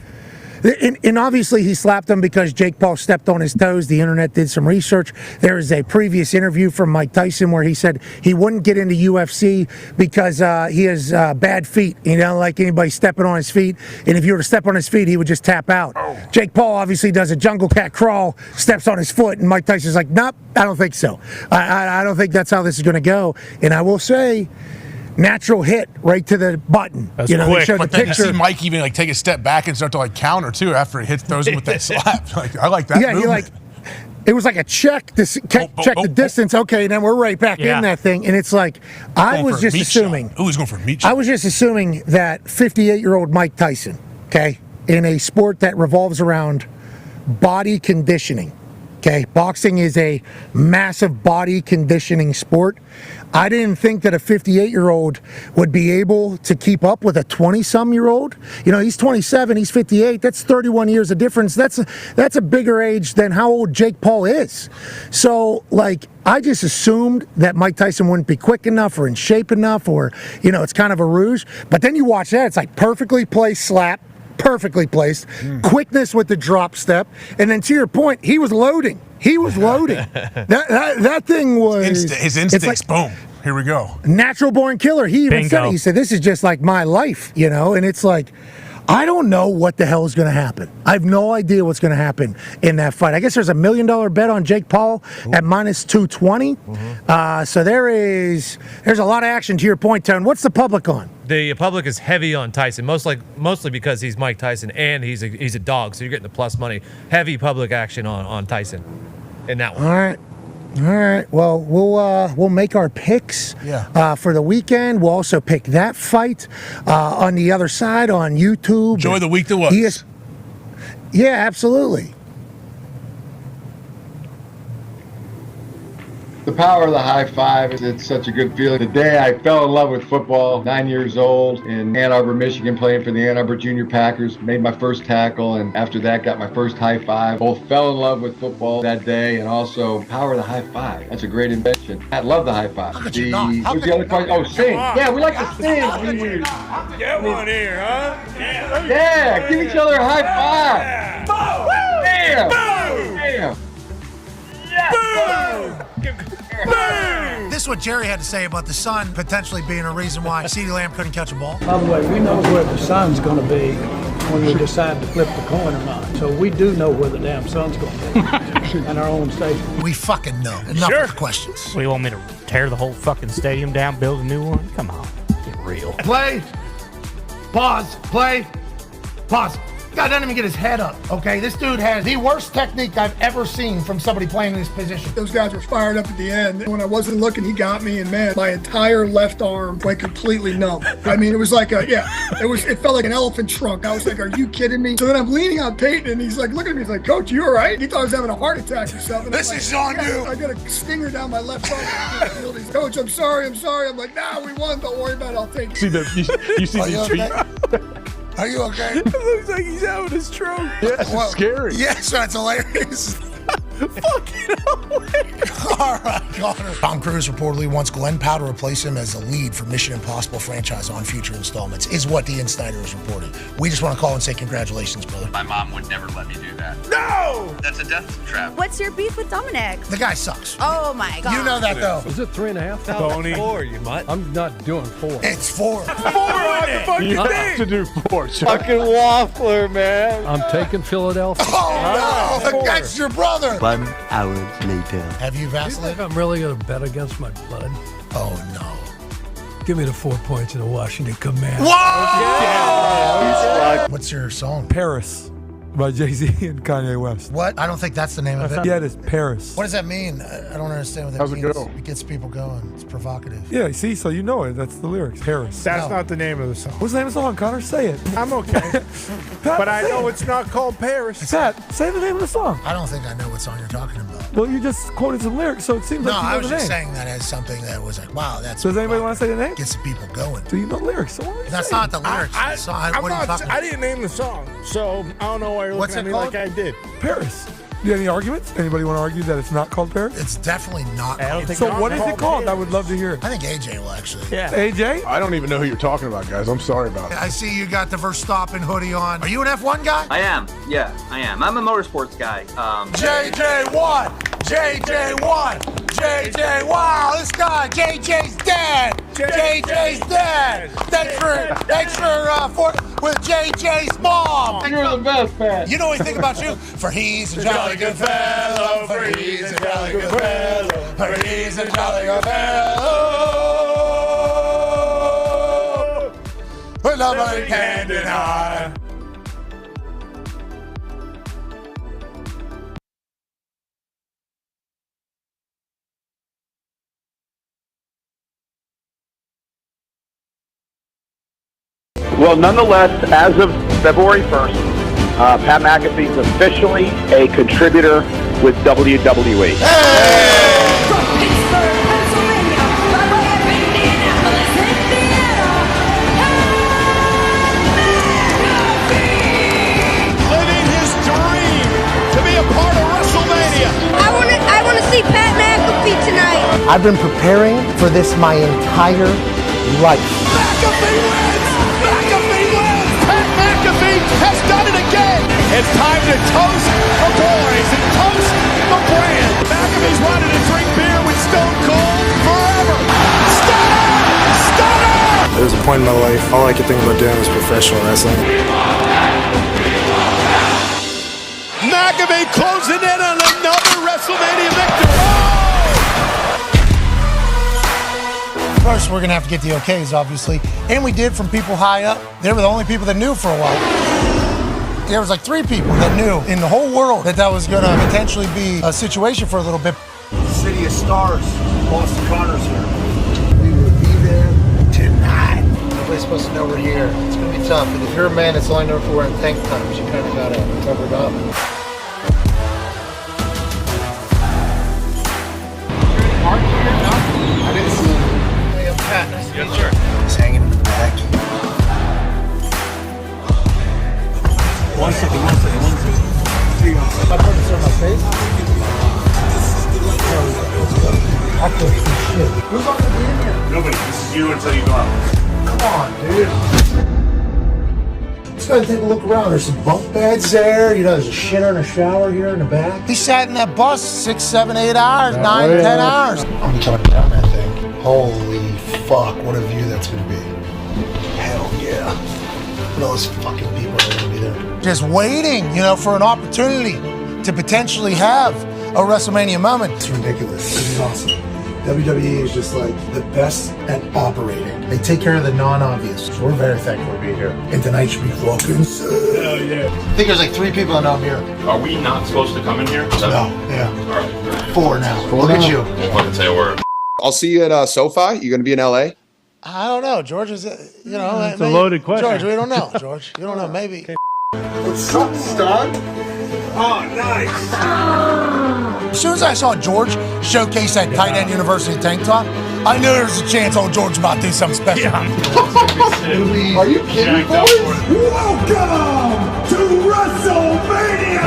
And obviously he slapped him because Jake Paul stepped on his toes. The internet did some research. There is a previous interview from Mike Tyson where he said he wouldn't get into UFC because he has bad feet. He don't like anybody stepping on his feet. And if you were to step on his feet, he would just tap out. Jake Paul obviously does a jungle cat crawl, steps on his foot, and Mike Tyson's like, nope, I don't think so. I don't think that's how this is going to go. And I will say, natural hit right to the button. That's They quick. showed But the then you picture. see Mike even take a step back and start to counter too after he throws him with that slap. I like that. Yeah, movement. it was like a check. Check the distance. Okay, and then we're right back in that thing. And it's like I was just assuming. He's going for a meat I shot. was just assuming that 58-year-old Mike Tyson, okay, in a sport that revolves around body conditioning. Okay, boxing is a massive body conditioning sport. I didn't think that a 58-year-old would be able to keep up with a 20-some-year-old. He's 27, he's 58. That's 31 years of difference. That's a bigger age than how old Jake Paul is. So, I just assumed that Mike Tyson wouldn't be quick enough or in shape enough or, it's kind of a ruse. But then you watch that, it's like perfectly placed slap. Perfectly placed, quickness with the drop step, and then to your point, he was loading. That thing was his instincts. Boom. Here we go. Natural born killer. He even said it. He said, "This is just like my life," And it's like, I don't know what the hell is going to happen. I have no idea what's going to happen in that fight. I guess there's $1 million bet on Jake Paul at minus 220. So there's a lot of action. To your point, Tone. What's the public on? The public is heavy on Tyson, mostly because he's Mike Tyson and he's a dog, so you're getting the plus money. Heavy public action on Tyson in that one. All right. Well, we'll make our picks for the weekend. We'll also pick that fight on the other side on YouTube. Enjoy the week that was. Yeah, absolutely. The power of the high five, it's such a good feeling. The day I fell in love with football, 9 years old, in Ann Arbor, Michigan, playing for the Ann Arbor Junior Packers, made my first tackle, and after that got my first high five. Both fell in love with football that day, and also power of the high five. That's a great invention. I love the high five. What's the other question? Oh, sing. Yeah, we like to sing. Get one here, huh? Yeah, give each other a high five. Bam! Bam! This is what Jerry had to say about the sun potentially being a reason why CeeDee Lamb couldn't catch a ball. By the way, we know where the sun's going to be when we decide to flip the coin or not. So we do know where the damn sun's going to be in our own station. We fucking know. Enough of the questions. What, do you want me to tear the whole fucking stadium down, build a new one? Come on, get real. Play. Pause. Play. Pause. God doesn't even get his head up, okay? This dude has the worst technique I've ever seen from somebody playing in this position. Those guys were fired up at the end. When I wasn't looking, he got me, and man, my entire left arm went completely numb. I mean, it was like it felt like an elephant trunk. I was like, are you kidding me? So then I'm leaning on Peyton, and he's like, look at me. He's like, Coach, you all right? He thought I was having a heart attack or something. This is on you. I got a stinger down my left arm. He's, Coach, I'm sorry. I'm like, nah, we won. Don't worry about it. I'll take it. You see these feet? Are you okay? It looks like he's having a stroke. Yes, it's scary. Yes, that's hilarious. All right, Connor. Tom Cruise reportedly wants Glenn Powell to replace him as the lead for Mission Impossible franchise on future installments, is what Ian Snyder has reported. We just want to call and say congratulations, brother. My mom would never let me do that. No! That's a death trap. What's your beef with Dominic? The guy sucks. Oh my god. You know that, though. Is it 3.5? Tony. 4, you mutt. I'm not doing 4. It's 4. 4 on the fucking You thing. have to do 4, sir. Fucking waffler, man. I'm taking Philadelphia. Oh, no! Against your brother! 1 hour later. Have you Do you vacillated? think I'm really going to bet against my blood? Oh, no. Give me the 4 points of the Washington Commanders. Whoa! What's your song? Paris by Jay-Z and Kanye West. What? I don't think that's the name of it. Yeah, it is Paris. What does that mean? I don't understand what that How's it means. go? It gets people going. It's provocative. Yeah, see, so you know it. That's the lyrics. Paris. That's not the name of the song. What's the name of the song, Connor? Say it. I'm okay. Pat, But I say know it. it's not called Paris. Pat, say the name of the song. I don't think I know what song you're talking about. Well, you just quoted some lyrics, so it seems No, like you know I was the just name. saying that as something that was like, wow, that's. Does anybody want to say the name? Gets the people going. Do you know lyrics? So what That's not the lyrics. I, So I'm what are you not, talking I about? didn't name the song, so I don't know why you're What's looking at it me called? like I did. Paris. Do you have any arguments? Anybody want to argue that it's not called Paris? It's definitely not. I don't think So not Oh, what is it called called? I Paris. would love to hear it. I think AJ will actually. Yeah. AJ? I don't even know who you're talking about, guys. I'm sorry about it. I see you got the Verstappen hoodie on. Are you an F1 guy? I am. Yeah, I am. I'm a motorsports guy. JJ1! JJ1! JJ! Wow, this guy, JJ's dad! JJ's dad! Thanks for with JJ's mom! You're the best, Pat. You know what we think about you? For he's a jolly good fellow, for he's a jolly good fellow, for he's a jolly good fellow. With nobody can deny. Well, nonetheless, as of February 1st, Pat McAfee's officially a contributor with WWE. Living his dream to be a part of WrestleMania. I want to see Pat McAfee tonight. I've been preparing for this my entire life. McAfee wins! McAfee wins! Pat McAfee has done it again! It's time to toast the boys and toast the brand. McAfee's wanted to drink beer with Stone Cold forever. Stunner! Stunner! There was a point in my life, all I could think about doing was professional wrestling. McAfee closing in on another WrestleMania victory. First, we're going to have to get the okays, obviously. And we did from people high up. They were the only people that knew for a while. There was like 3 people that knew in the whole world that was going to potentially be a situation for a little bit. City of Stars, Boston Connors here. We will be there tonight. Nobody's supposed to know we're here. It's going to be tough. And if you're a man that's only known for wearing tank tops, you kind of got to cover it up. Yes, sir. He's hanging in the back. One second. Here you go. If I put this on my face, I can't see shit. Who's not gonna be in here? Nobody. This is you until you go out. Come on, dude. Let's go take a look around. There's some bunk beds there. You know, there's a shitter and a shower here in the back. He sat in that bus 6, 7, 8 hours, 9, 10 hours. I'm coming down that thing. Holy fuck, what a view that's gonna be. Hell yeah. Look at all those fucking people that are gonna be there. Just waiting, you know, for an opportunity to potentially have a WrestleMania moment. It's ridiculous. This is awesome. WWE is just like the best at operating. They take care of the non-obvious. So we're very thankful to be here. And tonight should be fucking sick. Hell yeah. I think there's like 3 people that know I'm here. Are we not supposed to come in here? No, yeah. All right. 4 now. Look at you. I want to say a word. I'll see you at SoFi. You going to be in LA? I don't know, George. Is it, you know, It's a loaded question. George, we don't know, George. You don't know, maybe. What's up, stud? Oh, nice. As soon as I saw George showcase that tight end university tank top, I knew there was a chance old George was about to do something special. Are you kidding, boys? Welcome to WrestleMania!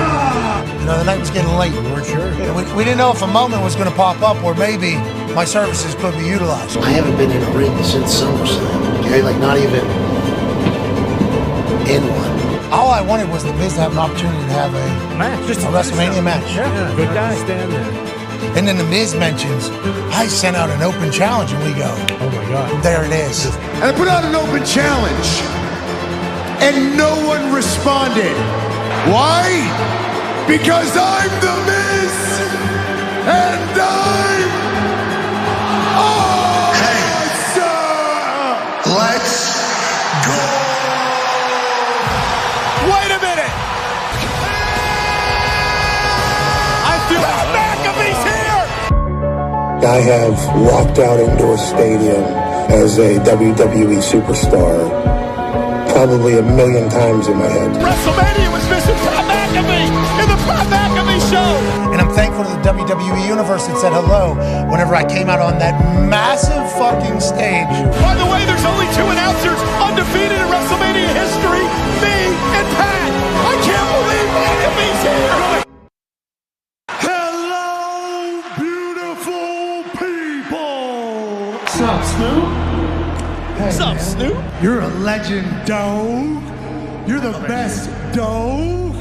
You know, the night was getting late. We weren't sure. We didn't know if a moment was going to pop up where maybe my services could be utilized. I haven't been in a ring since SummerSlam. Okay, like not even in one. All I wanted was the Miz to have an opportunity to have a match, just a WrestleMania match. Yeah, good guy. Stand there. And then the Miz mentions, I sent out an open challenge, and we go, Oh my God. there it is. And I put out an open challenge, and no one responded. Why? Because I'm the Miz, and I'm awesome! Let's go! Wait a minute! I feel Pat McAfee's here! I have walked out into a stadium as a WWE superstar probably 1,000,000 times in my head. WrestleMania was missing Pat McAfee in the Pat McAfee show! And I'm thankful to the WWE Universe that said hello whenever I came out on that massive fucking stage. By the way, there's only 2 announcers undefeated in WrestleMania history, me and Pat. I can't believe McAfee's here. Hello, beautiful people. What's up, Snoop? What's up, Snoop? You're a legend, dog. You're the best, dog.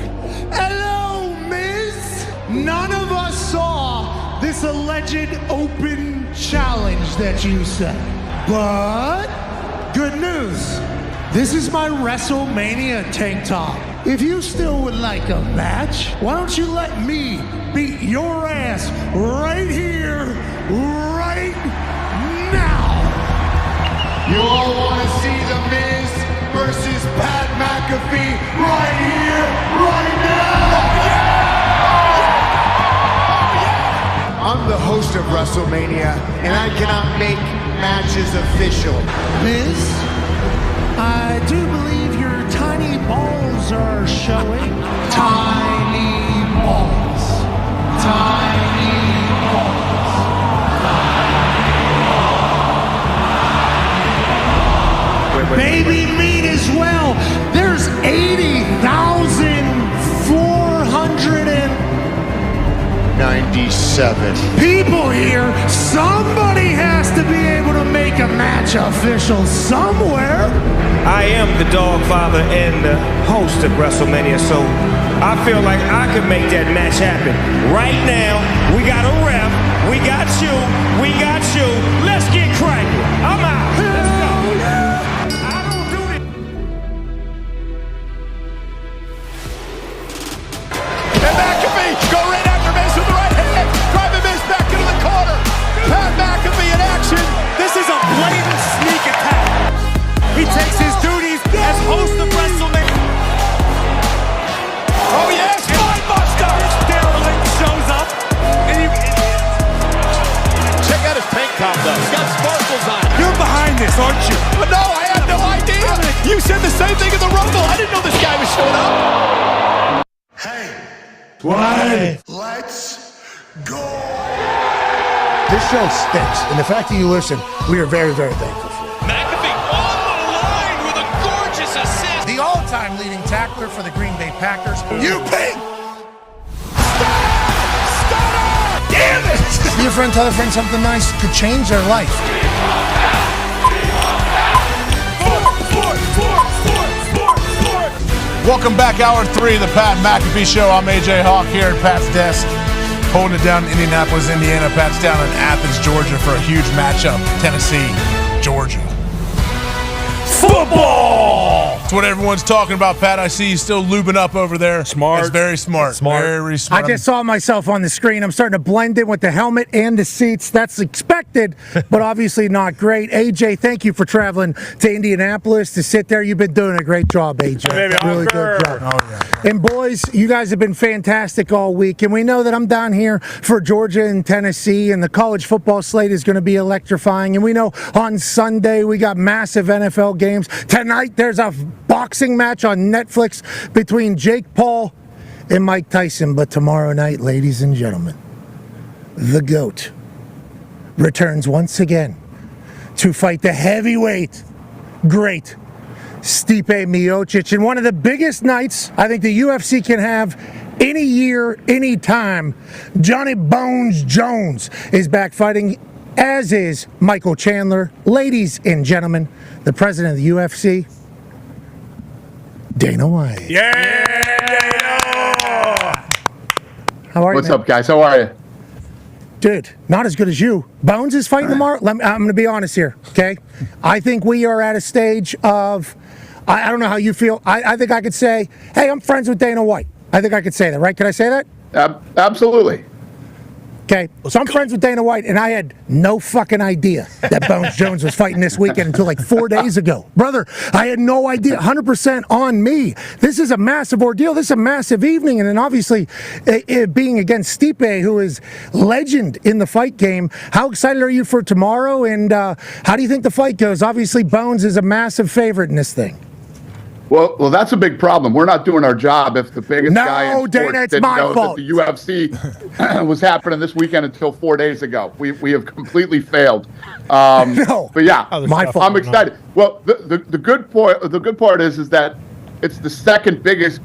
Hello, Miz. None of us saw this alleged open challenge that you set. But good news. This is my WrestleMania tank top. If you still would like a match, why don't you let me beat your ass right here, right now? You all want to see The Miz versus Pat McAfee right here, right now? I'm the host of WrestleMania, and I cannot make matches official. Miz, I do believe your tiny balls are showing. Tiny balls. Tiny balls. Baby meat as well. There's 80,497 people here. Somebody has to be able to make a match official somewhere. I am the dog father and the host of WrestleMania, so I feel like I could make that match happen. Right now, we got a ref, we got you, Let's get cracking. I'm out. Let's go. I don't do it. And McAfee go right after Miz with the right hand, driving Miz back into the corner. Pat McAfee in action. This is a blatant sneak attack. He takes his duties as host of WrestleMania. Oh yes, Spinebuster! This derelict shows up, and he... Check out his tank top though. He's got sparkles on it. You're behind this, aren't you? But no, I had no idea. You said the same thing in the Rumble. I didn't know this guy was showing up. Hey. Why? Let's go. This show stinks, and the fact that you listen, we are very, very thankful for. all-time leading tackler for the Green Bay Packers. You pig! Damn it! Be a friend, tell a friend something nice could change their life. Welcome back, Hour 3 of the Pat McAfee Show. I'm AJ Hawk here at Pat's desk, holding it down in Indianapolis, Indiana. Pat's down in Athens, Georgia for a huge matchup. Tennessee, Georgia. Football! That's what everyone's talking about, Pat. I see you still lubing up over there. Smart. It's very smart. Very smart. I just saw myself on the screen. I'm starting to blend in with the helmet and the seats. That's expected, but obviously not great. AJ, thank you for traveling to Indianapolis to sit there. You've been doing a great job, AJ. Baby, really good job. Oh, yeah. And boys, you guys have been fantastic all week. And we know that I'm down here for Georgia and Tennessee, and the college football slate is going to be electrifying. And we know on Sunday we got massive NFL games. Tonight there's a boxing match on Netflix between Jake Paul and Mike Tyson. But tomorrow night, ladies and gentlemen, the GOAT returns once again to fight the heavyweight great Stipe Miocic in one of the biggest nights I think the UFC can have any year, any time. Johnny Bones Jones is back fighting, as is Michael Chandler. Ladies and gentlemen, the president of the UFC, Dana White. Yeah! How are you? What's man? up, guys? How are you? Dude, not as good as you. Bones is fighting tomorrow. I'm going to be honest here, okay? I think we are at a stage of, I don't know how you feel. I think I could say, hey, I'm friends with Dana White. I think I could say that, right? Can I say that? Absolutely. Okay, so I'm friends with Dana White, and I had no fucking idea that Bones Jones was fighting this weekend until like 4 days ago. Brother, I had no idea. 100% on me. This is a massive ordeal. This is a massive evening. And then obviously, it being against Stipe, who is legend in the fight game. How excited are you for tomorrow, and how do you think the fight goes? Obviously, Bones is a massive favorite in this thing. Well, that's a big problem. We're not doing our job if the biggest guy in sports Dana, it's didn't my know fault. that the UFC was happening this weekend until 4 days ago. We have completely failed. No. But yeah, My fault. I'm excited. Well, the good part is that it's the second biggest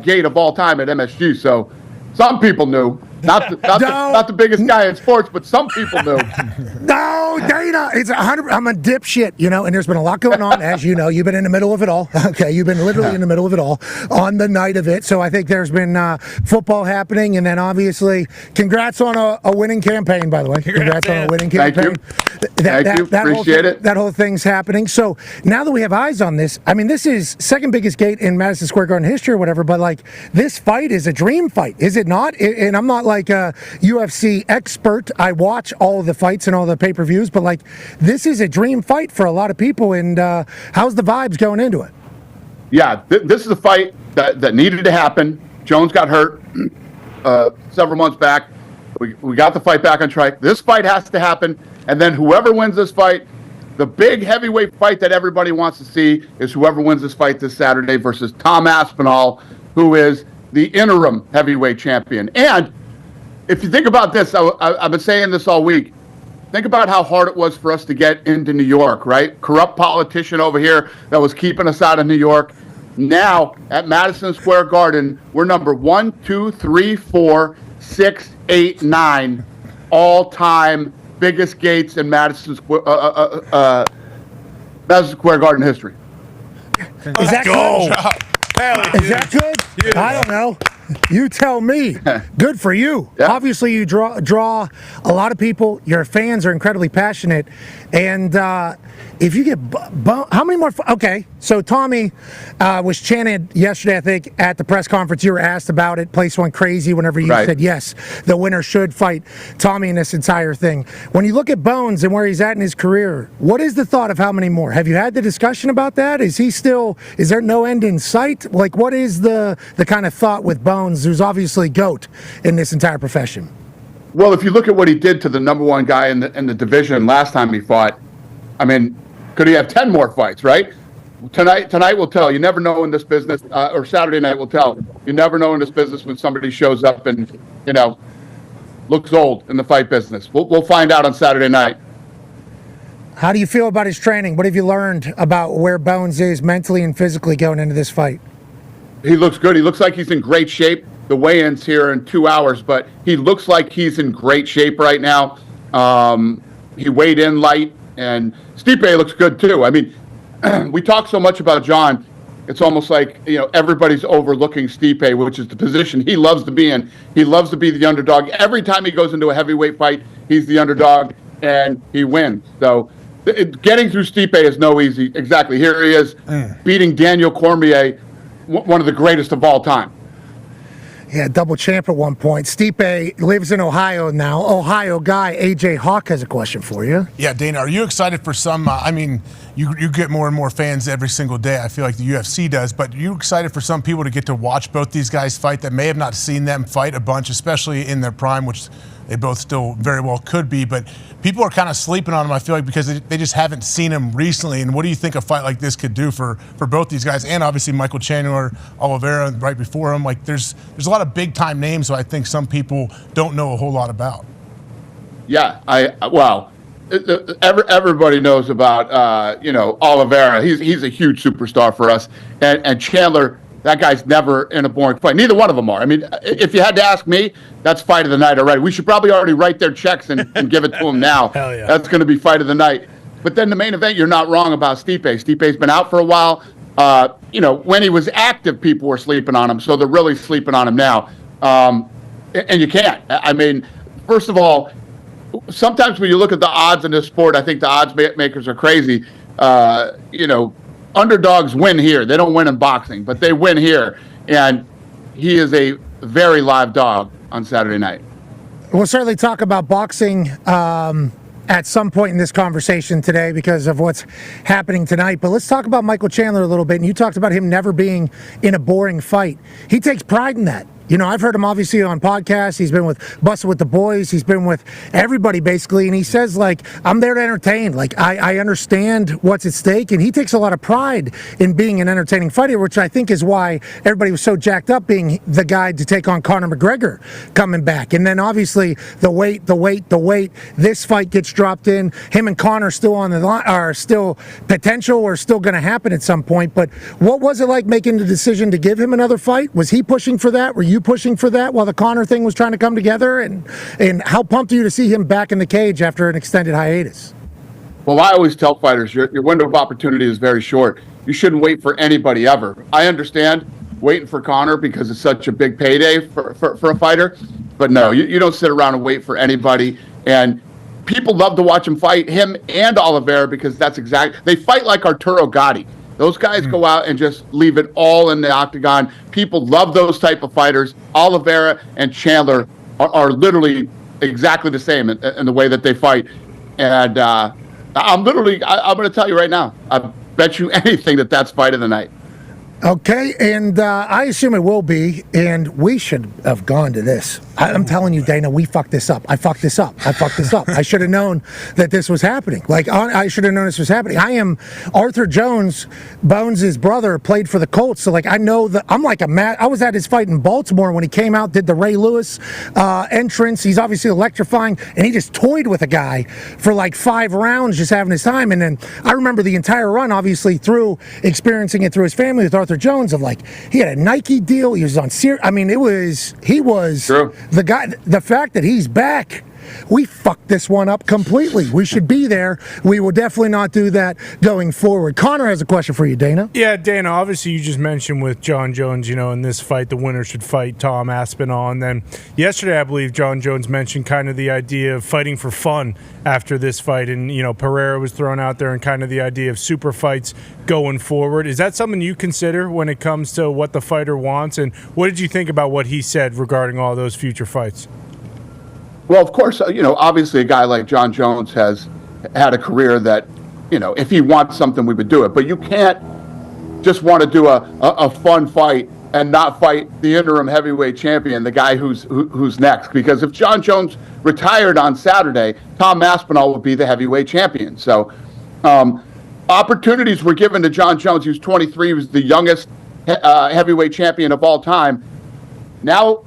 gate of all time at MSG. So some people knew. Not the biggest guy in sports, but some people knew. No, Dana, it's 100. I'm a dipshit, you know, and there's been a lot going on, as you know. You've been in the middle of it all. Okay, you've been literally in the middle of it all on the night of it. So I think there's been football happening, and then obviously, congrats on a winning campaign. By the way, congrats on a winning campaign. Thank you. Appreciate it. That whole thing's happening. So now that we have eyes on this, I mean, this is second biggest gate in Madison Square Garden history or whatever. But like, this fight is a dream fight, is it not? And I'm not like a UFC expert. I watch all of the fights and all the pay-per-views, but like, this is a dream fight for a lot of people. And how's the vibes going into it? Yeah, this is a fight that needed to happen. Jones got hurt several months back. We got the fight back on track. This fight has to happen, and then whoever wins this fight, the big heavyweight fight that everybody wants to see is whoever wins this fight this Saturday versus Tom Aspinall, who is the interim heavyweight champion. And if you think about this, I've been saying this all week. Think about how hard it was for us to get into New York, right? Corrupt politician over here that was keeping us out of New York. Now, at Madison Square Garden, we're number 1, 2, 3, 4, 6, 8, 9 all-time biggest gates in Madison Square Garden history. Is that good? Is that good? I don't know. You tell me. Good for you. Yeah. Obviously, you draw a lot of people. Your fans are incredibly passionate. And if you get how many more? Okay, so Tommy was chanted yesterday, I think, at the press conference. You were asked about it. Place went crazy whenever you said, yes, the winner should fight Tommy in this entire thing. When you look at Bones and where he's at in his career, what is the thought of how many more? Have you had the discussion about that? Is there no end in sight? Like, what is the kind of thought with Bones, who's obviously GOAT in this entire profession? Well, if you look at what he did to the number one guy in the division last time he fought, I mean, could he have 10 more fights, right? Tonight will tell. You never know in this business, or Saturday night will tell. You never know in this business when somebody shows up and, looks old in the fight business. We'll find out on Saturday night. How do you feel about his training? What have you learned about where Bones is mentally and physically going into this fight? He looks good. He looks like he's in great shape. The weigh-in's here in 2 hours, but he looks like he's in great shape right now. He weighed in light, and Stipe looks good too. I mean, we talk so much about John. It's almost like, everybody's overlooking Stipe, which is the position he loves to be in. He loves to be the underdog. Every time he goes into a heavyweight fight, he's the underdog, and he wins. So getting through Stipe is no easy. Exactly. Here he is beating Daniel Cormier, one of the greatest of all time. Yeah, double champ at one point. Stipe lives in Ohio now. Ohio guy AJ Hawk has a question for you. Yeah, Dana, are you excited for some? You get more and more fans every single day. I feel like the UFC does, but are you excited for some people to get to watch both these guys fight that may have not seen them fight a bunch, especially in their prime, which they both still very well could be, but people are kind of sleeping on them, I feel like, because they just haven't seen him recently. And what do you think a fight like this could do for both these guys? And obviously Michael Chandler, Oliveira right before him. Like there's a lot of big time names who I think some people don't know a whole lot about. Yeah, everybody knows about Oliveira. He's a huge superstar for us, and Chandler. That guy's never in a boring fight. Neither one of them are. I mean, if you had to ask me, that's fight of the night already. We should probably already write their checks and give it to them now. Hell yeah. That's going to be fight of the night. But then the main event, you're not wrong about Stipe. Stipe's been out for a while. When he was active, people were sleeping on him, so they're really sleeping on him now. And you can't. I mean, first of all, sometimes when you look at the odds in this sport, I think the odds makers are crazy. Underdogs win here. They don't win in boxing, but they win here. And he is a very live dog on Saturday night. We'll certainly talk about boxing at some point in this conversation today because of what's happening tonight. But let's talk about Michael Chandler a little bit. And you talked about him never being in a boring fight. He takes pride in that. I've heard him obviously on podcasts. He's been with Busted with the Boys. He's been with everybody basically. And he says, I'm there to entertain. I understand what's at stake. And he takes a lot of pride in being an entertaining fighter, which I think is why everybody was so jacked up being the guy to take on Conor McGregor coming back. And then obviously the weight. This fight gets dropped in. Him and Conor still on the line, are still potential or still going to happen at some point. But what was it like making the decision to give him another fight? Was he pushing for that? Were you pushing for that while the Conor thing was trying to come together? And how pumped are you to see him back in the cage after an extended hiatus? Well, I always tell fighters, your window of opportunity is very short. You shouldn't wait for anybody ever. I understand waiting for Conor because it's such a big payday for a fighter, but no, you don't sit around and wait for anybody. And people love to watch him fight, him and Oliveira, because they fight like Arturo Gatti. Those guys go out and just leave it all in the octagon. People love those type of fighters. Oliveira and Chandler are literally exactly the same in the way that they fight. And I'm going to tell you right now, I bet you anything that's fight of the night. Okay, and I assume it will be, and we should have gone to this. I'm telling you, Dana, we fucked this up. I fucked this up. I should have known that this was happening. I should have known this was happening. I am Arthur Jones, Bones' brother, played for the Colts, so I know that I'm like I was at his fight in Baltimore when he came out, did the Ray Lewis entrance. He's obviously electrifying, and he just toyed with a guy for 5 rounds, just having his time. And then I remember the entire run, obviously, through experiencing it through his family with Arthur Jones, of he had a Nike deal. He was on Sirius. I mean, he was True. The guy. The fact that he's back, we fucked this one up completely. We should be there. We will definitely not do that going forward. Conor has a question for you, Dana. Yeah, Dana, obviously you just mentioned with John Jones, in this fight, the winner should fight Tom Aspinall. And then yesterday, I believe John Jones mentioned kind of the idea of fighting for fun after this fight. And, Pereira was thrown out there and kind of the idea of super fights going forward. Is that something you consider when it comes to what the fighter wants? And what did you think about what he said regarding all those future fights? Well, of course, obviously a guy like John Jones has had a career that, if he wants something, we would do it. But you can't just want to do a fun fight and not fight the interim heavyweight champion, the guy who's next. Because if John Jones retired on Saturday, Tom Aspinall would be the heavyweight champion. So opportunities were given to John Jones. He was 23. He was the youngest heavyweight champion of all time. Now,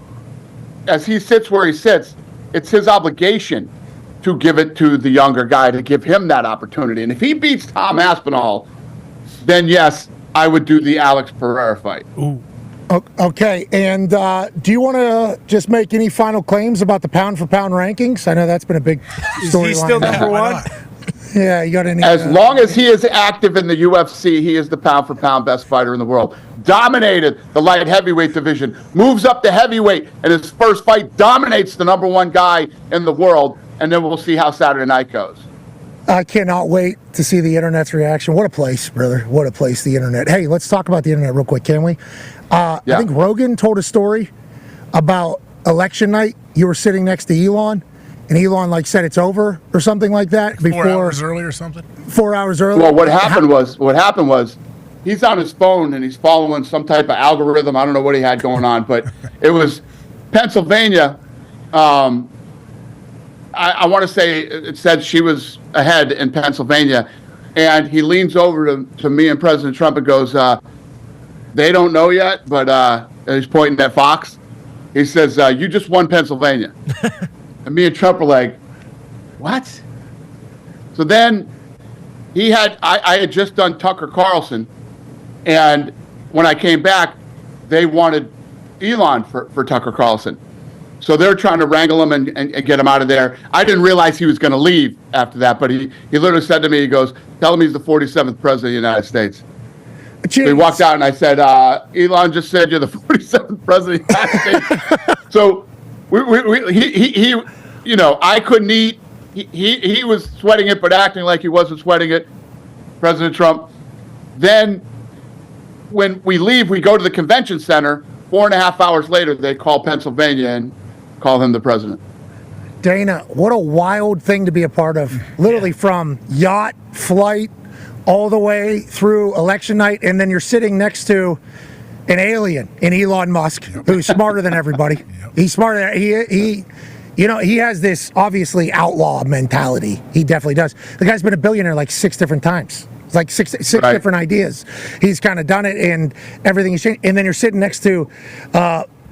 as he sits where he sits, it's his obligation to give it to the younger guy to give him that opportunity. And if he beats Tom Aspinall, then yes, I would do the Alex Pereira fight. Okay, and do you want to just make any final claims about the pound-for-pound rankings? I know that's been a big storyline. He's still number one? Yeah, you got any? As long as he is active in the UFC, he is the pound-for-pound best fighter in the world. Dominated the light heavyweight division, moves up to heavyweight, and his first fight dominates the number one guy in the world, and then we'll see how Saturday night goes. I cannot wait to see the internet's reaction. What a place, brother. What a place, the internet. Hey, let's talk about the internet real quick, can we? I think Rogan told a story about election night. You were sitting next to Elon, and Elon said it's over or something like that. Like 4 hours early or something? 4 hours early. Well, what happened was he's on his phone and he's following some type of algorithm. I don't know what he had going on, but it was Pennsylvania. I want to say it said she was ahead in Pennsylvania, and he leans over to me and President Trump and goes, they don't know yet, but he's pointing at Fox. He says, you just won Pennsylvania. And me and Trump were like, what? So then I had just done Tucker Carlson, and when I came back, they wanted Elon for Tucker Carlson. So they're trying to wrangle him and get him out of there. I didn't realize he was going to leave after that, but he literally said to me, he goes, tell him he's the 47th president of the United States. So he walked out and I said, Elon just said you're the 47th president of the United States. So he I couldn't eat. He was sweating it, but acting like he wasn't sweating it, President Trump. Then when we leave, we go to the convention center. 4.5 hours later, they call Pennsylvania and call him the president. Dana, what a wild thing to be a part of. Literally from yacht, flight, all the way through election night, and then you're sitting next to an alien in Elon Musk, who's smarter than everybody. He's smarter. He has this obviously outlaw mentality. He definitely does. The guy's been a billionaire like 6 different times. It's like six Right. different ideas. He's kind of done it, and everything has changed. And then you're sitting next to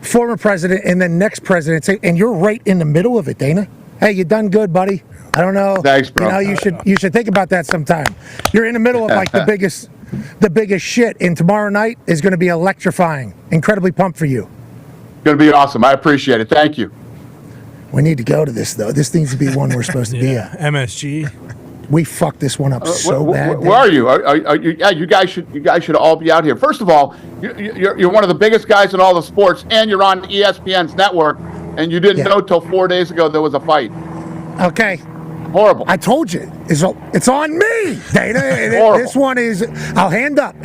former president and then next president, and you're right in the middle of it, Dana. Hey, you done good, buddy. I don't know. Thanks, bro. You should think about that sometime. You're in the middle of like the biggest shit, and tomorrow night is going to be electrifying. Incredibly pumped for you. Going to be awesome. I appreciate it. Thank you. We need to go to this though. This needs to be one we're supposed to be at. MSG. We fucked this one up so bad. Where are you? Are you? Yeah, you guys should all be out here. First of all, you're one of the biggest guys in all the sports, and you're on ESPN's network, and you didn't know till 4 days ago there was a fight. Okay. Horrible. I told you. It's on me, Dana. This one is, I'll hand up.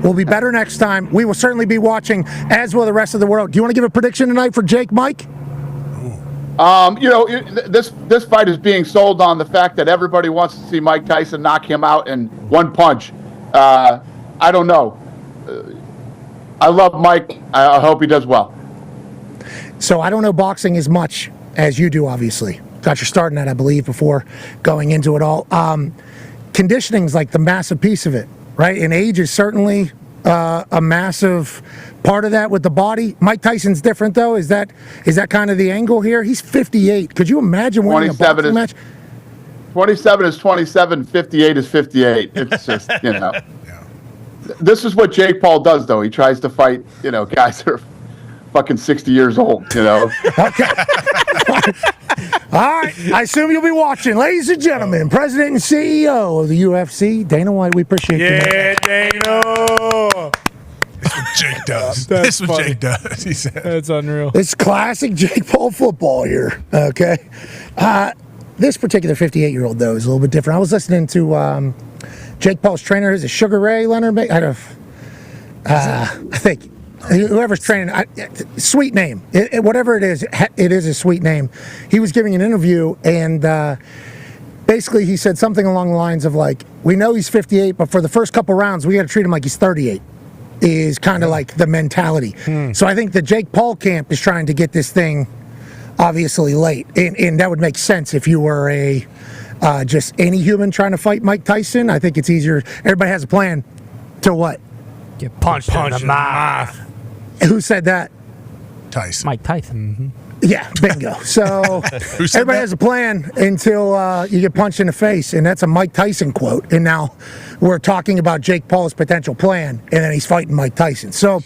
We'll be better next time. We will certainly be watching, as will the rest of the world. Do you want to give a prediction tonight for Jake Mike? This fight is being sold on the fact that everybody wants to see Mike Tyson knock him out in one punch. I don't know. I love Mike. I hope he does well. So I don't know boxing as much as you do, obviously. Got your start in that, I believe, before going into it all. Conditioning's like the massive piece of it, right? And age is certainly a massive part of that with the body. Mike Tyson's different, though. Is that kind of the angle here? He's 58. Could you imagine winning a boxing match? 27 is 27. 58 is 58. It's just, This is what Jake Paul does, though. He tries to fight, guys that are fucking 60 years old, Okay. All right. I assume you'll be watching. Ladies and gentlemen, President and CEO of the UFC, Dana White, we appreciate you. Yeah, Dana. That's what Jake does. That's That's what Jake does, he said. That's unreal. It's classic Jake Paul football here, okay? This particular 58-year-old, though, is a little bit different. I was listening to Jake Paul's trainer. Is it Sugar Ray Leonard? I think. Whoever's training, sweet name. Whatever it is a sweet name. He was giving an interview, and basically he said something along the lines of like, we know he's 58, but for the first couple rounds, we got to treat him like he's 38, is kind of like the mentality. So I think the Jake Paul camp is trying to get this thing obviously late, and that would make sense if you were just any human trying to fight Mike Tyson. I think it's easier. Everybody has a plan to what? Get punched in the mouth. Who said that? Tyson. Mike Tyson. Yeah, bingo. So everybody has a plan until you get punched in the face, and that's a Mike Tyson quote. And now we're talking about Jake Paul's potential plan, and then he's fighting Mike Tyson. So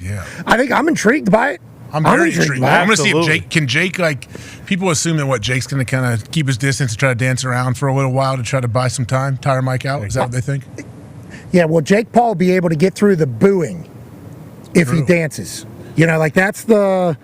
I think I'm intrigued by it. I'm very intrigued. I'm going to see if Absolutely. can Jake, like, people assume that Jake's going to kind of keep his distance and try to dance around for a little while to try to buy some time, tire Mike out. Is that what they think? Yeah, well, Jake Paul will be able to get through the booing if he dances. You know, like that's the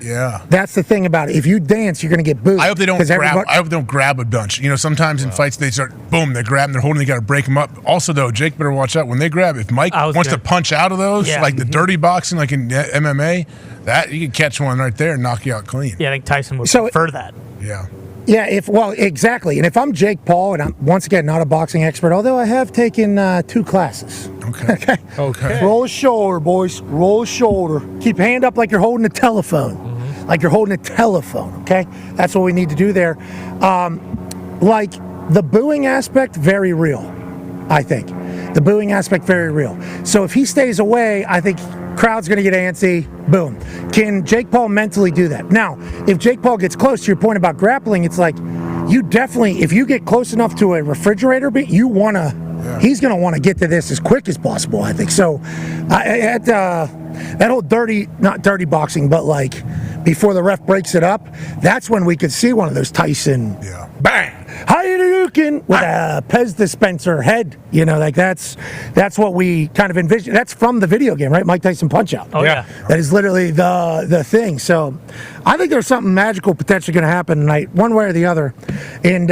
thing about it. If you dance, you're going to get booed. I hope they don't grab. I hope they don't grab a bunch. You know, sometimes in fights they start boom, they grab and they're holding. They got to break them up. Also, though, Jake better watch out when they grab. If Mike wants to punch out of those, like the dirty boxing, like in MMA, that you can catch one right there and knock you out clean. Yeah, I think Tyson would prefer that. Yeah. Yeah, exactly. And if I'm Jake Paul, and I'm once again not a boxing expert, although I have taken 2 classes. Okay. Roll a shoulder, boys. Roll a shoulder. Keep your hand up like you're holding a telephone. Like you're holding a telephone, okay? That's what we need to do there. Like the booing aspect, very real, I think. The booing aspect, very real. So if he stays away, I think crowd's going to get antsy. Boom. Can Jake Paul mentally do that? Now, if Jake Paul gets close to your point about grappling, it's like you definitely, if you get close enough to a refrigerator bit, you want to, he's going to want to get to this as quick as possible, I think. So that whole not dirty boxing, but like before the ref breaks it up, that's when we could see one of those Tyson bang, Hadouken with a Pez dispenser head. You know, like that's what we kind of envision. That's from the video game, right? Mike Tyson Punch-Out. Oh, yeah. That is literally the thing. So I think there's something magical potentially going to happen tonight, one way or the other. And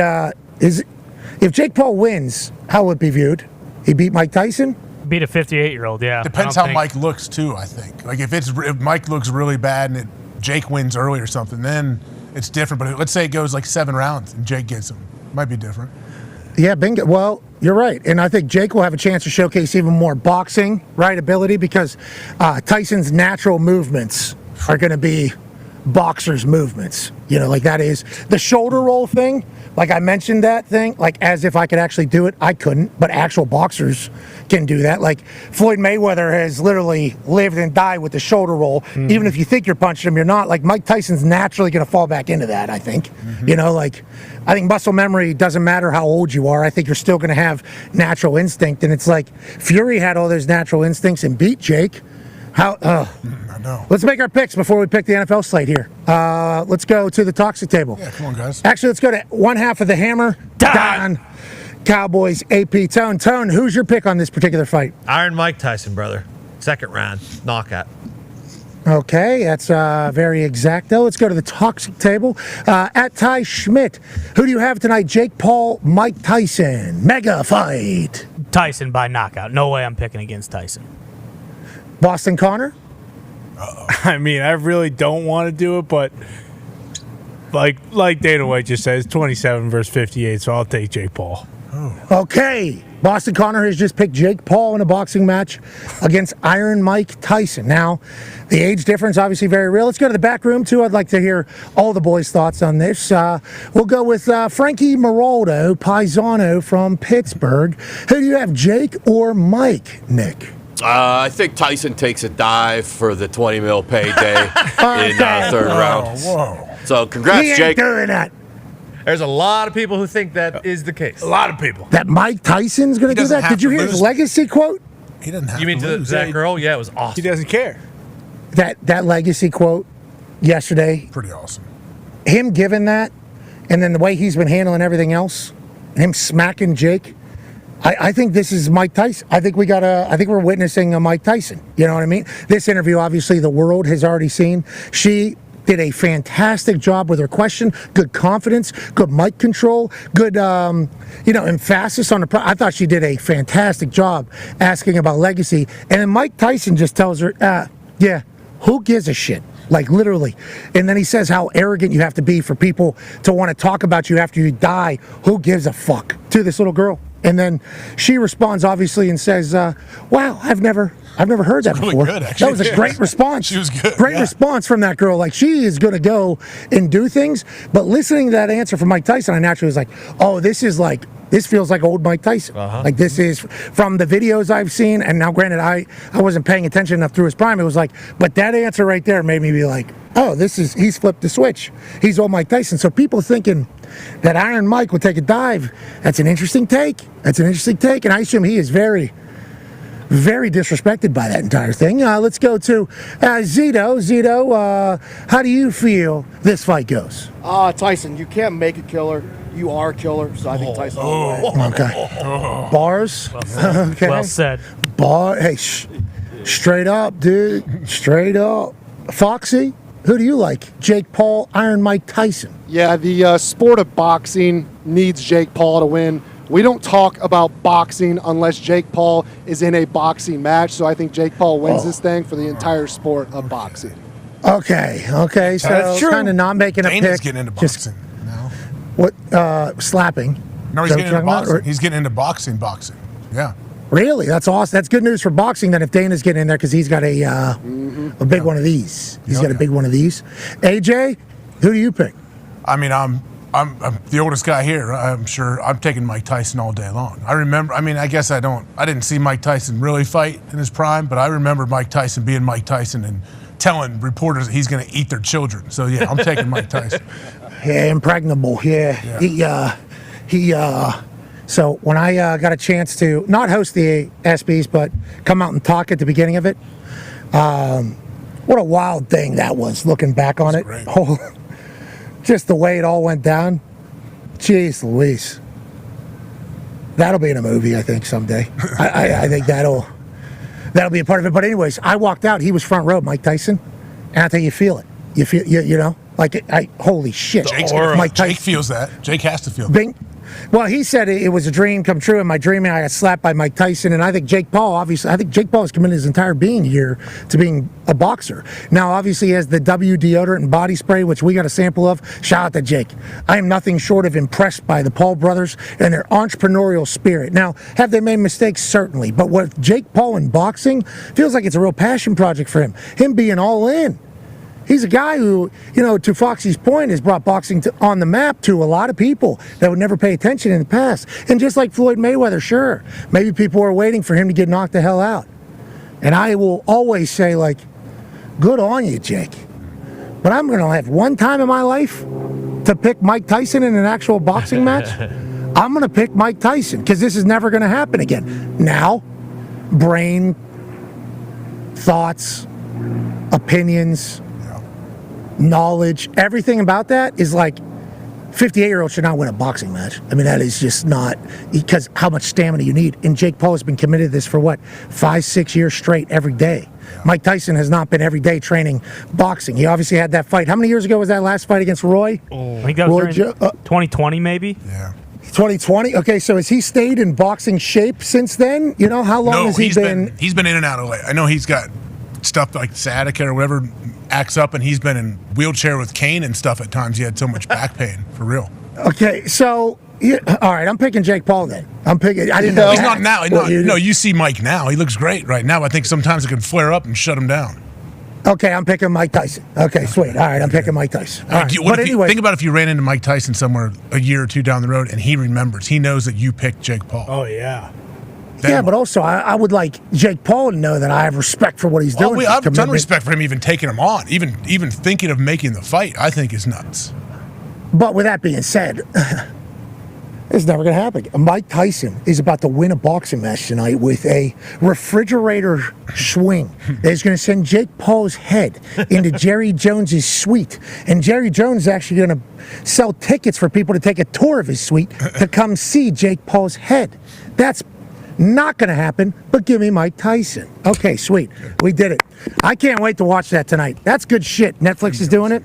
if Jake Paul wins, how will it be viewed? He beat Mike Tyson? Beat a 58-year-old, yeah. Depends how Mike looks too. I think. Like if Mike looks really bad and Jake wins early or something, then it's different. But let's say it goes like 7 rounds and Jake gets him, might be different. Yeah, bingo. Well, you're right. And I think Jake will have a chance to showcase even more boxing, right, ability because Tyson's natural movements are going to be boxers' movements. You know, like that is the shoulder roll thing. Like I mentioned that thing, like as if I could actually do it. I couldn't, but actual boxers can do that. Like Floyd Mayweather has literally lived and died with the shoulder roll. Even if you think you're punching him, you're not. Like Mike Tyson's naturally going to fall back into that, I think. You know, like I think muscle memory doesn't matter how old you are. I think you're still going to have natural instinct. And it's like Fury had all those natural instincts and beat Jake. How? I know. Let's make our picks before we pick the NFL slate here. Let's go to the toxic table. Yeah, come on, guys. Actually, let's go to one half of the hammer. Don. Cowboys, AP. Tone, who's your pick on this particular fight? Iron Mike Tyson, brother. Second round, knockout. Okay, that's very exacto. Let's go to the toxic table. At Ty Schmidt, who do you have tonight? Jake Paul, Mike Tyson. Mega fight. Tyson by knockout. No way I'm picking against Tyson. Boston Connor? I mean, I really don't want to do it, but like Dana White just said, it's 27 versus 58, so I'll take Jake Paul. Okay. Boston Connor has just picked Jake Paul in a boxing match against Iron Mike Tyson. Now, the age difference obviously very real. Let's go to the back room, too. I'd like to hear all the boys' thoughts on this. We'll go with Frankie Moraldo, Paisano from Pittsburgh. Who do you have, Jake or Mike, Nick? I think Tyson takes a dive for the 20 mil payday in third round. So congrats, Jake. Doing that. There's a lot of people who think that is the case. A lot of people. That Mike Tyson's going to do that? Did you hear his legacy quote? He doesn't have You mean to Zach Earl? Yeah, it was awesome. He doesn't care. That legacy quote yesterday. Pretty awesome. Him giving that, and then the way he's been handling everything else, him smacking Jake. I think this is Mike Tyson. I think we're witnessing a Mike Tyson. You know what I mean? This interview, obviously, the world has already seen. She did a fantastic job with her question. Good confidence, good mic control, good, emphasis on the. I thought she did a fantastic job asking about legacy. And then Mike Tyson just tells her, "Yeah, who gives a shit?" Like literally. And then he says how arrogant you have to be for people to want to talk about you after you die. Who gives a fuck? To this little girl. And then she responds, obviously, and says, "Wow, I've never heard that really before." Good, actually. That was a great response. She was good. Great response from that girl. Like she is going to go and do things. But listening to that answer from Mike Tyson, I naturally was like, "Oh, this is This feels like old Mike Tyson. Like this is from the videos I've seen, and now granted I wasn't paying attention enough through his prime. It was like, but that answer right there made me be like, oh, he's flipped the switch. He's old Mike Tyson. So people thinking that Iron Mike would take a dive, that's an interesting take. And I assume he is very, very disrespected by that entire thing. Let's go to Zito. Zito, how do you feel this fight goes? Tyson, you can't make a killer. You are a killer, so I think Tyson all the way. Okay. Bars? Okay. Well said. Hey, straight up, dude. Straight up. Foxy, who do you like? Jake Paul, Iron Mike Tyson? Yeah, the sport of boxing needs Jake Paul to win. We don't talk about boxing unless Jake Paul is in a boxing match, so I think Jake Paul wins this thing for the entire sport of boxing. Okay, so That's true. kind of not making a pick. Dana's getting into boxing. What, slapping? No, Is he's that getting what into you're talking about? boxing. He's getting into boxing. Yeah. Really? That's awesome. That's good news for boxing then if Dana's getting in there because he's got a big one of these. He's got a big one of these. AJ, who do you pick? I mean, I'm the oldest guy here. I'm sure I'm taking Mike Tyson all day long. I guess I didn't see Mike Tyson really fight in his prime, but I remember Mike Tyson being Mike Tyson and telling reporters that he's going to eat their children. So yeah, I'm taking Mike Tyson. Yeah, impregnable. Yeah. So when I got a chance to not host the ESPYs, but come out and talk at the beginning of it, what a wild thing that was, looking back on it. Oh, just the way it all went down. Jeez Louise. That'll be in a movie, I think, someday. I think that'll be a part of it. But anyways, I walked out. He was front row, Mike Tyson. And I think you feel it. You feel, you know? Like, holy shit. Jake feels that. Jake has to feel that. Well, he said it was a dream come true. In my dream, I got slapped by Mike Tyson. And I think Jake Paul, has committed his entire being here to being a boxer. Now, obviously, he has the W deodorant and body spray, which we got a sample of. Shout out to Jake. I am nothing short of impressed by the Paul brothers and their entrepreneurial spirit. Now, have they made mistakes? Certainly. But with Jake Paul in boxing, feels like it's a real passion project for him. Him being all in. He's a guy who, to Foxy's point, has brought boxing on the map to a lot of people that would never pay attention in the past. And just like Floyd Mayweather, sure, maybe people were waiting for him to get knocked the hell out. And I will always say, good on you, Jake. But I'm going to have one time in my life to pick Mike Tyson in an actual boxing match. I'm going to pick Mike Tyson because this is never going to happen again. Now, brain, thoughts, opinions, knowledge, everything about that is 58-year-olds should not win a boxing match. I mean, that is just not, because how much stamina you need. And Jake Paul has been committed to this for 5-6 years straight every day. Mike Tyson has not been every day training boxing. He obviously had that fight. How many years ago was that last fight against Roy? I think that was 2020 maybe. Yeah. 2020? Okay, so has he stayed in boxing shape since then? How long has he been? He's been in and out of I know he's got stuff like sciatica or whatever acts up, and he's been in wheelchair with cane and stuff at times. He had so much back pain, for real. Okay, so all right, I'm picking Jake Paul then. I didn't know. He's not now. No, you see Mike now. He looks great right now. I think sometimes it can flare up and shut him down. Okay, I'm picking Mike Tyson. Okay, sweet. All right, I'm picking Mike Tyson. All right. Think about if you ran into Mike Tyson somewhere a year or two down the road and he remembers. He knows that you picked Jake Paul. Oh, yeah. Yeah, but also I would like Jake Paul to know that I have respect for what he's doing. I have a ton of respect for him even taking him on. Even thinking of making the fight, I think is nuts. But with that being said, it's never going to happen. Mike Tyson is about to win a boxing match tonight with a refrigerator swing that is going to send Jake Paul's head into Jerry Jones's suite. And Jerry Jones is actually going to sell tickets for people to take a tour of his suite to come see Jake Paul's head. That's not going to happen, but give me Mike Tyson. Okay, sweet. We did it. I can't wait to watch that tonight. That's good shit. Netflix is doing it.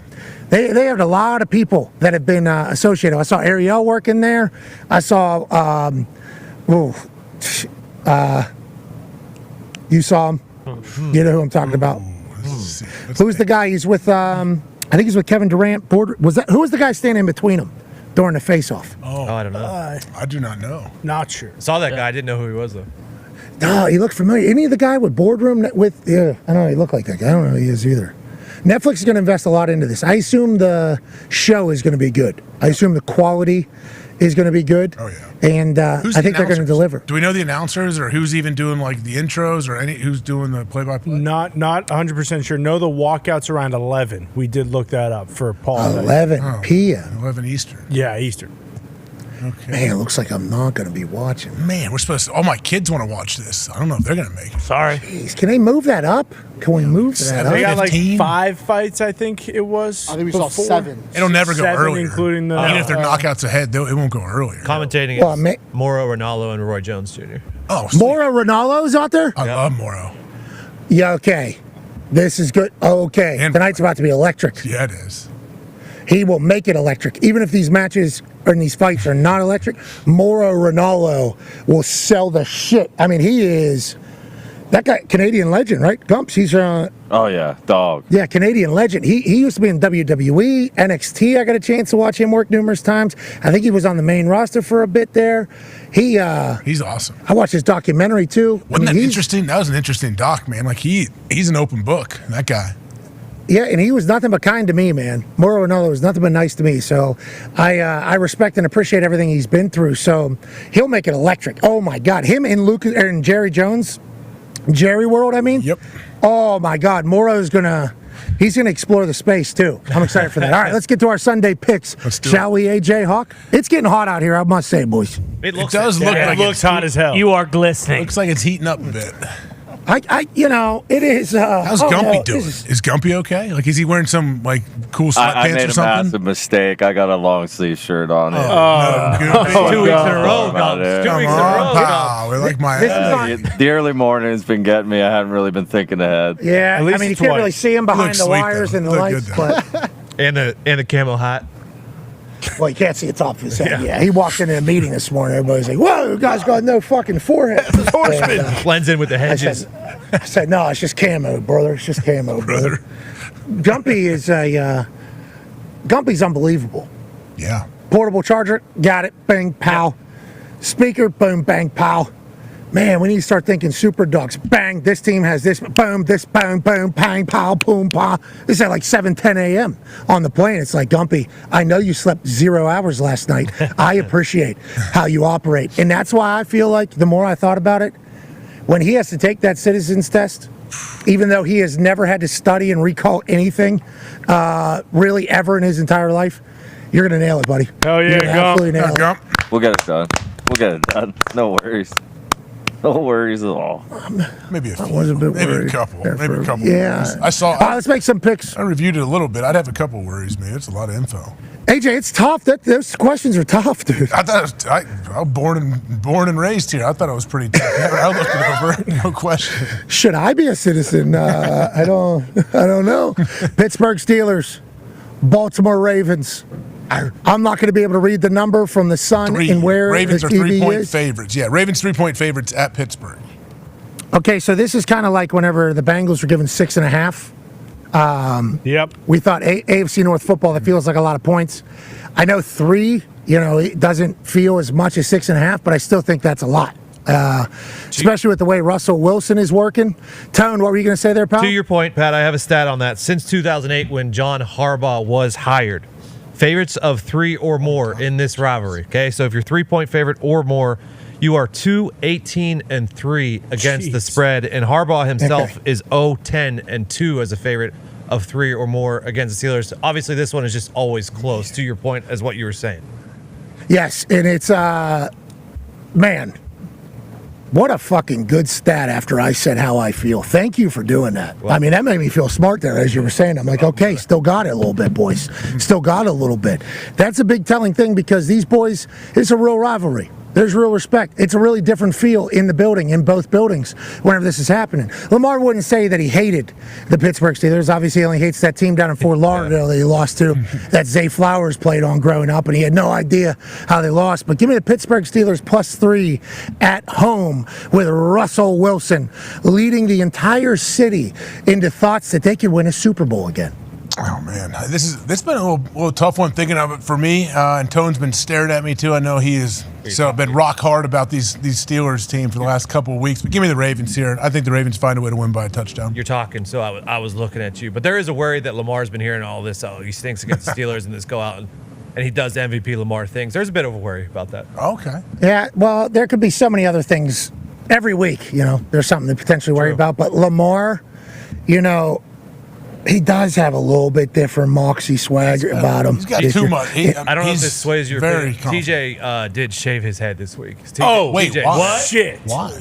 They have a lot of people that have been associated. I saw Ariel working there. I saw, you saw him. You know who I'm talking about. Who's the guy? He's with, I think he's with Kevin Durant. Who was the guy standing in between them during the face-off? Oh, I don't know. I do not know. Not sure. I saw that guy. I didn't know who he was, though. No, he looked familiar. Any of the guy with Boardroom with, yeah, I don't know, he looked like that guy. I don't know who he is either. Netflix is going to invest a lot into this. I assume the show is going to be good. I assume the quality is going to be good. Oh yeah. And I think they're going to deliver. Do we know the announcers or who's even doing like the intros or who's doing the play-by-play? Not 100% sure. No, the walkout's around 11. We did look that up for Paul. 11 p.m. 11 Eastern. Yeah, Eastern. Okay. Man, it looks like I'm not going to be watching. Man, we're supposed to. All my kids want to watch this. I don't know if they're going to make it. Sorry. Jeez, can they move that up? Can we move that up? They got like 5 fights, I think it was. I think we saw before. 7. It'll never go 7, earlier. including the. Even if they're knockouts ahead, it won't go earlier. Commentating Well, is Moro Ronaldo and Roy Jones Jr. Oh, Moro Ronaldo's out there? I love Moro. Yeah, okay. This is good. Okay. Tonight's about to be electric. Yeah, it is. He will make it electric. Even if these matches or these fights are not electric, Moro Ronaldo will sell the shit. I mean, he is that guy, Canadian legend, right? Gumps, he's Oh yeah, dog. yeah, Canadian legend. He used to be in WWE, NXT. I got a chance to watch him work numerous times. I think he was on the main roster for a bit there. He's awesome. I watched his documentary too. Wasn't that interesting? That was an interesting doc, man. Like he's an open book. That guy. Yeah, and he was nothing but kind to me, man. Moro Ronaldo was nothing but nice to me. So I respect and appreciate everything he's been through. So he'll make it electric. Oh my God, him and Lucas and Jerry Jones, Jerry World. I mean, yep. Oh my God, Moro's he's gonna explore the space too. I'm excited for that. All right, let's get to our Sunday picks, shall we, AJ Hawk? It's getting hot out here, I must say, boys. It does look like looks hot as hell. You are glistening. Looks like it's heating up a bit. It is. How's Gumpy doing? Is Gumpy okay? Like, is he wearing some like cool sweatpants I made or a something? massive mistake. I got a long sleeve shirt on. No, Gumpy. 2 weeks in a row, Gumps. 2 weeks in a row. Pal, we like my. The early morning's been getting me. I haven't really been thinking ahead. Yeah, I mean, you can't really see him behind the wires and the lights, but And a camo hat. well, you can't see the top of his head. Yeah, he walked into a meeting this morning. Everybody's like, "Whoa, you guys got no fucking forehead." And, Blends in with the hedges. I said, "No, it's just camo, brother. It's just camo, brother." Gumpy is Gumpy's unbelievable. Yeah. Portable charger, got it. Bang, pow. Speaker, boom, bang, pow. Man, we need to start thinking super dogs. Bang, this team has this, boom, this, boom, boom, bang, pow, boom, pow. This is at like 7:10 a.m. on the plane. It's like, Gumpy, I know you slept 0 hours last night. I appreciate how you operate. And that's why I feel like the more I thought about it, when he has to take that citizens test, even though he has never had to study and recall anything really ever in his entire life, you're going to nail it, buddy. Hell yeah, You're gonna absolutely nail it. We'll get it done. We'll get it done. No worries. No worries at all. Maybe a few. was a bit maybe worried a couple. there Maybe for a a- couple. yeah. Worries. I saw. Let's make some picks. I reviewed it a little bit. I'd have a couple worries, man. It's a lot of info. AJ, it's tough. Those questions are tough, dude. I thought I was born and raised here. I thought it was pretty tough. I looked it over. No question. Should I be a citizen? I don't know. Pittsburgh Steelers, Baltimore Ravens. I'm not going to be able to read the number from the Sun and where Ravens the are TV 3-point is. favorites. Yeah, Ravens 3-point favorites at Pittsburgh. Okay, so this is kind of like whenever the Bengals were given 6.5. Yep. We thought AFC North football, that feels like a lot of points. I know 3, it doesn't feel as much as 6.5, but I still think that's a lot. Especially with the way Russell Wilson is working. Tone, what were you going to say there, pal? To your point, Pat, I have a stat on that. Since 2008, when John Harbaugh was hired, favorites of 3 or more in this rivalry. Okay, so if you're 3-point favorite or more, you are 2-18-3 against the spread, and Harbaugh himself is 0-10-2 as a favorite of 3 or more against the Steelers. Obviously, this one is just always close. To your point, as what you were saying. Yes, and it's man, what a fucking good stat after I said how I feel. Thank you for doing that. I mean, that made me feel smart there, as you were saying. I'm like, okay, still got it a little bit, boys. Still got it a little bit. That's a big telling thing because these boys, it's a real rivalry. There's real respect. It's a really different feel in the building, in both buildings, whenever this is happening. Lamar wouldn't say that he hated the Pittsburgh Steelers. Obviously, he only hates that team down in Fort Lauderdale that he lost to, that Zay Flowers played on growing up, and he had no idea how they lost. But give me the Pittsburgh Steelers +3 at home with Russell Wilson leading the entire city into thoughts that they could win a Super Bowl again. Oh man, this been a little tough one thinking of it for me. And Tone's been staring at me too. I know he has been rock hard about these Steelers team for the last couple of weeks. But give me the Ravens here. I think the Ravens find a way to win by a touchdown. You're talking, so I was looking at you. But there is a worry that Lamar's been hearing all this. Oh, he stinks against the Steelers and this go out and he does MVP Lamar things, there's a bit of a worry about that. Okay. Yeah, well, there could be so many other things every week. There's something to potentially worry about. But Lamar, he does have a little bit different moxie swagger about him. He's got too much. I don't know if this sways your very opinion. TJ did shave his head this week. Wait, TJ, why? Shit. Why?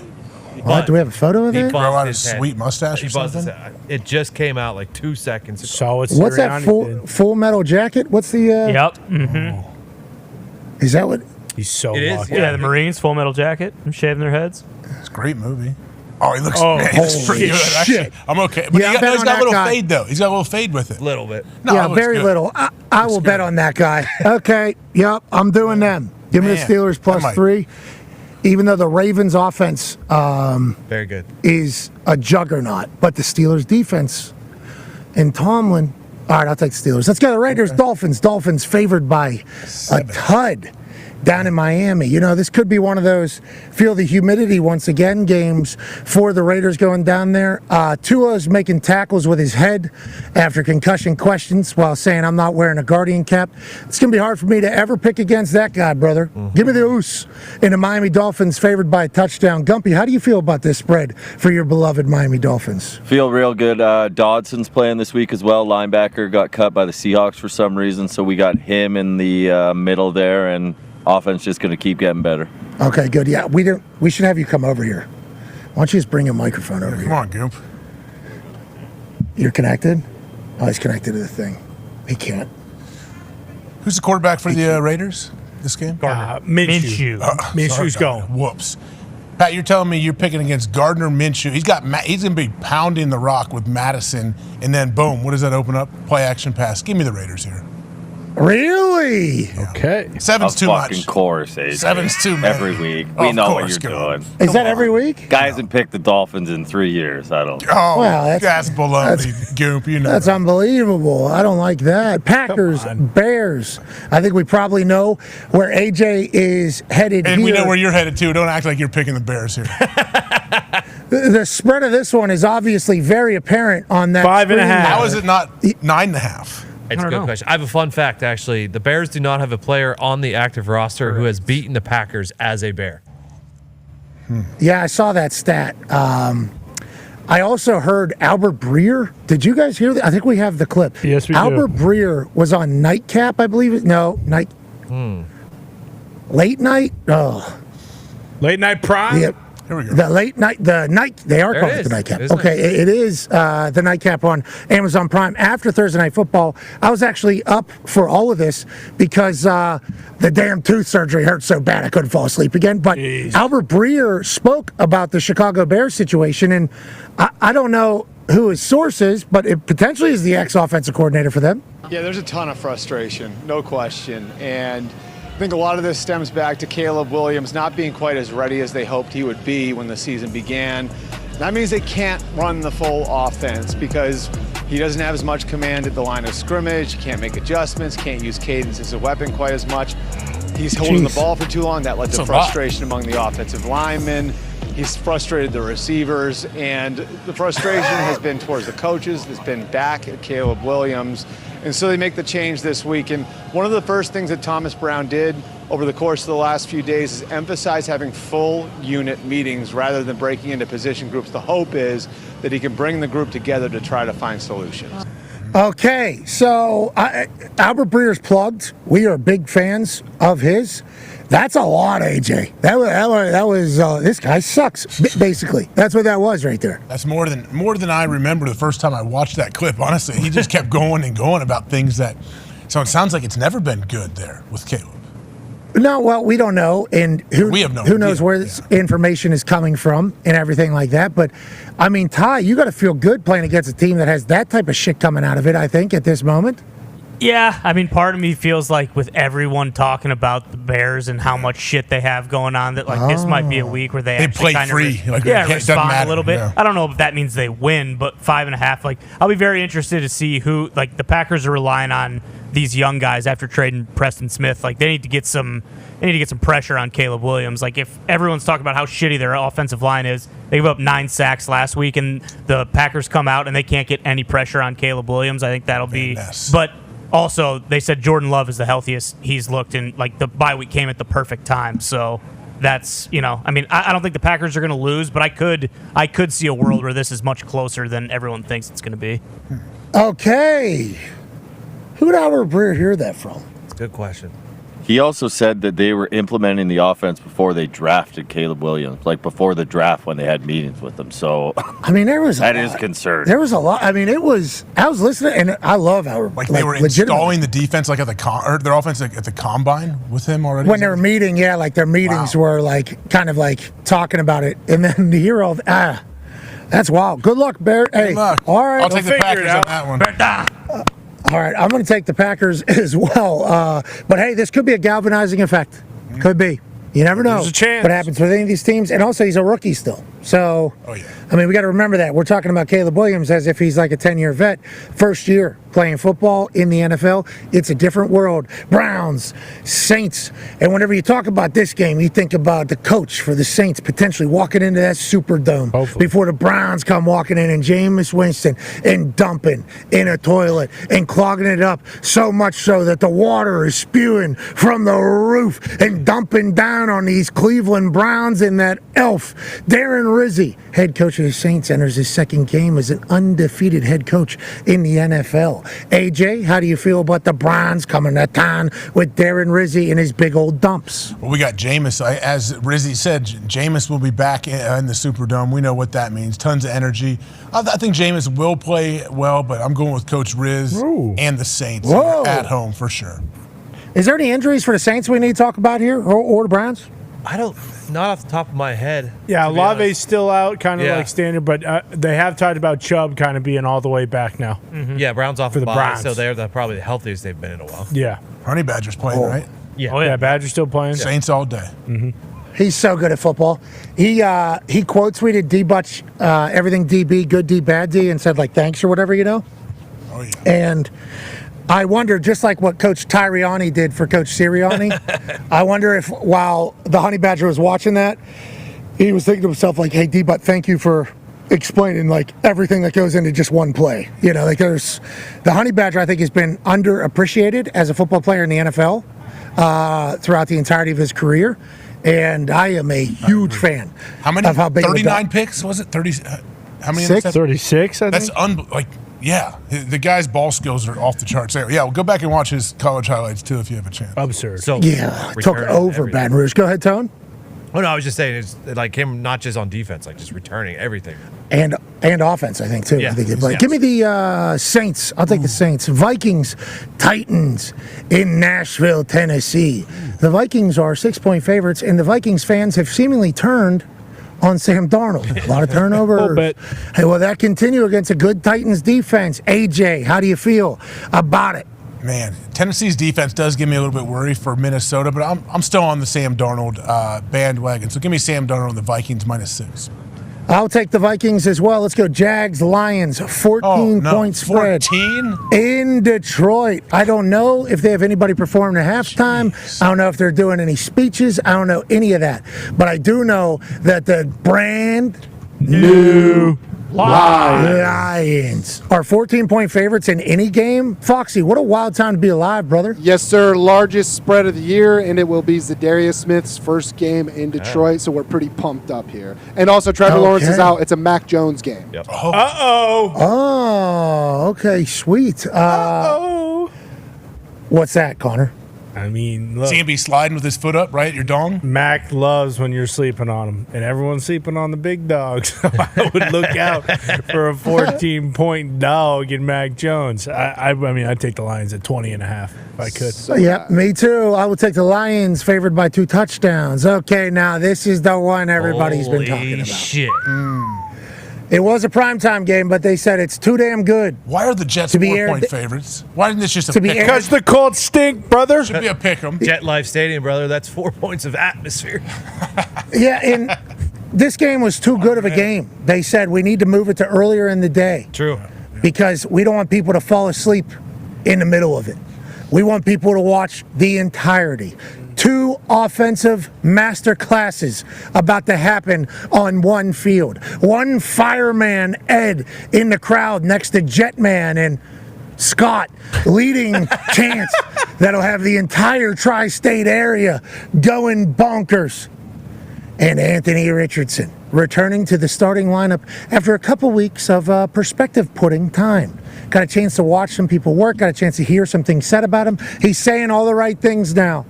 What? Do we have a photo of He that? buzzed Grow out his his head. sweet mustache or He buzzed his something? head. It just came out like 2 seconds ago. So it's What's that full metal jacket? What's the? Yep. Mm-hmm. Is that what? He's so It is, lucky. Yeah, the Marines, Full Metal Jacket, and shaving their heads. It's a great movie. Oh, he looks, Oh, man, he looks pretty holy good, actually. shit. I'm okay. But Yeah, he's I bet got on a that little guy. fade, though. He's got a little fade with it. A little bit. No, Yeah, it looks very good. little. I will bet on that guy. Okay. Yep. I'm doing them. Give me the Man, Steelers plus that might- 3. Even though the Ravens offense Very good. is a juggernaut, but the Steelers defense and Tomlin. All right, I'll take the Steelers. Let's go. The Raiders, Dolphins. Dolphins favored by a tud down in Miami. This could be one of those feel the humidity once again games for the Raiders going down there. Tua's making tackles with his head after concussion questions while saying, I'm not wearing a Guardian cap. It's going to be hard for me to ever pick against that guy, brother. Give me the oos. And the Miami Dolphins favored by a touchdown. Gumpy, how do you feel about this spread for your beloved Miami Dolphins? Feel real good. Dodson's playing this week as well. Linebacker got cut by the Seahawks for some reason, so we got him in the middle there, and offense just going to keep getting better. Okay, good. Yeah, we should have you come over here. Why don't you just bring a microphone over Come here? on, Goop. You're connected? Oh, he's connected to the thing. He can't. Who's the quarterback for the Raiders this game? Minshew. Minshew's sorry, going. Whoops. Pat, you're telling me you're picking against Gardner Minshew. He's going to be pounding the rock with Madison, and then boom, what does that open up? Play action pass. Give me the Raiders here. Really? Okay. 7's too fucking much. course, AJ. 7's too many. Every week. Oh, We of know what course, you're come on. doing. Is that every week? Guy hasn't picked the Dolphins in 3 years. I don't. Oh, Well, that's baloney, Goop. You know. That's unbelievable. I don't like that. Packers, Bears. I think we probably know where AJ is headed and here. we know where you're headed too. Don't act like you're picking the Bears here. The spread of this one is obviously very apparent on that 5.5. screen there. How is it not 9.5? It's a good question. I have a fun fact, actually. The Bears do not have a player on the active roster who has beaten the Packers as a Bear. Yeah, I saw that stat. I also heard Albert Breer. Did you guys hear that? I think we have the clip. Yes, we Albert do. Breer was on Nightcap, I believe. No, Late night? Oh. Late night prime? Yeah. Here we go. The late night, they are There calling it it the is. nightcap. Isn't Okay, it is the nightcap on Amazon Prime after Thursday Night Football. I was actually up for all of this because the damn tooth surgery hurt so bad I couldn't fall asleep again. But Albert Breer spoke about the Chicago Bears situation, and I don't know who his source is, but it potentially is the ex-offensive coordinator for them. Yeah, there's a ton of frustration, no question. And I think a lot of this stems back to Caleb Williams not being quite as ready as they hoped he would be when the season began. That means they can't run the full offense because he doesn't have as much command at the line of scrimmage, he can't make adjustments, can't use cadence as a weapon quite as much. He's holding the ball for too long. That led to frustration among the offensive linemen. He's frustrated the receivers, and the frustration has been towards the coaches. It's been back at Caleb Williams. And so they make the change this week. And one of the first things that Thomas Brown did over the course of the last few days is emphasize having full unit meetings rather than breaking into position groups. The hope is that he can bring the group together to try to find solutions. Okay, so Albert Breer's plugged. We are big fans of his. That's a lot, AJ. That was this guy sucks. Basically, that's what that was right there. That's more than I remember the first time I watched that clip. Honestly, he just kept going and going about things that. So it sounds like it's never been good there with Caleb. No, well, we don't know, and who knows idea. where this information is coming from and everything like that. But I mean, Ty, you got to feel good playing against a team that has that type of shit coming out of it. I think at this moment. Yeah, I mean, part of me feels like with everyone talking about the Bears and how much shit they have going on, that like this might be a week where they actually play kind free. of Like, it doesn't respond matter, a little bit. yeah. I don't know if that means they win, but 5.5. Like, I'll be very interested to see who. Like, the Packers are relying on these young guys after trading Preston Smith. Like, they need to get some pressure on Caleb Williams. Like, if everyone's talking about how shitty their offensive line is, they gave up 9 sacks last week, and the Packers come out and they can't get any pressure on Caleb Williams. I think that'll be. But Also, they said Jordan Love is the healthiest he's looked, and like the bye week came at the perfect time. So that's, I mean, I don't think the Packers are going to lose, but I could see a world where this is much closer than everyone thinks it's going to be. Okay. Who did Albert Breer hear that from? It's a good question. He also said that they were implementing the offense before they drafted Caleb Williams, like before the draft when they had meetings with him. So, I mean, there was that is concern. There was a lot. I mean, I was listening, and I love Albert. Like they were installing the defense like at or their offense like at the combine with him already. When they were meeting, yeah, like their meetings were like kind of like talking about it, and then to hear all that's wild. Good luck, Barrett. Hey, all right, I'll take the Packers on that one. All right, I'm going to take the Packers as well. But hey, this could be a galvanizing effect. Could be. You never know There's a chance. what happens with any of these teams. And also, he's a rookie still. So, I mean, we got to remember that. We're talking about Caleb Williams as if he's like a 10-year vet. First year playing football in the NFL. It's a different world. Browns, Saints. And whenever you talk about this game, you think about the coach for the Saints potentially walking into that Superdome before the Browns come walking in and Jameis Winston and dumping in a toilet and clogging it up so much so that the water is spewing from the roof and dumping down on these Cleveland Browns and that elf, Darren Rizzi, head coach of the Saints, enters his second game as an undefeated head coach in the NFL. AJ, how do you feel about the Browns coming to town with Darren Rizzi and his big old dumps? Well, we got Jameis. As Rizzi said, Jameis will be back in the Superdome. We know what that means. Tons of energy. I think Jameis will play well, but I'm going with Coach Riz and the Saints at home for sure. Is there any injuries for the Saints we need to talk about here or the Browns? Not off the top of my head. Yeah, to be Lave's honest. still out, kind of Yeah. like standard, but they have talked about Chubb kind of being all the way back now. Yeah, Browns off For the the bye, Browns. so they're probably the healthiest they've been in a while. Yeah. Honey Badger's playing, right? Yeah. Oh, yeah, Badger's still playing. Saints all day. He's so good at football. He quote tweeted D Butch everything DB, good D, bad D, and said like thanks or whatever, Oh yeah. And I wonder, just like what Coach Tyriani did for Coach Sirianni, I wonder if while the Honey Badger was watching that, he was thinking to himself like, "Hey D, but thank you for explaining like everything that goes into just one play." Like there's the Honey Badger. I think has been underappreciated as a football player in the NFL throughout the entirety of his career. And I am a huge fan. How many? Of how big 39 picks was it? 30. How many? 36, I That's think. yeah. The guy's ball skills are off the charts. There. Yeah, well, go back and watch his college highlights too if you have a chance. Absurd. So yeah, took returning over everything. Baton Rouge. Go ahead, Tone. Oh no, I was just saying it's like him, not just on defense, like just returning everything. And offense, I think too. Yeah. I think they play. Give me the Saints. I'll take the Saints. Vikings, Titans in Nashville, Tennessee. The Vikings are 6-point favorites, and the Vikings fans have seemingly turned on Sam Darnold. A lot of turnover. Hey, will that continue against a good Titans defense? AJ, how do you feel about it? Man, Tennessee's defense does give me a little bit worried for Minnesota, but I'm still on the Sam Darnold bandwagon. So give me Sam Darnold and the Vikings -6. I'll take the Vikings as well. Let's go Jags, Lions, 14-point spread. 14? In Detroit. I don't know if they have anybody performing at halftime. I don't know if they're doing any speeches. I don't know any of that. But I do know that the brand new Lions are 14-point favorites in any game. Foxy, what a wild time to be alive, brother. Yes, sir. Largest spread of the year, and it will be Zadarius Smith's first game in Detroit, so we're pretty pumped up here. And also, Trevor Lawrence is out. It's a Mac Jones game. Uh-oh. Oh, okay, sweet. What's that, Connor? I mean, look. See him be sliding with his foot up, right? Your dong? Mac loves when you're sleeping on him, and everyone's sleeping on the big dog. So I would look out for a 14-point dog in Mac Jones. I mean, I'd take the Lions at 20.5 if I could. Yep, me too. I would take the Lions favored by 2 touchdowns. Okay, now this is the one everybody's been talking about. Shit. It was a primetime game, but they said it's too damn good. Why are the Jets to be 4-point aired. favorites? Why isn't this just a To be pick? aired- Because the Colts stink, brother. Should be a pick 'em. Jet Life Stadium, brother. That's 4 points of atmosphere. Yeah, and this game was too good of a game. They said we need to move it to earlier in the day. True. Because we don't want people to fall asleep in the middle of it. We want people to watch the entirety. 2 offensive master classes about to happen on one field. One fireman Ed in the crowd next to Jetman, and Scott leading chance that'll have the entire tri-state area going bonkers. And Anthony Richardson returning to the starting lineup after a couple weeks of perspective putting time. Got a chance to watch some people work, got a chance to hear some things said about him. He's saying all the right things now.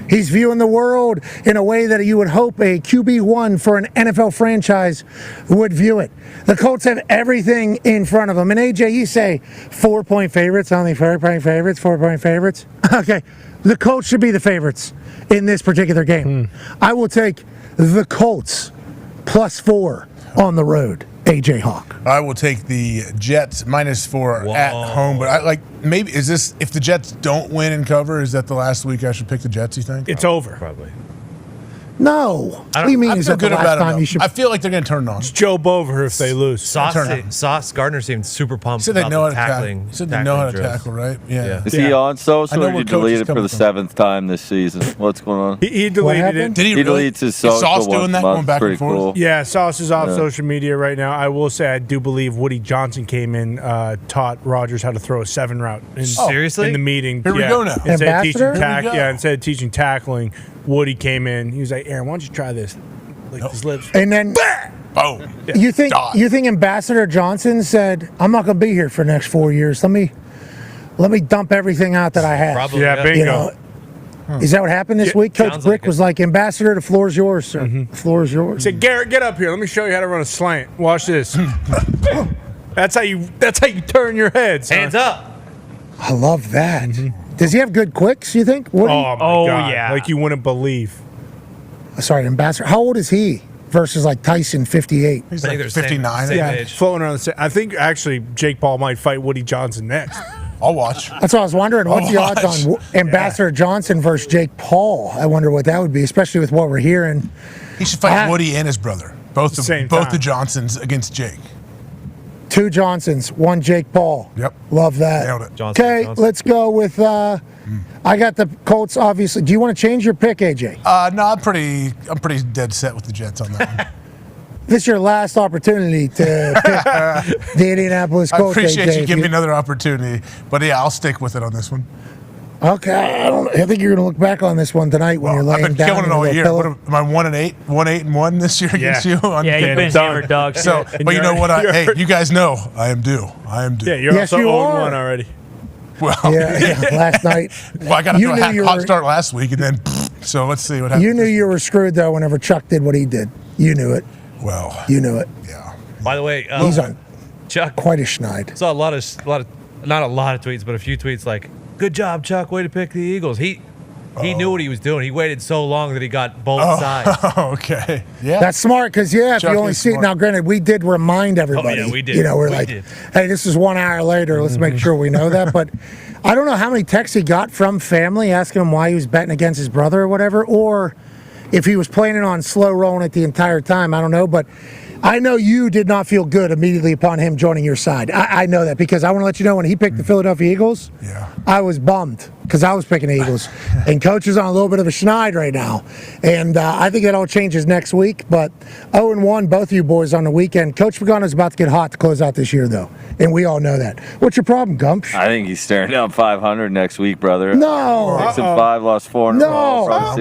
He's viewing the world in a way that you would hope a QB1 for an NFL franchise would view it. The Colts have everything in front of them. And AJ, you say 4-point favorites, only 4-point favorites, 4-point favorites. Okay, the Colts should be the favorites in this particular game. I will take the Colts +4 on the road. AJ Hawk. I will take the Jets -4 at home, but I maybe is this if the Jets don't win and cover? Is that the last week I should pick the Jets? You think it's over? Probably. No. What do you mean? I Is feel that the good last about time it. you should? I feel like they're going to turn it on. It's Joe Bover if they lose. Sauce Gardner seemed super pumped. Said they about know how the to tackle. tackling. Said they know how to drills. tackle, right? Yeah. Is he on social, I know or did where you Coach delete is it for coming the from. 7th time this season? What's going on? He deleted it. Did he really? deletes his Is social Sauce once doing that, a month. going back Pretty and forth? cool. Yeah, Sauce is off Yeah. social media right now. I will say I do believe Woody Johnson came in, taught Rodgers how to throw a 7 route. Seriously? In the meeting. Here we go now. Instead of teaching Ambassador? Here we go. instead of teaching tackling, Woody came in. He was like, Aaron, why don't you try this? Like his lips. And then Boom. you think Dot. Ambassador Johnson said, "I'm not going to be here for the next 4 years. Let me dump everything out that I have." Probably. Yeah, bingo. You know, is that what happened this week? Coach sounds Brick like was like, "Ambassador, the floor is yours, sir. The floor is yours." He said, Garrett, get up here. Let me show you how to run a slant. Watch this. That's how you turn your head, son. Hands up. I love that. Does he have good quicks, you think? Woody? Oh, my God. yeah. Like you wouldn't believe. Sorry, Ambassador. How old is he versus like Tyson, 58? He's I think like they're same- 59. same Yeah, age. floating around the same. I think actually Jake Paul might fight Woody Johnson next. I'll watch. That's what I was wondering. What's the odds on Ambassador Johnson versus Jake Paul? I wonder what that would be, especially with what we're hearing. He should fight Woody and his brother. Both Same the time. Johnsons against Jake. 2 Johnsons, 1 Jake Paul. Yep. Love that. Nailed it. Johnson, Okay, Johnson. let's go with. I got the Colts. Obviously, do you want to change your pick, AJ? No, I'm pretty dead set with the Jets on that one. This is your last opportunity to pick the Indianapolis I Colts. appreciate AJ. you If giving me another opportunity, but yeah, I'll stick with it on this one. Okay, I think you're going to look back on this one tonight when you're I've laying been down killing in it a all little year. pillow. What am I 1-8, 1-8-1 this year against you? On Yeah, you've been hammered, dog. So, And but you know you're- what? Hey, you guys know I am due. I am due. Yeah, you're Yes, also you 0-1 are. already. Well, Yeah, last night. well, I got You to knew do a you hot were- start last week, and then so let's see what happens. You knew you were screwed though whenever Chuck did what he did. You knew it. Well, You knew it. yeah. By the way, He's on Chuck quite a schneid. saw a lot of not a lot of tweets, but a few tweets like, "Good job, Chuck. Way to pick the Eagles." He knew what he was doing. He waited so long that he got both sides. Okay. Yeah. That's smart because if Chuck you only is see it smart. now. Granted, we did remind everybody. we did. You know, we're We like, did. hey, this is 1 hour later. Let's make sure we know that. But I don't know how many texts he got from family asking him why he was betting against his brother or whatever, or if he was planning on slow rolling it the entire time. I don't know, but I know you did not feel good immediately upon him joining your side. I know that because I want to let you know when he picked the Philadelphia Eagles, I was bummed because I was picking the Eagles. And Coach is on a little bit of a schneid right now. And I think that all changes next week. But 0-1, both of you boys on the weekend. Coach Pagano's about to get hot to close out this year, though. And we all know that. What's your problem, Gump? I think he's staring down 500 next week, brother. No. 6-5, lost 4 in a row. No. From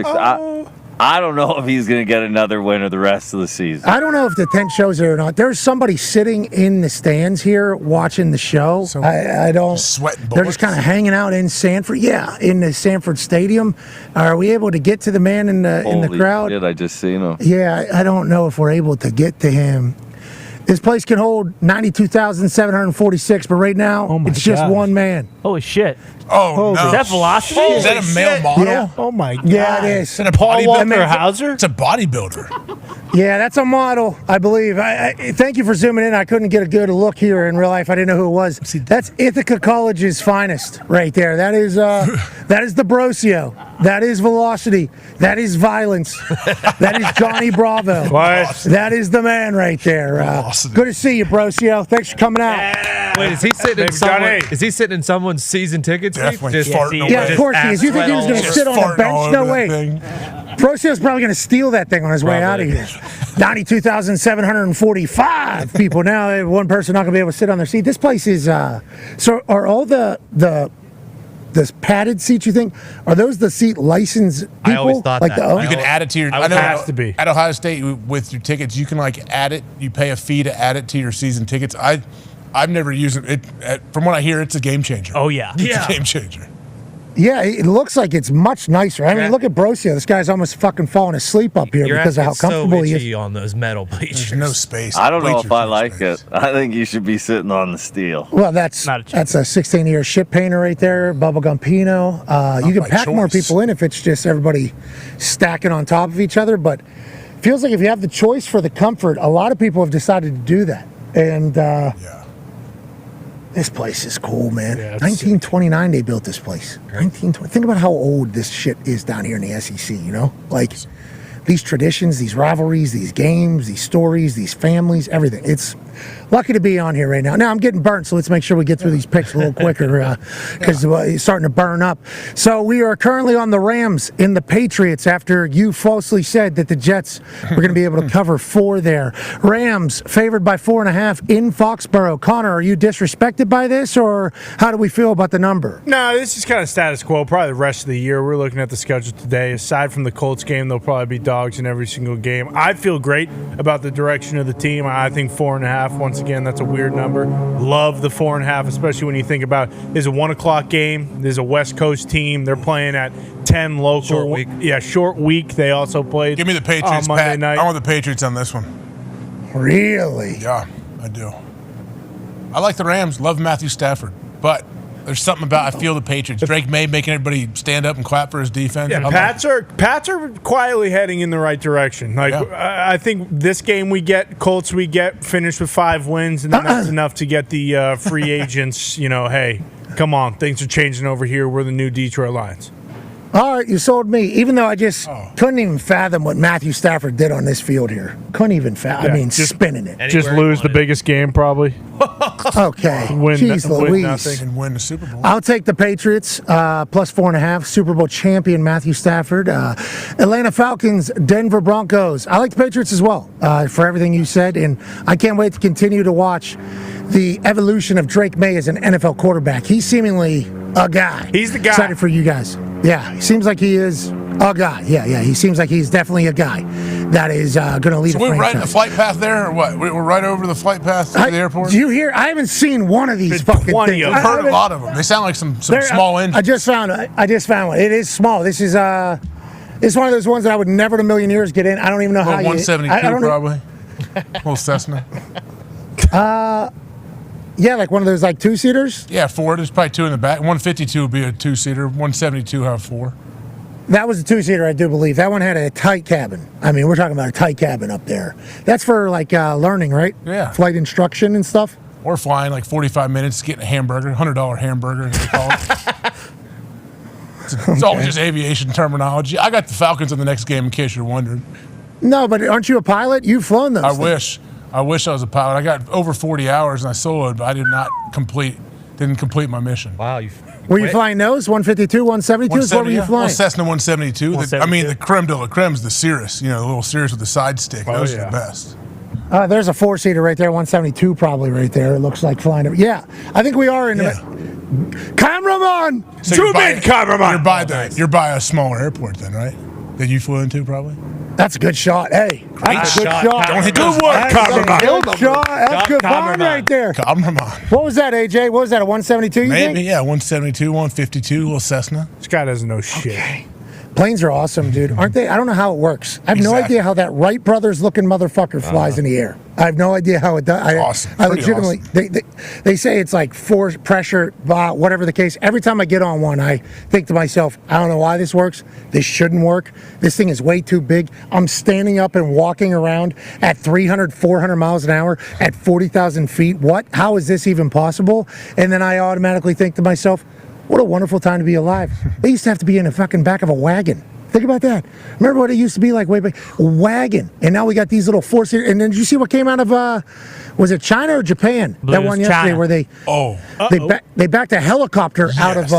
6. I don't know if he's going to get another winner the rest of the season. I don't know if the tent shows it or not. There's somebody sitting in the stands here watching the show. I don't. Sweating They're just kind of hanging out in Sanford. Yeah, in the Sanford Stadium. Are we able to get to the man in the Holy crowd? shit, I just seen him. Yeah, I don't know if we're able to get to him. This place can hold 92,746, but right now it's just gosh. one man. Holy shit. Oh, no. Is that Velocity? Is that a male model? Yeah. Oh my God. Yeah, it is. Is it a Paul Walker bodybuilder? Hauser? It's a bodybuilder. Yeah, that's a model, I believe. I thank you for zooming in. I couldn't get a good look here in real life. I didn't know who it was. That's Ithaca College's finest right there. That is the Brosio. That is Velocity. That is Violence. That is Johnny Bravo. What? That is the man right there. Good to see you, Brosio. Thanks for coming out. Wait, is he sitting in Thanks, Johnny. someone? Is he sitting in someone's season ticket suite? Definitely Just farting away. Yeah, of course he is. You think he was going to Just sit on a farting all bench? No over that way. thing. Brosio's probably going to steal that thing on his way out of Probably. here. 92,745 people. Now, one person not going to be able to sit on their seat. This place is, so are all the padded seats, you think, are those the seat license people? I always thought like that. The You can add it to your. I would- has to be. At Ohio State with your tickets. You can like add it. You pay a fee to add it to your season tickets. I've never used it. From what I hear, it's a game changer. Oh yeah, it's a game changer. Yeah, it looks like it's much nicer. I mean, look at Brocio. This guy's almost fucking falling asleep up here because of how comfortable he is. on those metal bleachers. There's no space. I don't know if I like it. I think you should be sitting on the steel. Well, that's a 16-year ship painter right there, Bubblegum Pino. You can by pack more choice. people in if it's just everybody stacking on top of each other. But feels like if you have the choice for the comfort, a lot of people have decided to do that. And this place is cool, man. 1929 they built this place. 1920. Think about how old this shit is down here in the SEC, you know? Like these traditions, these rivalries, these games, these stories, these families, everything. It's lucky to be on here right now. Now I'm getting burnt, so let's make sure we get through these picks a little quicker because it's starting to burn up. So we are currently on the Rams in the Patriots after you falsely said that the Jets were going to be able to cover 4 there. Rams favored by 4.5 in Foxborough. Connor, are you disrespected by this, or how do we feel about the number? No, this is kind of status quo. Probably the rest of the year. We're looking at the schedule today. Aside from the Colts game, they'll probably be dogs in every single game. I feel great about the direction of the team. I think 4.5, once again, that's a weird number. Love the 4.5, especially when you think about there's a 1 o'clock game. There's a West Coast team. They're playing at 10 local. Short week. Yeah, short week. They also played. Give me the Patriots, on Monday Pat. night. I want the Patriots on this one. Really? Yeah, I do. I like the Rams. Love Matthew Stafford, but there's something about I feel the Patriots. Drake May making everybody stand up and clap for his defense. Yeah, Pats are quietly heading in the right direction. Like I think this game we get, Colts we get, finish with 5 wins, and then that's enough to get the free agents. You know, hey, come on, things are changing over here. We're the new Detroit Lions. All right, you sold me. Even though I just couldn't even fathom what Matthew Stafford did on this field here. Couldn't even fathom. I mean, just spinning it. Just lose the biggest game probably. Okay. Jeez win Louise. nothing. And win the Super Bowl. I'll take the Patriots, plus 4.5. Super Bowl champion Matthew Stafford. Atlanta Falcons, Denver Broncos. I like the Patriots as well, for everything you said. And I can't wait to continue to watch the evolution of Drake May as an NFL quarterback. He's seemingly a guy. He's the guy. Excited for you guys. Yeah, he seems like he is a guy. Yeah, he seems like he's definitely a guy that is going to lead So a we're franchise. right in the flight path there, or what? We're right over the flight path to the airport? Do you hear? I haven't seen one of these fucking things. I've heard a lot of them. They sound like some They're- small engines. I just found one. It is small. This is it's one of those ones that I would never in a million years get in. I don't even know how you. 172 I don't know- probably. Little Cessna. Yeah, like one of those like 2-seaters. Yeah, 4. There's probably 2 in the back. 152 would be a 2-seater. 172 have 4. That was a 2-seater, I do believe. That one had a tight cabin. I mean, we're talking about a tight cabin up there. That's for like learning, right? Yeah. Flight instruction and stuff. Or flying like 45 minutes, getting a hamburger, $100 hamburger. As they call it. It's all just aviation terminology. I got the Falcons in the next game, in case you're wondering. No, but aren't you a pilot? You've flown those. I things. wish. I wish I was a pilot. I got over 40 hours and I soloed, but I didn't complete my mission. Wow, Were you flying those 152, 172? What were you flying? Well, Cessna 172. I mean, the creme de la creme's the Cirrus. You know, the little Cirrus with the side stick. Those are the best. There's a 4-seater right there, 172 probably right there. It looks like flying. Yeah, I think we are in the cameraman. So Zoom in, cameraman. You're by a smaller airport then, right? That you flew into probably. That's a good shot. Hey, that's a good shot. shot. Don't hit Good those work, buttons. cameraman. Good shot. That's good fun right there. Cameraman. What was that, AJ? What was that, a 172, you Maybe, think? yeah, 172, 152, little Cessna. This guy doesn't know shit. Planes are awesome, dude. Aren't they? I don't know how it works. I have no idea how that Wright Brothers looking motherfucker flies in the air. I have no idea how it does. Awesome. I Pretty legitimately, they say it's like force, pressure, whatever the case. Every time I get on one, I think to myself, I don't know why this works. This shouldn't work. This thing is way too big. I'm standing up and walking around at 300, 400 miles an hour at 40,000 feet. What? How is this even possible? And then I automatically think to myself, what a wonderful time to be alive. They used to have to be in the fucking back of a wagon. Think about that. Remember what it used to be like way back? A wagon. And now we got these little 4-seater. And then did you see what came out of, was it China or Japan? That one yesterday where they backed a helicopter out of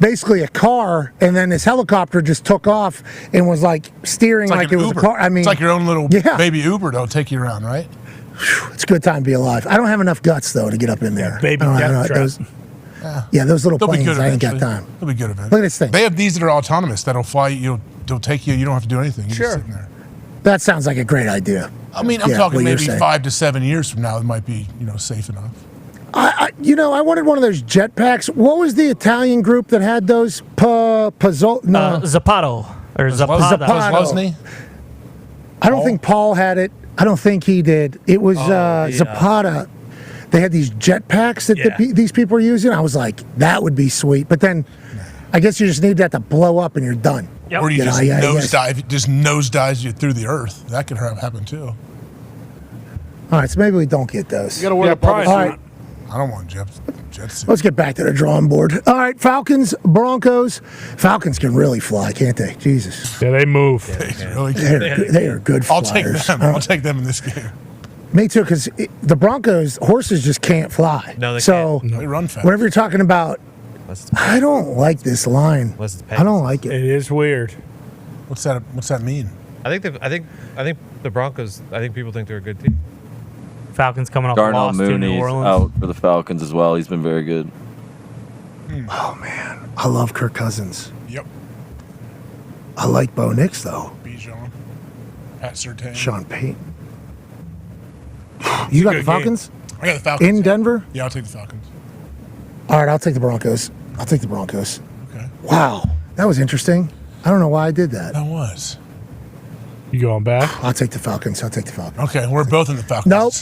basically a car, and then this helicopter just took off and was like steering like it was Uber. a car. I mean, it's like your own little yeah. baby Uber that'll take you around, right? It's a good time to be alive. I don't have enough guts though to get up in there. Baby I don't death know, trap. those little They'll be planes. good I ain't got eventually. time. They'll be good eventually. Look at this thing. They have these that are autonomous that'll fly you. They'll take you. You don't have to do anything. You're just sitting there. That sounds like a great idea. I mean, I'm Yeah, talking what you're maybe saying. 5 to 7 years from now. It might be safe enough. I wanted one of those jetpacks. What was the Italian group that had those? Zappato or Zapata. Zappato. I don't think Paul had it. I don't think he did. It was Zapata. They had these jetpacks that these people were using. I was like, that would be sweet. But then, I guess you just need that to blow up and you're done. Or you just yes. nosedives you through the earth. That could happen too. All right, so maybe we don't get those. You gotta wear a All right, I don't want jet suit. let's get back to the drawing board. All right, Falcons, Broncos. Falcons can really fly, can't they? Jesus. Yeah, they move. They really They are good I'll flyers. take them. I'll take them in this game. Me too, because the Broncos, horses just can't fly. No, they so can't. No, they run fast. Whenever you're talking about, I don't like this line. I don't like it. It is weird. What's that mean? I think the Broncos. I think people think they're a good team. Falcons coming off a Darnell loss to New Mooney's Orleans. out for the Falcons as well. He's been very good. Oh man, I love Kirk Cousins. Yep. I like Bo Nix though. Bijan. Pat Surtain. Sean Payton. You got the Falcons? I got the Falcons. In Denver? Yeah, I'll take the Falcons. All right, I'll take the Broncos. Okay. Wow, that was interesting. I don't know why I did that. That was. You going back? I'll take the Falcons. Okay, we're both in the Falcons. Nope.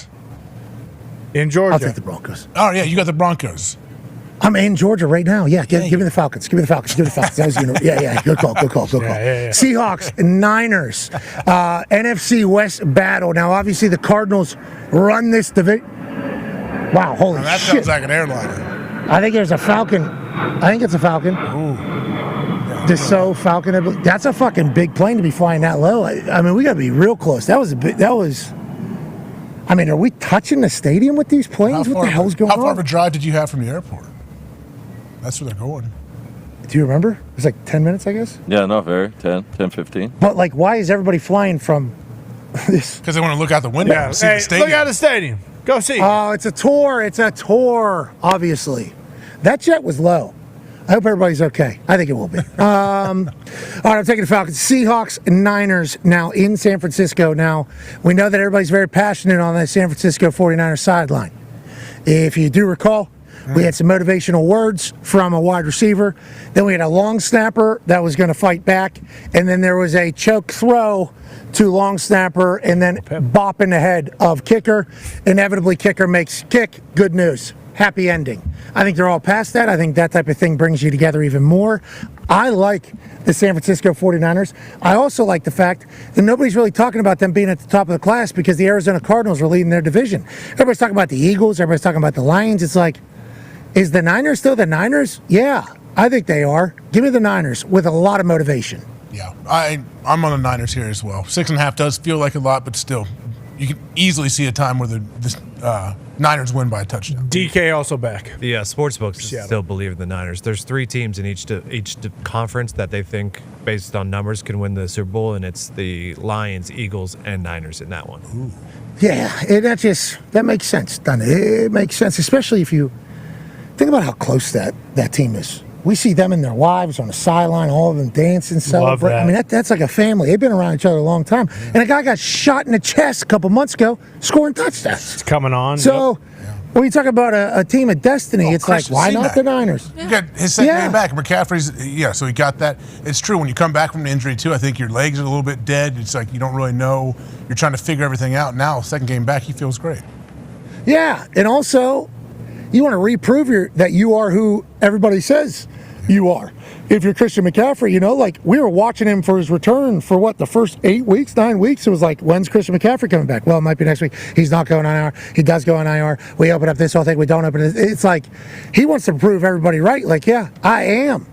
In Georgia. I'll take the Broncos. Oh yeah, you got the Broncos. I'm in Georgia right now. Yeah, give me the Falcons. Give me the Falcons. That was yeah. Good call. Yeah. Seahawks, Niners, NFC West battle. Now, obviously, the Cardinals run this division. Wow, holy Now, that shit! sounds like an airliner. I think there's a Falcon. I think it's a Falcon. Dassault Falcon. I believe. That's a fucking big plane to be flying that low. I mean, we got to be real close. That was. I mean, are we touching the stadium with these planes? What the hell's going on? How far of a drive did you have from the airport? That's where they're going. Do you remember? It was like 10 minutes, I guess. Yeah, not very. 10, 15. But like, why is everybody flying from this? Because they want to look out the window and see the stadium. Look out the stadium. Go see. Oh, it's a tour. Obviously. That jet was low. I hope everybody's okay. I think it will be. All right, I'm taking the Falcons. Seahawks and Niners now in San Francisco. Now, we know that everybody's very passionate on that San Francisco 49ers sideline. If you do recall, we had some motivational words from a wide receiver. Then we had a long snapper that was going to fight back. And then there was a choke throw to long snapper and then bop in the head of kicker. Inevitably, kicker makes kick. Good news. Happy ending. I think they're all past that. I think that type of thing brings you together even more. I like the San Francisco 49ers. I also like the fact that nobody's really talking about them being at the top of the class because the Arizona Cardinals are leading their division. Everybody's talking about the Eagles. Everybody's talking about the Lions. It's like, is the Niners still the Niners? Yeah, I think they are. Give me the Niners with a lot of motivation. Yeah, I'm on the Niners here as well. 6.5 does feel like a lot, but still, you can easily see a time where the Niners win by a touchdown. DK also back. The sportsbooks still believe in the Niners. There's 3 teams in each conference that they think, based on numbers, can win the Super Bowl, and it's the Lions, Eagles, and Niners in that one. Ooh. Yeah, that makes sense, doesn't it? It makes sense, especially if you think about how close that team is. We see them and their wives on the sideline, all of them dancing, celebrating. I mean, that's like a family. They've been around each other a long time. And a guy got shot in the chest a couple months ago, scoring touchdowns. It's coming on. So when you talk about a team of destiny, it's like, Christian why C-Mac. not the Niners? You got his second game back. McCaffrey's, so he got that. It's true. When you come back from an injury, too, I think your legs are a little bit dead. It's like you don't really know. You're trying to figure everything out. Now, second game back, he feels great. Yeah, and also, you want to reprove that you are who everybody says you are. If you're Christian McCaffrey, like we were watching him for his return for the first 8 weeks, 9 weeks. It was like, when's Christian McCaffrey coming back? Well, it might be next week. He's not going on IR. He does go on IR. We open up this whole thing. We don't open it. It's like he wants to prove everybody right. Like, yeah, I am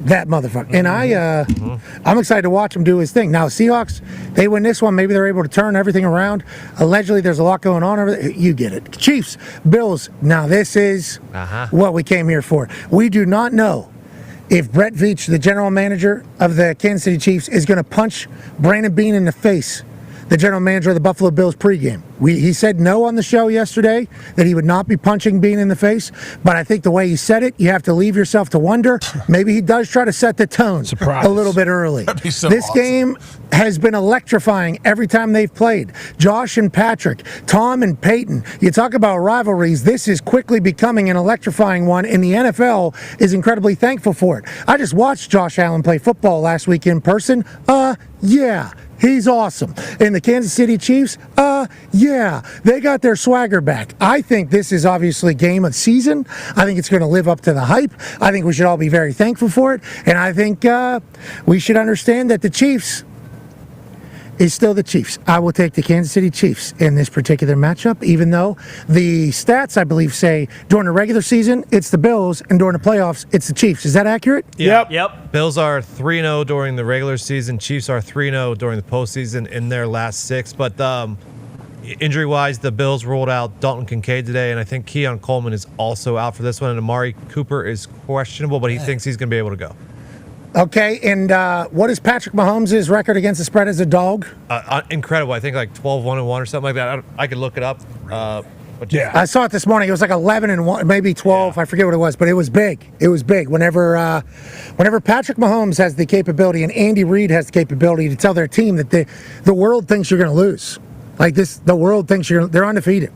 that motherfucker. And I'm excited to watch him do his thing. Now, Seahawks, they win this one. Maybe they're able to turn everything around. Allegedly, there's a lot going on over there. You get it. Chiefs, Bills. Now, this is what we came here for. We do not know if Brett Veach, the general manager of the Kansas City Chiefs, is going to punch Brandon Beane in the face, the general manager of the Buffalo Bills pregame. He said no on the show yesterday, that he would not be punching Beane in the face, but I think the way he said it, you have to leave yourself to wonder. Maybe he does try to set the tone a little bit early. So this awesome. game has been electrifying every time they've played. Josh and Patrick, Tom and Peyton. You talk about rivalries, this is quickly becoming an electrifying one, and the NFL is incredibly thankful for it. I just watched Josh Allen play football last week in person. Yeah. He's awesome. And the Kansas City Chiefs, yeah, they got their swagger back. I think this is obviously game of season. I think it's going to live up to the hype. I think we should all be very thankful for it. And I think we should understand that the Chiefs is still the Chiefs. I will take the Kansas City Chiefs in this particular matchup, even though the stats, I believe, say during the regular season, it's the Bills, and during the playoffs, it's the Chiefs. Is that accurate? Yep. Bills are 3-0 during the regular season. Chiefs are 3-0 during the postseason in their last 6. But injury-wise, the Bills ruled out Dalton Kincaid today, and I think Keon Coleman is also out for this one. And Amari Cooper is questionable, but he thinks he's going to be able to go. Okay, and what is Patrick Mahomes' record against the spread as a dog? Incredible. I think like 12-1-1 or something like that. I could look it up. But yeah, I saw it this morning. It was like 11-1, maybe 12. I forget what it was, but it was big. It was big. Whenever Patrick Mahomes has the capability and Andy Reid has the capability to tell their team that the world thinks you're going to lose, like this, the world thinks they're undefeated.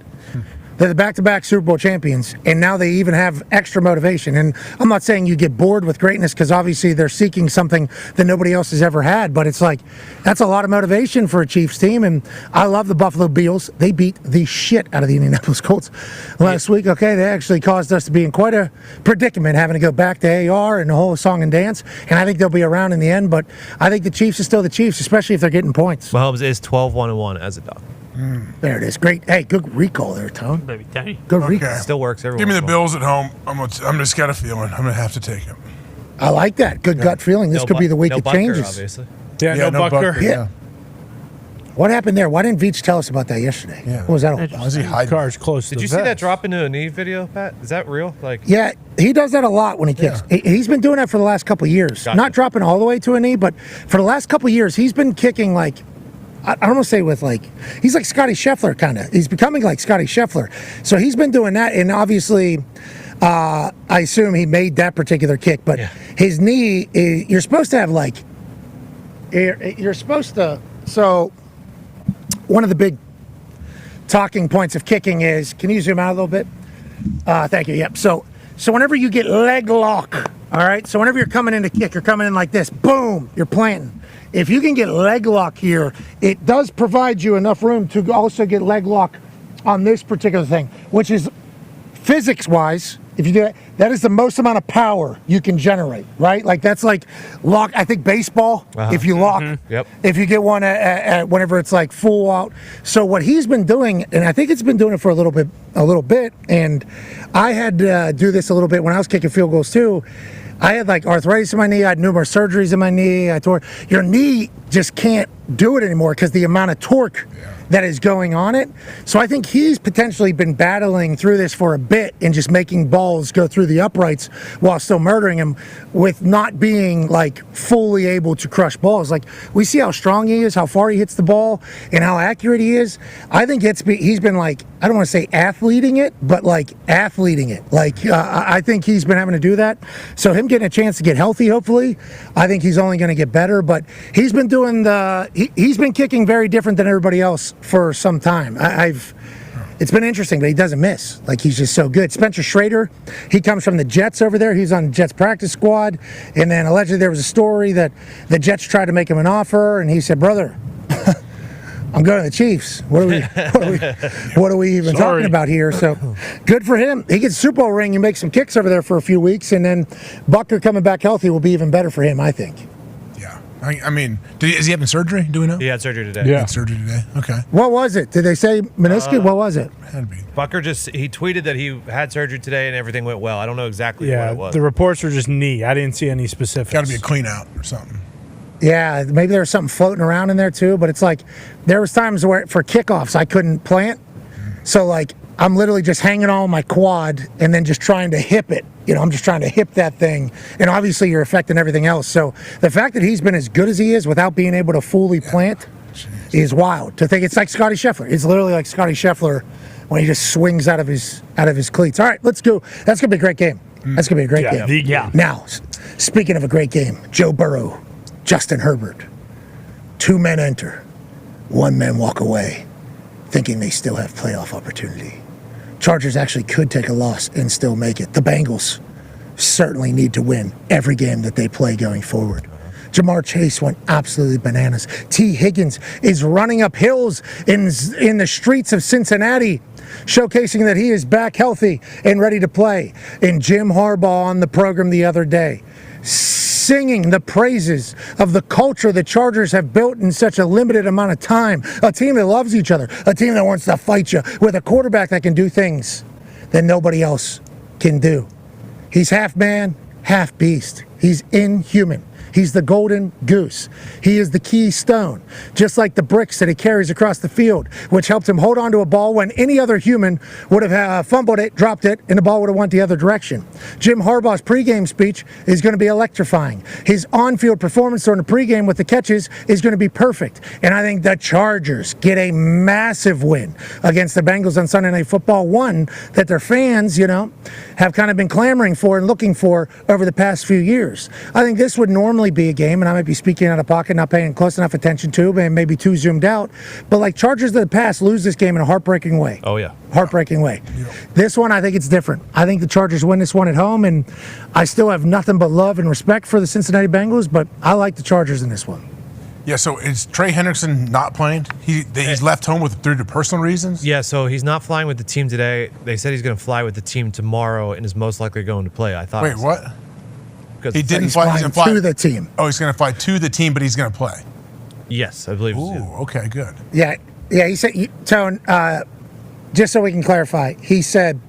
They're the back-to-back Super Bowl champions, and now they even have extra motivation. And I'm not saying you get bored with greatness, because obviously they're seeking something that nobody else has ever had, but it's like, that's a lot of motivation for a Chiefs team. And I love the Buffalo Bills. They beat the shit out of the Indianapolis Colts last week. Okay, they actually caused us to be in quite a predicament, having to go back to AR and the whole song and dance. And I think they'll be around in the end, but I think the Chiefs are still the Chiefs, especially if they're getting points. Mahomes is 12-1-1 as a dog. There it is. Great. Hey, good recall there, Tone. Baby Teddy. Good recall. Still works every Give me once the in a while. Bills at home. I'm just got a feeling I'm going to have to take it. I like that. Good gut feeling. This could be the week no it Butker, changes. Obviously. Yeah, no Butker. Yeah. What happened there? Why didn't Veach tell us about that yesterday? Yeah. What was that all about? Why is he hiding? Car's close to Did the you see that vest. drop into a knee video, Pat? Is that real? Like, Yeah, he does that a lot when he kicks. He's been doing that for the last couple of years. Gotcha. Not dropping all the way to a knee, but for the last couple of years, he's been kicking like, I don't want to say with like, he's like Scotty Scheffler kind of. He's becoming like Scotty Scheffler. So he's been doing that, and obviously, I assume he made that particular kick, but his knee, you're supposed to have like, you're supposed to, so one of the big talking points of kicking is, can you zoom out a little bit? Thank you, yep. So whenever you get leg lock, all right, so whenever you're coming in to kick, you're coming in like this, boom, you're planting. If you can get leg lock here, it does provide you enough room to also get leg lock on this particular thing, which is physics-wise, if you do it, that is the most amount of power you can generate, right? Like that's like lock, I think baseball, if you lock, Yep. if you get one at whenever it's like full out. So what he's been doing, and I think it's been doing it for a little bit, and I had to do this a little bit when I was kicking field goals too. I had like arthritis in my knee. I had numerous surgeries in my knee. Your knee just can't do it anymore because the amount of torque that is going on it. So I think he's potentially been battling through this for a bit and just making balls go through the uprights while still murdering him, with not being like fully able to crush balls. Like we see how strong he is, how far he hits the ball, and how accurate he is. I think he's been like, I don't want to say athleting it, but like athleting it. Like I think he's been having to do that. So him getting a chance to get healthy, hopefully, I think he's only going to get better. But he's been doing he's been kicking very different than everybody else for some time. It's been interesting, but he doesn't miss. Like he's just so good. Spencer Schrader, he comes from the Jets over there. He's on the Jets practice squad, and then allegedly there was a story that the Jets tried to make him an offer, and he said, "Brother, I'm going to the Chiefs. What are we even talking about here?" So good for him. He gets a Super Bowl ring. You make some kicks over there for a few weeks, and then Butker coming back healthy will be even better for him, I think. I mean, is he having surgery? Do we know? He had surgery today. He had surgery today. Okay. What was it? Did they say meniscus? What was it? Butker he tweeted that he had surgery today and everything went well. I don't know exactly what it was. The reports were just knee. I didn't see any specifics. Got to be a clean out or something. Yeah, maybe there was something floating around in there too, but it's like there was times where for kickoffs I couldn't plant. So like I'm literally just hanging on my quad and then just trying to hip it I'm just trying to hip that thing. And obviously you're affecting everything else. So the fact that he's been as good as he is without being able to fully plant is wild. To think it's like Scotty Scheffler. It's literally like Scotty Scheffler when he just swings out of his cleats. All right, let's go. That's going to be a great game. That's going to be a great game. Yeah. Now, speaking of a great game, Joe Burrow, Justin Herbert. 2 men enter. 1 man walk away, thinking they still have playoff opportunity. Chargers actually could take a loss and still make it. The Bengals certainly need to win every game that they play going forward. Jamar Chase went absolutely bananas. T. Higgins is running up hills in the streets of Cincinnati, showcasing that he is back healthy and ready to play. And Jim Harbaugh on the program the other day, singing the praises of the culture the Chargers have built in such a limited amount of time. A team that loves each other, a team that wants to fight you, with a quarterback that can do things that nobody else can do. He's half man, half beast. He's inhuman. He's the golden goose. He is the keystone, just like the bricks that he carries across the field, which helped him hold on to a ball when any other human would have fumbled it, dropped it, and the ball would have went the other direction. Jim Harbaugh's pregame speech is going to be electrifying. His on-field performance during the pregame with the catches is going to be perfect. And I think the Chargers get a massive win against the Bengals on Sunday Night Football, one that their fans, have kind of been clamoring for and looking for over the past few years. I think this would normally be a game, and I might be speaking out of pocket, not paying close enough attention to, and maybe too zoomed out, but like Chargers of the past lose this game in a heartbreaking way. Oh, yeah. Heartbreaking way. Yeah. This one, I think it's different. I think the Chargers win this one at home, and I still have nothing but love and respect for the Cincinnati Bengals, but I like the Chargers in this one. Yeah, so is Trey Hendrickson not playing? He's left home due to personal reasons? Yeah, so he's not flying with the team today. They said he's going to fly with the team tomorrow and is most likely going to play. I thought. Wait, what? Because he didn't fly. He's flying to the team. Oh, he's going to fly to the team, but he's going to play. Yes, I believe. Ooh, okay, good. Yeah. He said, Tone. Just so we can clarify, he said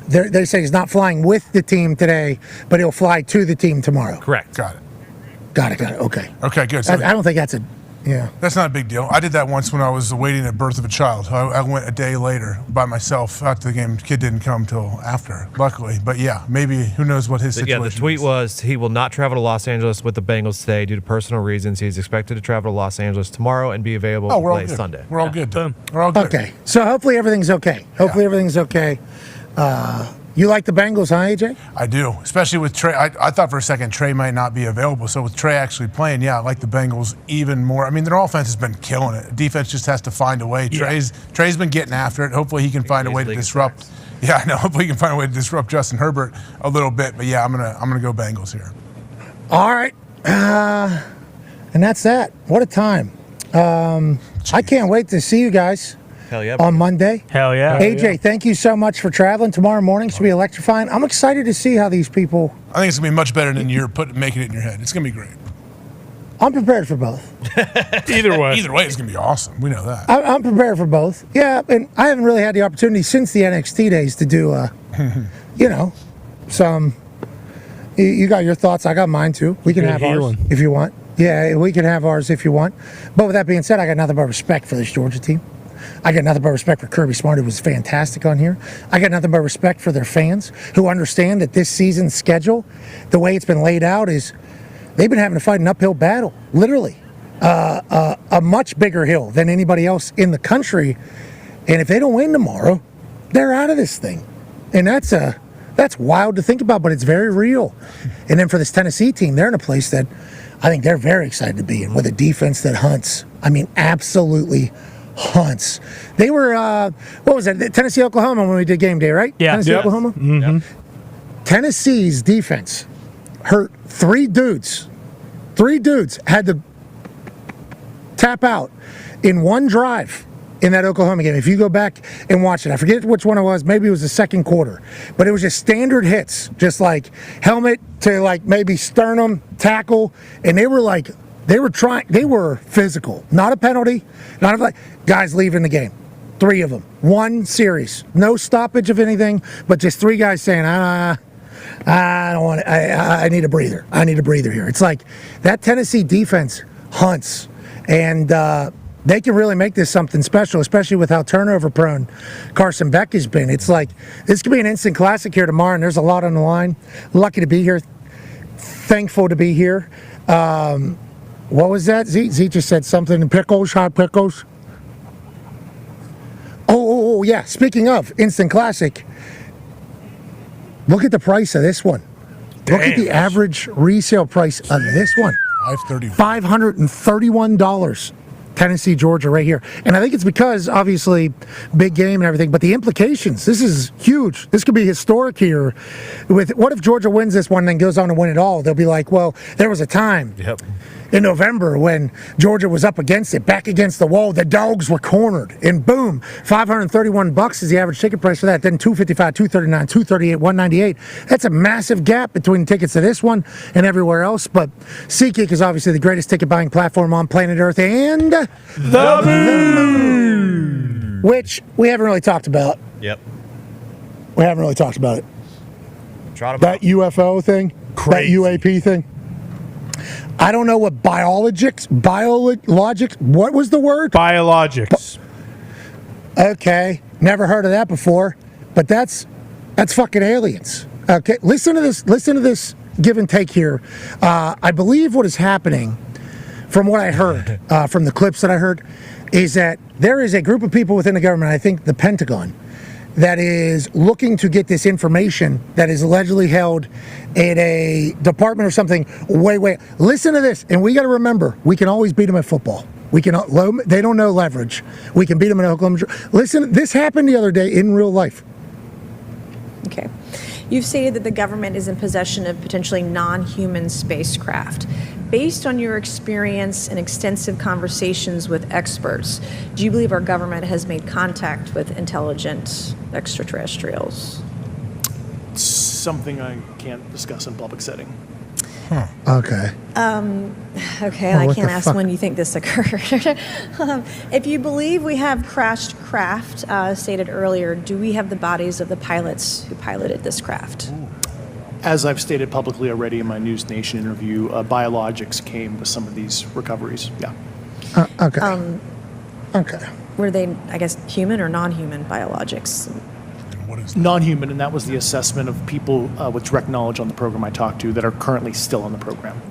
they say he's not flying with the team today, but he'll fly to the team tomorrow. Correct. Got it. Got it. Okay. Okay, good. So I don't think that's that's not a big deal. I did that once when I was awaiting the birth of a child. I went a day later by myself out to the game. The kid didn't come till after, luckily. But yeah, maybe who knows what his situation is. Yeah, the tweet was he will not travel to Los Angeles with the Bengals today due to personal reasons. He's expected to travel to Los Angeles tomorrow and be available to play Sunday. We're all good. We're all good. Okay. So hopefully everything's okay. Everything's okay. You like the Bengals, huh, AJ? I do, especially with Trey. I thought for a second Trey might not be available. So with Trey actually playing, I like the Bengals even more. I mean, their offense has been killing it. Defense just has to find a way. Trey's been getting after it. Hopefully he can find a way to disrupt. Yeah, I know. Hopefully he can find a way to disrupt Justin Herbert a little bit. But yeah, I'm gonna go Bengals here. All right, and that's that. What a time! I can't wait to see you guys. Hell yeah. On Monday. Hell yeah. AJ, thank you so much for traveling. Tomorrow morning should be electrifying. I'm excited to see how these people. I think it's going to be much better than you're making it in your head. It's going to be great. I'm prepared for both. Either way. Either way, it's going to be awesome. We know that. I'm prepared for both. Yeah, and I haven't really had the opportunity since the NXT days to do, some. You got your thoughts. I got mine too. We can have ours if you want. Yeah, we can have ours if you want. But with that being said, I got nothing but respect for this Georgia team. I got nothing but respect for Kirby Smart, who was fantastic on here. I got nothing but respect for their fans who understand that this season's schedule, the way it's been laid out, is they've been having to fight an uphill battle, literally. A much bigger hill than anybody else in the country. And if they don't win tomorrow, they're out of this thing. And that's wild to think about, but it's very real. And then for this Tennessee team, they're in a place that I think they're very excited to be in, with a defense that hunts. I mean, absolutely hunts. They were, what was that? Tennessee, Oklahoma when we did game day, right? Yeah. Tennessee, Oklahoma? Mm-hmm. Yep. Tennessee's defense hurt 3 dudes. 3 dudes had to tap out in one drive in that Oklahoma game. If you go back and watch it, I forget which one it was. Maybe it was the second quarter. But it was just standard hits, just like helmet to like maybe sternum, tackle. And they were physical. Not a penalty. Guys leaving the game. 3 of them. 1 series. No stoppage of anything, but just 3 guys saying, I don't want it. I need a breather. I need a breather here. It's like that Tennessee defense hunts. And they can really make this something special, especially with how turnover prone Carson Beck has been. It's like this could be an instant classic here tomorrow, and there's a lot on the line. Lucky to be here. Thankful to be here. What was that? Z just said something. Pickles, hot pickles. Oh, yeah. Speaking of instant classic, look at the price of this one. Look at the average resale price of this one. $531. Tennessee, Georgia, right here. And I think it's because, obviously, big game and everything, but the implications, this is huge. This could be historic here. What if Georgia wins this one and then goes on to win it all? They'll be like, well, there was a time in November when Georgia was up against it, back against the wall. The dogs were cornered, and boom, $531 is the average ticket price for that. Then $255, $239, $238, $198. That's a massive gap between tickets to this one and everywhere else. But SeatGeek is obviously the greatest ticket buying platform on planet Earth, and the Moon, which we haven't really talked about. Yep. We haven't really talked about it. That UFO thing, that UAP thing. I don't know what biologics, what was the word? Biologics. Okay, never heard of that before, but that's fucking aliens. Okay, listen to this give and take here. I believe what is happening, from what I heard, from the clips that I heard, is that there is a group of people within the government, I think the Pentagon, that is looking to get this information that is allegedly held in a department or something way. Listen to this, and we got to remember, we can always beat them at football. We can. They don't know leverage. We can beat them in Oklahoma. Listen, this happened the other day in real life. Okay. You've stated that the government is in possession of potentially non-human spacecraft. Based on your experience and extensive conversations with experts, do you believe our government has made contact with intelligent extraterrestrials? Something I can't discuss in public setting. Okay. Okay, Oh, I what can't the ask fuck? when you think this occurred. If you believe we have crashed craft, stated earlier, do we have the bodies of the pilots who piloted this craft? As I've stated publicly already in my News Nation interview, biologics came with some of these recoveries. Yeah. Okay. Okay. Were they, I guess, human or non-human biologics? Non-human, and that was the assessment of people with direct knowledge on the program I talked to that are currently still on the program.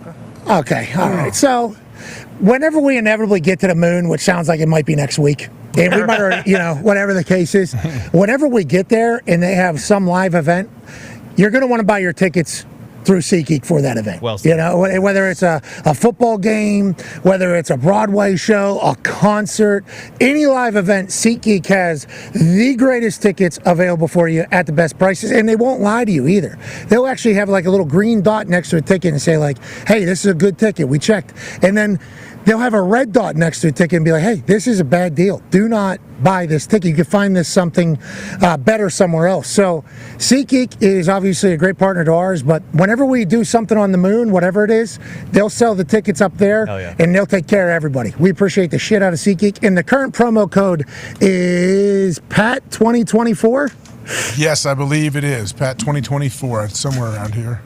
Okay, all right. So, whenever we inevitably get to the moon, which sounds like it might be next week, and we might already, whatever the case is, whenever we get there and they have some live event, you're going to want to buy your tickets through SeatGeek for that event. Well said. Whether it's a football game, whether it's a Broadway show, a concert, any live event, SeatGeek has the greatest tickets available for you at the best prices, and they won't lie to you either. They'll actually have like a little green dot next to a ticket and say like, hey, this is a good ticket, we checked. And then they'll have a red dot next to a ticket and be like, hey, this is a bad deal. Do not buy this ticket. You can find this something better somewhere else. So SeatGeek is obviously a great partner to ours, but whenever we do something on the moon, whatever it is, they'll sell the tickets up there, and they'll take care of everybody. We appreciate the shit out of SeatGeek. And the current promo code is PAT2024. Yes, I believe it is. Pat 2024. It's somewhere around here.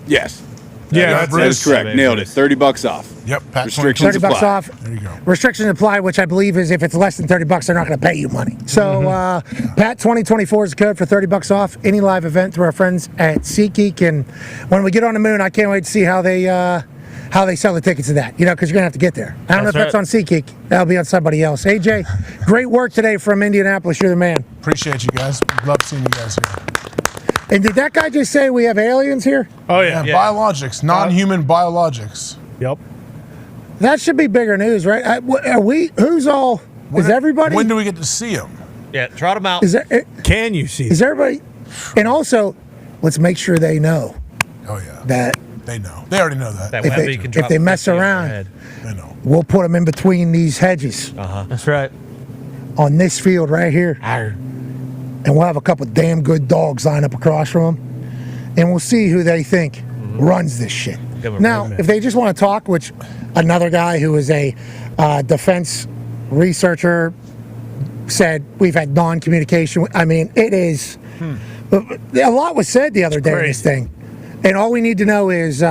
Yes. Yeah, that is correct. Nailed it. $30 off. Yep. Pat Restrictions $30 apply. off. There you go. Restrictions apply, which I believe is if it's less than $30, they're not going to pay you money. So, Pat 2024 is the code for $30 off any live event through our friends at SeatGeek. And when we get on the moon, I can't wait to see how they sell the tickets to that. Because you're going to have to get there. I don't know if that's on SeatGeek. That'll be on somebody else. AJ, great work today from Indianapolis. You're the man. Appreciate you guys. Love seeing you guys here. And did that guy just say we have aliens here? Oh yeah. Biologics, non-human biologics. Yep. That should be bigger news, right? Are we? Who's all? Is everybody? When do we get to see them? Yeah, trot them out. Is there, Can you see? Is everybody? And also, let's make sure they know. Oh yeah. That they know. They already know that. if they mess around, we'll put them in between these hedges. That's right. On this field right here. And we'll have a couple damn good dogs lined up across from them, and we'll see who they think runs this shit. Now, if they just want to talk, which another guy who is a defense researcher said we've had non-communication. I mean, it is a lot was said the other day in this thing, and all we need to know is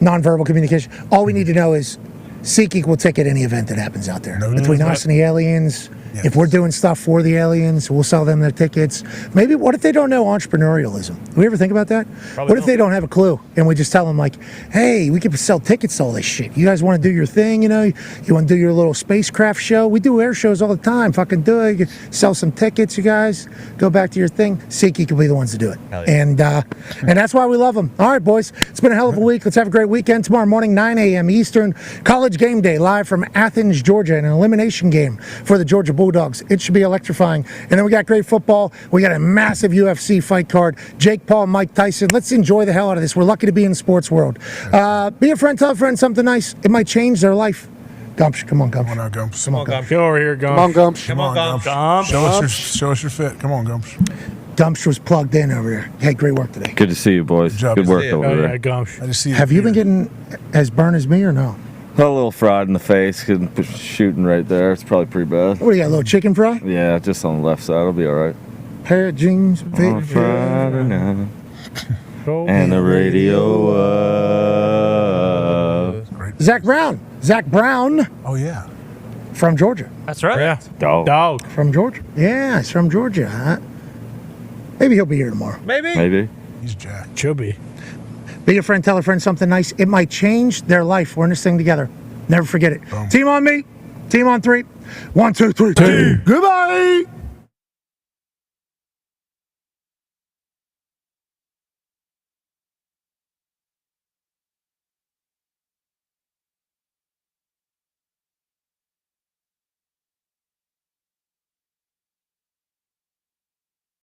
non-verbal communication. All we need to know is SeatGeek will ticket any event that happens out there. Between us and the aliens, if we're doing stuff for the aliens, we'll sell them their tickets. Maybe, what if they don't know entrepreneurialism? Do we ever think about that? What if they don't have a clue and we just tell them, like, hey, we can sell tickets to all this shit. You guys want to do your thing, you know? You want to do your little spacecraft show? We do air shows all the time. Fucking do it. You can sell some tickets, you guys. Go back to your thing. SeatGeek will be the ones to do it. And that's why we love them. All right, boys. It's been a hell of a week. Let's have a great weekend. Tomorrow morning, 9 a.m. Eastern, College Game Day, live from Athens, Georgia, an elimination game for the Georgia Bulldogs. It should be electrifying. And then we got great football. We got a massive UFC fight card. Jake Paul, Mike Tyson. Let's enjoy the hell out of this. We're lucky to be in the sports world. Be a friend, tell a friend something nice. It might change their life. Gumps, come on, Gumps. Come on, Gumps. Come on, Gumps. Get over here, Gumps. Come on, Gumps. Come on, Gumps. Show us your fit. Come on, Gumps. Gumps was plugged in over there. Hey, great work today. Good to see you, boys. Good work over there. Gumps. I just see Have you been getting as burned as me or no? A little fried in the face, shooting right there. It's probably pretty bad. What do you got, a little chicken fry? Yeah, just on the left side. It'll be all right. Pair of jeans, On Friday night, and the radio up. Zach Brown. Zach Brown. Oh, yeah. From Georgia. That's right. Yeah. Dog. From Georgia. Yeah, he's from Georgia. Huh? Maybe he'll be here tomorrow. Maybe. He's Jack. Should be. Be a friend, tell a friend something nice. It might change their life. We're in this thing together. Never forget it. Team on me. Team on three. 1, 2, 3. Team. Goodbye.